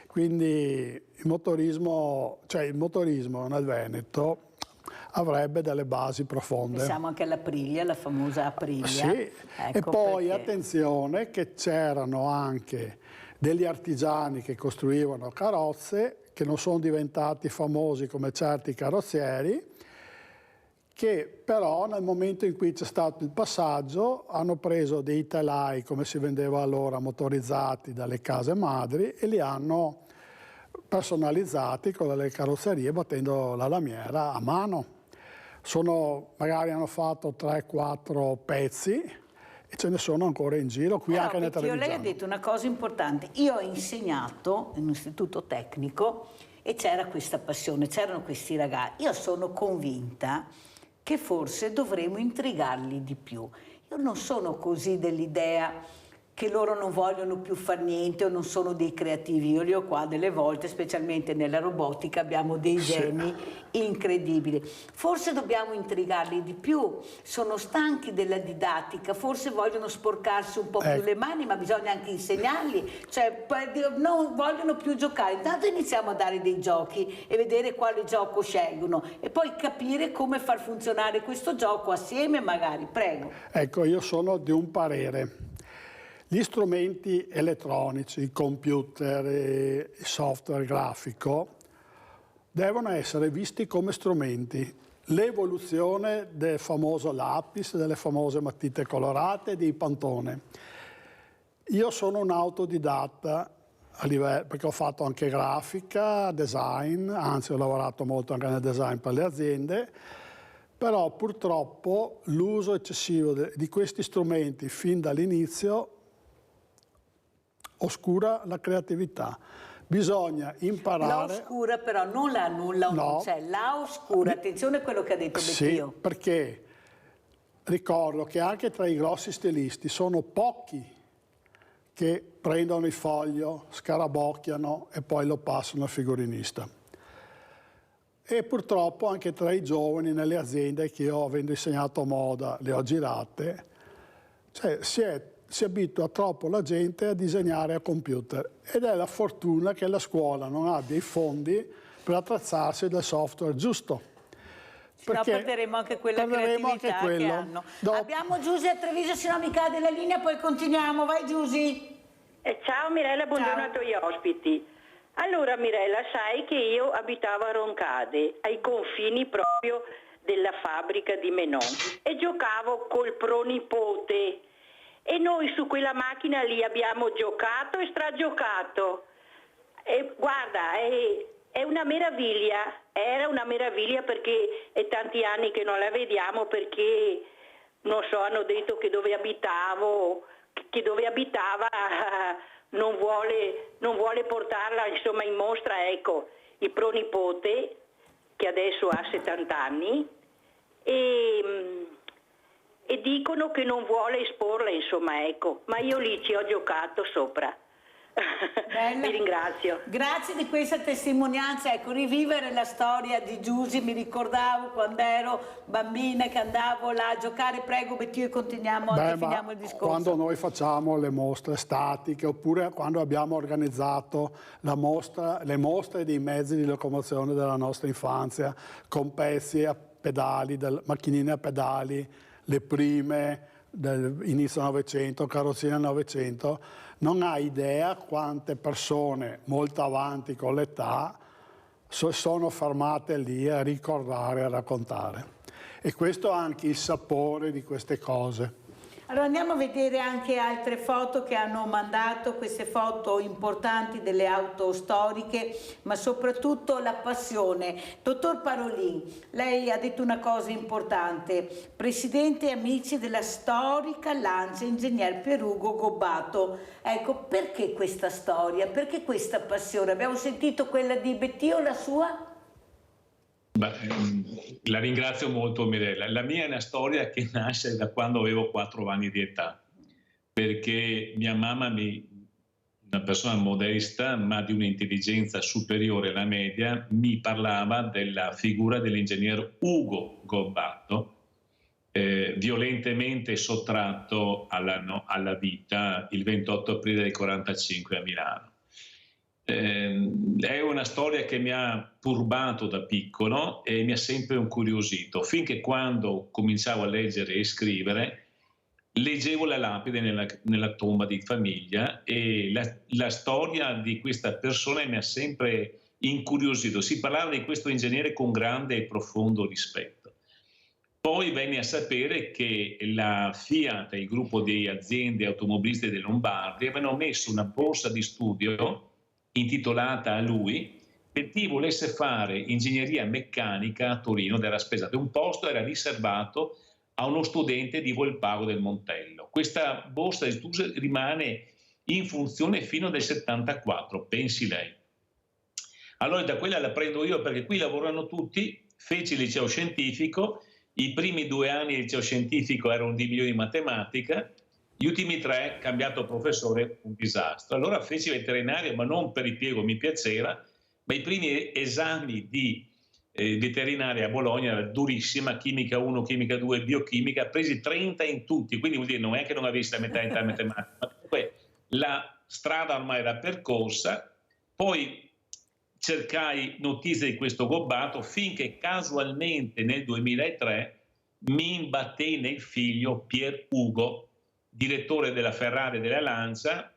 Quindi il motorismo nel Veneto avrebbe delle basi profonde. Pensiamo anche all'Aprilia, la famosa Aprilia. Sì, ecco, e poi perché... attenzione che c'erano anche degli artigiani che costruivano carrozze che non sono diventati famosi come certi carrozzieri, che però nel momento in cui c'è stato il passaggio hanno preso dei telai, come si vendeva allora, motorizzati dalle case madri, e li hanno personalizzati con le carrozzerie battendo la lamiera a mano. Magari hanno fatto 3-4 pezzi e ce ne sono ancora in giro, qui anche nel Trevigiano. Lei ha detto una cosa importante. Io ho insegnato in un istituto tecnico e c'era questa passione, c'erano questi ragazzi. Io sono convinta che forse dovremmo intrigarli di più. Io non sono così dell'idea che loro non vogliono più far niente o non sono dei creativi. Io li ho qua delle volte, specialmente nella robotica, abbiamo dei geni incredibili. Forse dobbiamo intrigarli di più, sono stanchi della didattica, forse vogliono sporcarsi un po' più le mani, ma bisogna anche insegnarli, cioè non vogliono più giocare. Intanto iniziamo a dare dei giochi e vedere quale gioco scelgono e poi capire come far funzionare questo gioco assieme magari. Prego. Ecco, io sono di un parere. Gli strumenti elettronici, il computer, il software grafico devono essere visti come strumenti. L'evoluzione del famoso lapis, delle famose matite colorate, dei Pantone. Io sono un autodidatta, perché ho fatto anche grafica, design, anzi ho lavorato molto anche nel design per le aziende, però purtroppo l'uso eccessivo di questi strumenti fin dall'inizio oscura la creatività. Bisogna imparare... La oscura però non la annulla o non c'è, la oscura, attenzione a quello che ha detto Bettio. Sì, perché ricordo che anche tra i grossi stilisti sono pochi che prendono il foglio, scarabocchiano e poi lo passano al figurinista. E purtroppo anche tra i giovani nelle aziende che io, avendo insegnato moda, le ho girate, cioè si abitua troppo la gente a disegnare a computer ed è la fortuna che la scuola non abbia i fondi per attrezzarsi del software giusto. No, perderemo anche quella creatività che hanno. Abbiamo Giusy a Treviso, se no mi cade la linea, poi continuiamo. Vai Giusy. Ciao Mirella, buongiorno a tuoi ospiti. Allora Mirella, sai che io abitavo a Roncade, ai confini proprio della fabbrica di Menon, e giocavo col pronipote. E noi su quella macchina lì abbiamo giocato e stragiocato. E guarda, è una meraviglia, era una meraviglia perché è tanti anni che non la vediamo perché, non so, hanno detto che dove abitava non vuole portarla insomma in mostra, ecco, il pronipote che adesso ha 70 anni e dicono che non vuole esporla, insomma, ecco, ma io lì ci ho giocato sopra. Mi ringrazio. Grazie di questa testimonianza, ecco, rivivere la storia di Giusy, mi ricordavo quando ero bambina che andavo là a giocare. Prego Bettio, continuiamo, finiamo il discorso. Quando noi facciamo le mostre statiche oppure quando abbiamo organizzato le mostre dei mezzi di locomozione della nostra infanzia con pezzi a pedali, macchinine a pedali, le prime dell'inizio Novecento, carrozzine Novecento, non hai idea quante persone molto avanti con l'età sono fermate lì a ricordare, a raccontare. E questo ha anche il sapore di queste cose. Allora andiamo a vedere anche altre foto che hanno mandato, queste foto importanti delle auto storiche, ma soprattutto la passione. Dottor Parolin, lei ha detto una cosa importante, presidente e amici della storica Lancia Ingegner Pierugo Gobbato. Ecco, perché questa storia, perché questa passione? Abbiamo sentito quella di Bettio, la sua? La ringrazio molto Mirella. La mia è una storia che nasce da quando avevo 4 anni di età, perché mia mamma, una persona modesta ma di un'intelligenza superiore alla media, mi parlava della figura dell'ingegner Ugo Gobbato, violentemente sottratto alla vita il 28 aprile del 1945 a Milano. È una storia che mi ha turbato da piccolo e mi ha sempre incuriosito, finché quando cominciavo a leggere e scrivere leggevo la lapide nella tomba di famiglia e la storia di questa persona mi ha sempre incuriosito. Si parlava di questo ingegnere con grande e profondo rispetto. Poi venni a sapere che la Fiat e il gruppo di aziende automobilistiche dei Lombardi avevano messo una borsa di studio intitolata a lui per chi volesse fare ingegneria meccanica a Torino, ed era spesa. Un posto era riservato a uno studente di Volpago del Montello. Questa borsa di studio rimane in funzione fino al 74, pensi lei. Allora da quella la prendo io perché qui lavorano tutti, feci il liceo scientifico, i primi 2 anni del liceo scientifico ero un dimedio di matematica, gli ultimi 3 cambiato professore, un disastro. Allora feci veterinaria, ma non per il piego, mi piaceva, ma i primi esami di veterinaria a Bologna era durissima, chimica 1, chimica 2, biochimica, presi 30 in tutti, quindi vuol dire non è che non avessi la mentalità matematica, ma comunque la strada ormai era percorsa. Poi cercai notizie di questo Gobbato finché casualmente nel 2003 mi imbattei nel figlio Pier Ugo, direttore della Ferrari e della Lancia,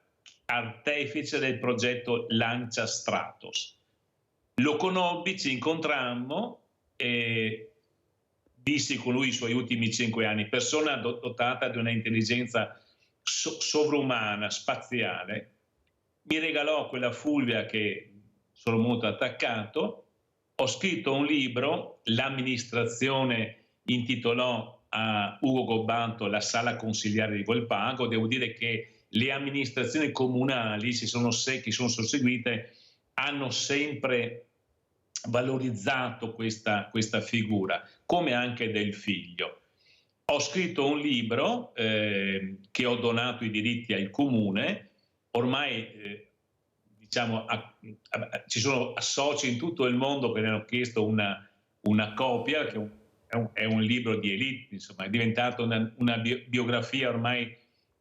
artefice del progetto Lancia Stratos. Lo conobbi, ci incontrammo e dissi con lui i suoi ultimi 5 anni, persona dotata di una intelligenza sovrumana, spaziale. mi regalò quella Fulvia che sono molto attaccato. Ho scritto un libro, l'amministrazione intitolò a Ugo Gobbato la sala consigliare di Volpago. Devo dire che le amministrazioni comunali che sono susseguite hanno sempre valorizzato questa figura, come anche del figlio. Ho scritto un libro che ho donato i diritti al comune. Ormai diciamo, ci sono soci in tutto il mondo che ne hanno chiesto una copia, che è un libro di elite, insomma, è diventato una biografia ormai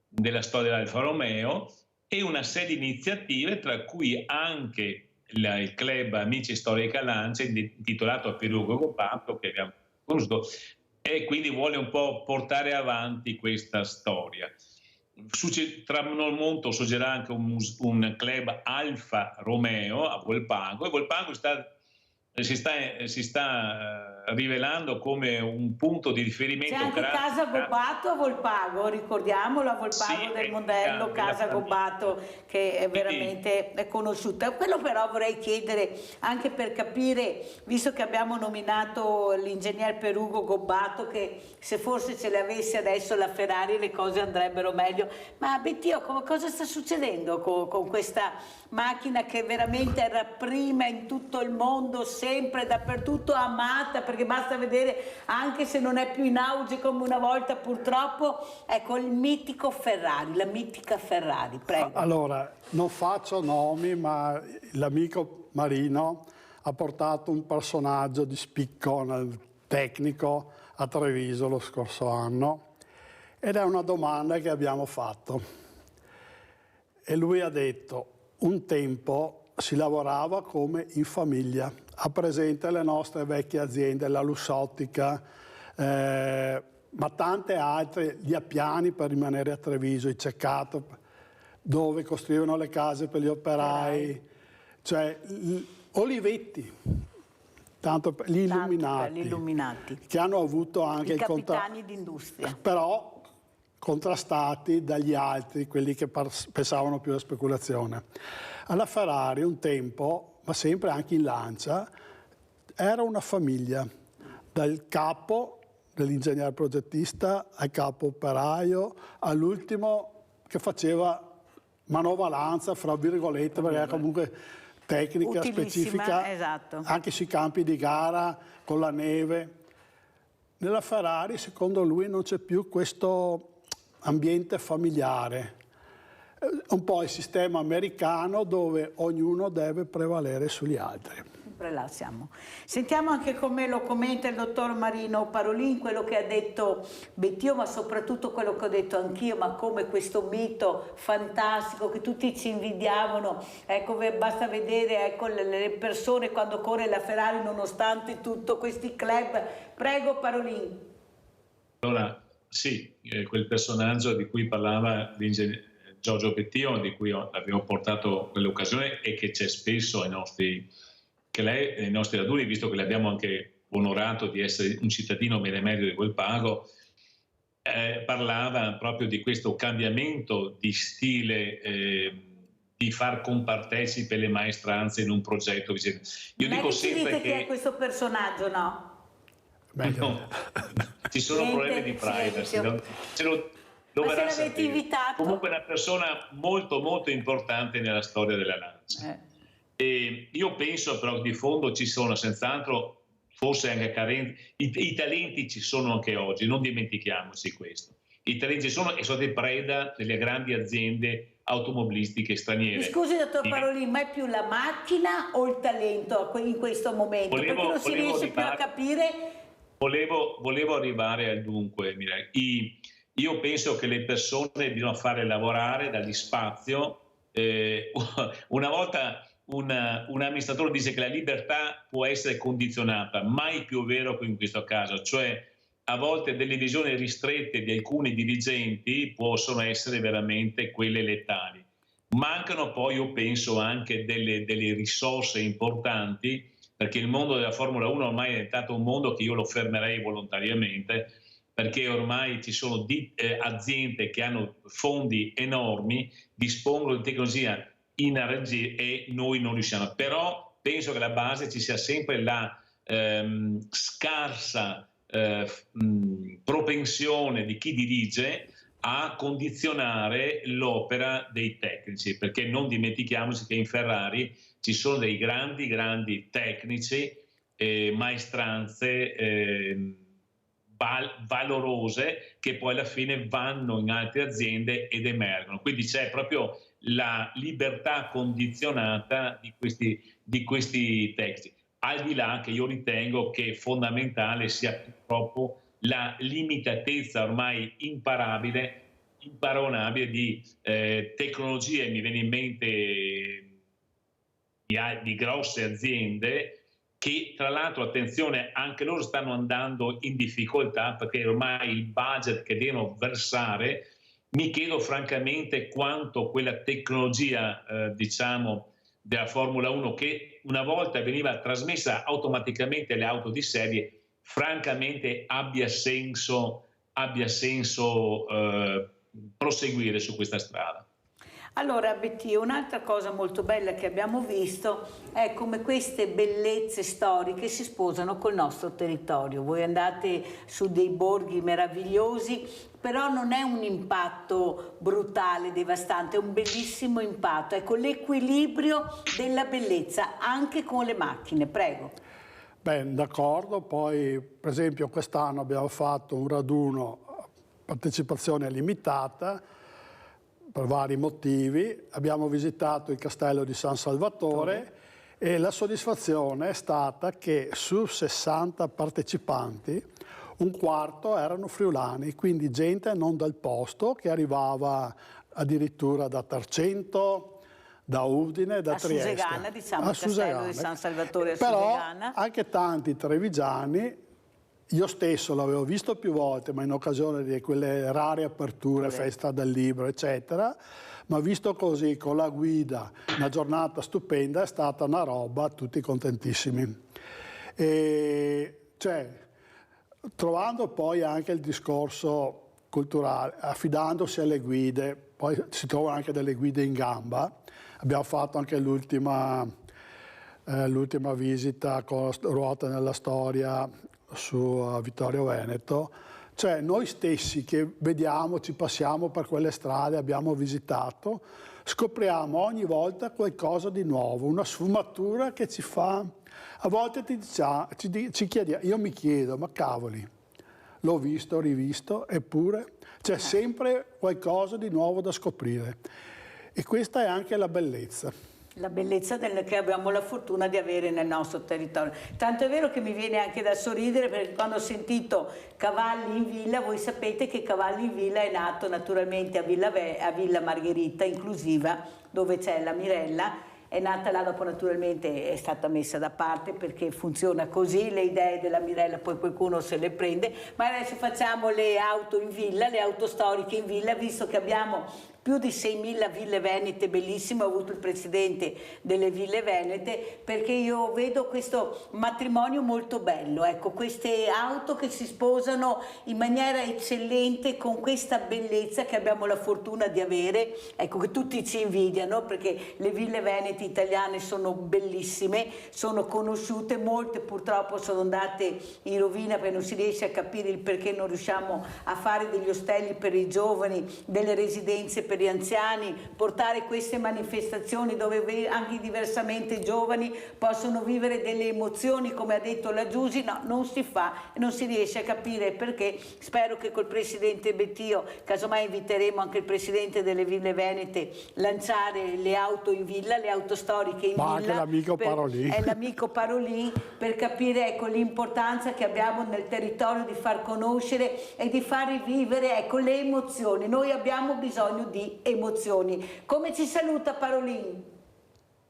della storia dell'Alfa Romeo, e una serie di iniziative, tra cui anche il club Amici Storia Calangia, intitolato a Ugo Gobbato, che abbiamo conosciuto, e quindi vuole un po' portare avanti questa storia. Tra non molto sorgerà anche un club Alfa Romeo a Volpago, e Volpago si sta rivelando come un punto di riferimento. C'è anche Casa Gobbato a Volpago, ricordiamolo, a Volpago del modello Casa Gobbato, che è veramente conosciuta. Quello però vorrei chiedere, anche per capire, visto che abbiamo nominato l'ingegner Ugo Gobbato, che se forse ce le avesse adesso la Ferrari le cose andrebbero meglio, ma Bettio, cosa sta succedendo con questa macchina che veramente era prima in tutto il mondo, sempre, dappertutto, amata, perché basta vedere, anche se non è più in auge come una volta purtroppo, ecco il mitico Ferrari, la mitica Ferrari, prego. Allora, non faccio nomi, ma l'amico Marino ha portato un personaggio di spicco tecnico a Treviso lo scorso anno, ed è una domanda che abbiamo fatto. E lui ha detto: un tempo si lavorava come in famiglia. Ha presente le nostre vecchie aziende, la Lussottica, ma tante altre, gli Appiani per rimanere a Treviso, i Ceccato, dove costruivano le case per gli operai, cioè Olivetti, tanto per gli Illuminati, che hanno avuto anche i capitani d'industria. Però contrastati dagli altri, quelli che pensavano più alla speculazione. Alla Ferrari un tempo, ma sempre anche in Lancia, era una famiglia, dal capo dell'ingegnere progettista al capo operaio, all'ultimo che faceva manovalanza, fra virgolette, perché era comunque tecnica specifica, esatto, anche sui campi di gara, con la neve. Nella Ferrari, secondo lui, non c'è più questo ambiente familiare, un po' il sistema americano dove ognuno deve prevalere sugli altri. Sempre là siamo. Sentiamo anche come lo commenta il dottor Marino Parolin, quello che ha detto Bettio, ma soprattutto quello che ho detto anch'io, ma come questo mito fantastico che tutti ci invidiavano, ecco, basta vedere, ecco, le persone quando corre la Ferrari nonostante tutto, questi club. Prego Parolin. Allora, sì, quel personaggio di cui parlava Giorgio Bettio, di cui abbiamo portato quell'occasione e che c'è spesso ai nostri raduni, visto che l'abbiamo anche onorato di essere un cittadino benemerito di Volpago, parlava proprio di questo cambiamento di stile, di far compartecipe le maestranze in un progetto. Io dico sempre che è questo personaggio, no? No, ci sono problemi di privacy. Lo verrà invitato? Comunque è una persona molto molto importante nella storia della Lancia. E io penso però che di fondo ci sono senz'altro, forse anche carenze, i talenti ci sono anche oggi, non dimentichiamoci questo. I talenti ci sono e sono di preda delle grandi aziende automobilistiche straniere. Mi scusi dottor Parolin, ma è più la macchina o il talento in questo momento? Perché non si riesce più a capire. Volevo arrivare al dunque, io penso che le persone bisogna fare lavorare, dargli spazio. Una volta un amministratore dice che la libertà può essere condizionata, mai più vero che in questo caso, cioè a volte delle visioni ristrette di alcuni dirigenti possono essere veramente quelle letali. Mancano poi, io penso, anche delle risorse importanti, perché il mondo della Formula 1 ormai è diventato un mondo che io lo fermerei volontariamente, perché ormai ci sono aziende che hanno fondi enormi, dispongono di tecnologia e noi non riusciamo. Però penso che alla base ci sia sempre la scarsa propensione di chi dirige a condizionare l'opera dei tecnici, perché non dimentichiamoci che in Ferrari ci sono dei grandi tecnici, maestranze valorose, che poi alla fine vanno in altre aziende ed emergono. Quindi c'è proprio la libertà condizionata di questi tecnici. Al di là che io ritengo che fondamentale sia purtroppo la limitatezza ormai imparonabile di tecnologie, mi viene in mente di grosse aziende che, tra l'altro, attenzione, anche loro stanno andando in difficoltà, perché ormai il budget che devono versare, mi chiedo francamente quanto quella tecnologia diciamo della Formula 1, che una volta veniva trasmessa automaticamente alle auto di serie, francamente abbia senso proseguire su questa strada. Allora, Bettio, un'altra cosa molto bella che abbiamo visto è come queste bellezze storiche si sposano col nostro territorio. Voi andate su dei borghi meravigliosi, però non è un impatto brutale, devastante, è un bellissimo impatto. Ecco, l'equilibrio della bellezza anche con le macchine, prego. Beh, d'accordo. Poi, per esempio, quest'anno abbiamo fatto un raduno a partecipazione limitata, per vari motivi. Abbiamo visitato il castello di San Salvatore e la soddisfazione è stata che su 60 partecipanti un quarto erano friulani, quindi gente non del posto, che arrivava addirittura da Tarcento, da Udine, da Trieste. Susegana, diciamo, il castello di San Salvatore a Però Susegana. anche tanti trevigiani. Io stesso l'avevo visto più volte, ma in occasione di quelle rare aperture, festa del libro, eccetera, ma visto così, con la guida, una giornata stupenda, è stata una roba, tutti contentissimi. E, cioè, trovando poi anche il discorso culturale, affidandosi alle guide, poi si trovano anche delle guide in gamba. Abbiamo fatto anche l'ultima visita con Ruote nella Storia su Vittorio Veneto, cioè noi stessi che vediamo, ci passiamo per quelle strade, abbiamo visitato, scopriamo ogni volta qualcosa di nuovo, una sfumatura che ci fa, a volte ci chiediamo, io mi chiedo, ma cavoli, l'ho visto, rivisto, eppure c'è sempre qualcosa di nuovo da scoprire, e questa è anche la bellezza. La bellezza che abbiamo la fortuna di avere nel nostro territorio. Tanto è vero che mi viene anche da sorridere, perché quando ho sentito Cavalli in Villa, voi sapete che Cavalli in Villa è nato naturalmente a Villa Margherita inclusiva, dove c'è la Mirella. È nata là, dopo naturalmente è stata messa da parte perché funziona così, le idee della Mirella poi qualcuno se le prende, ma adesso facciamo le auto in villa, le auto storiche in villa, visto che abbiamo più di 6.000 ville venete bellissime. Ho avuto il presidente delle ville venete, perché io vedo questo matrimonio molto bello, ecco, queste auto che si sposano in maniera eccellente con questa bellezza che abbiamo la fortuna di avere, ecco, che tutti ci invidiano, perché le ville venete italiane sono bellissime, sono conosciute, molte purtroppo sono andate in rovina perché non si riesce a capire il perché non riusciamo a fare degli ostelli per i giovani, delle residenze per gli anziani, portare queste manifestazioni dove anche diversamente giovani possono vivere delle emozioni, come ha detto la Giusy. No, non si fa e non si riesce a capire perché. Spero che col presidente Bettio, casomai inviteremo anche il presidente delle ville venete, lanciare le auto in villa, le auto storiche in villa. Ma anche l'amico Parolin. È l'amico Parolin, per capire, ecco, l'importanza che abbiamo nel territorio di far conoscere e di far rivivere, ecco, le emozioni. Noi abbiamo bisogno di emozioni. Come ci saluta Parolin?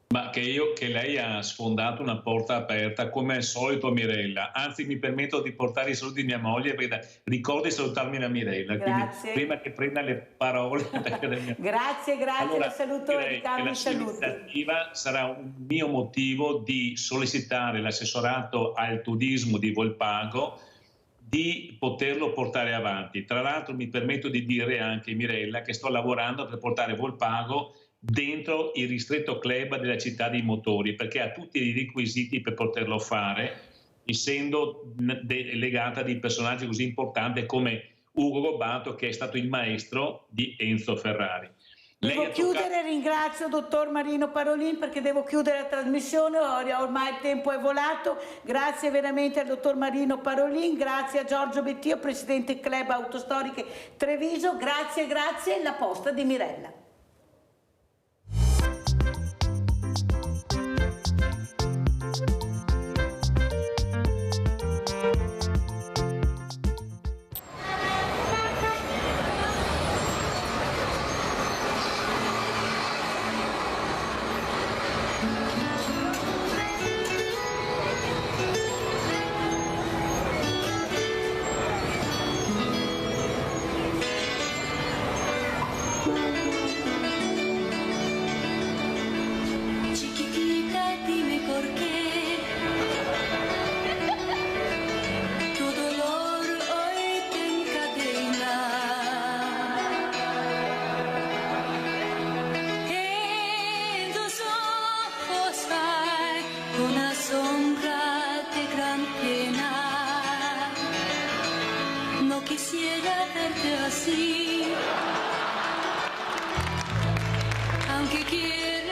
Ma che lei ha sfondato una porta aperta come al solito, Mirella. Anzi, mi permetto di portare i saluti di mia moglie, perché ricordi di salutarmi la Mirella. Grazie. Prima che prenda le parole. Grazie, allora, la saluto, Riccardo. La sua iniziativa sarà un mio motivo di sollecitare l'assessorato al turismo di Volpago di poterlo portare avanti. Tra l'altro mi permetto di dire anche, Mirella, che sto lavorando per portare Volpago dentro il ristretto club della città dei motori, perché ha tutti i requisiti per poterlo fare, essendo legata a dei personaggi così importanti come Ugo Robato, che è stato il maestro di Enzo Ferrari. Devo chiudere, ringrazio dottor Marino Parolin perché devo chiudere la trasmissione, ormai il tempo è volato. Grazie veramente al dottor Marino Parolin, grazie a Giorgio Bettio, presidente Club Autostoriche Treviso, grazie, la posta di Mirella. Una sombra de gran pena, no quisiera verte así, aunque quiero.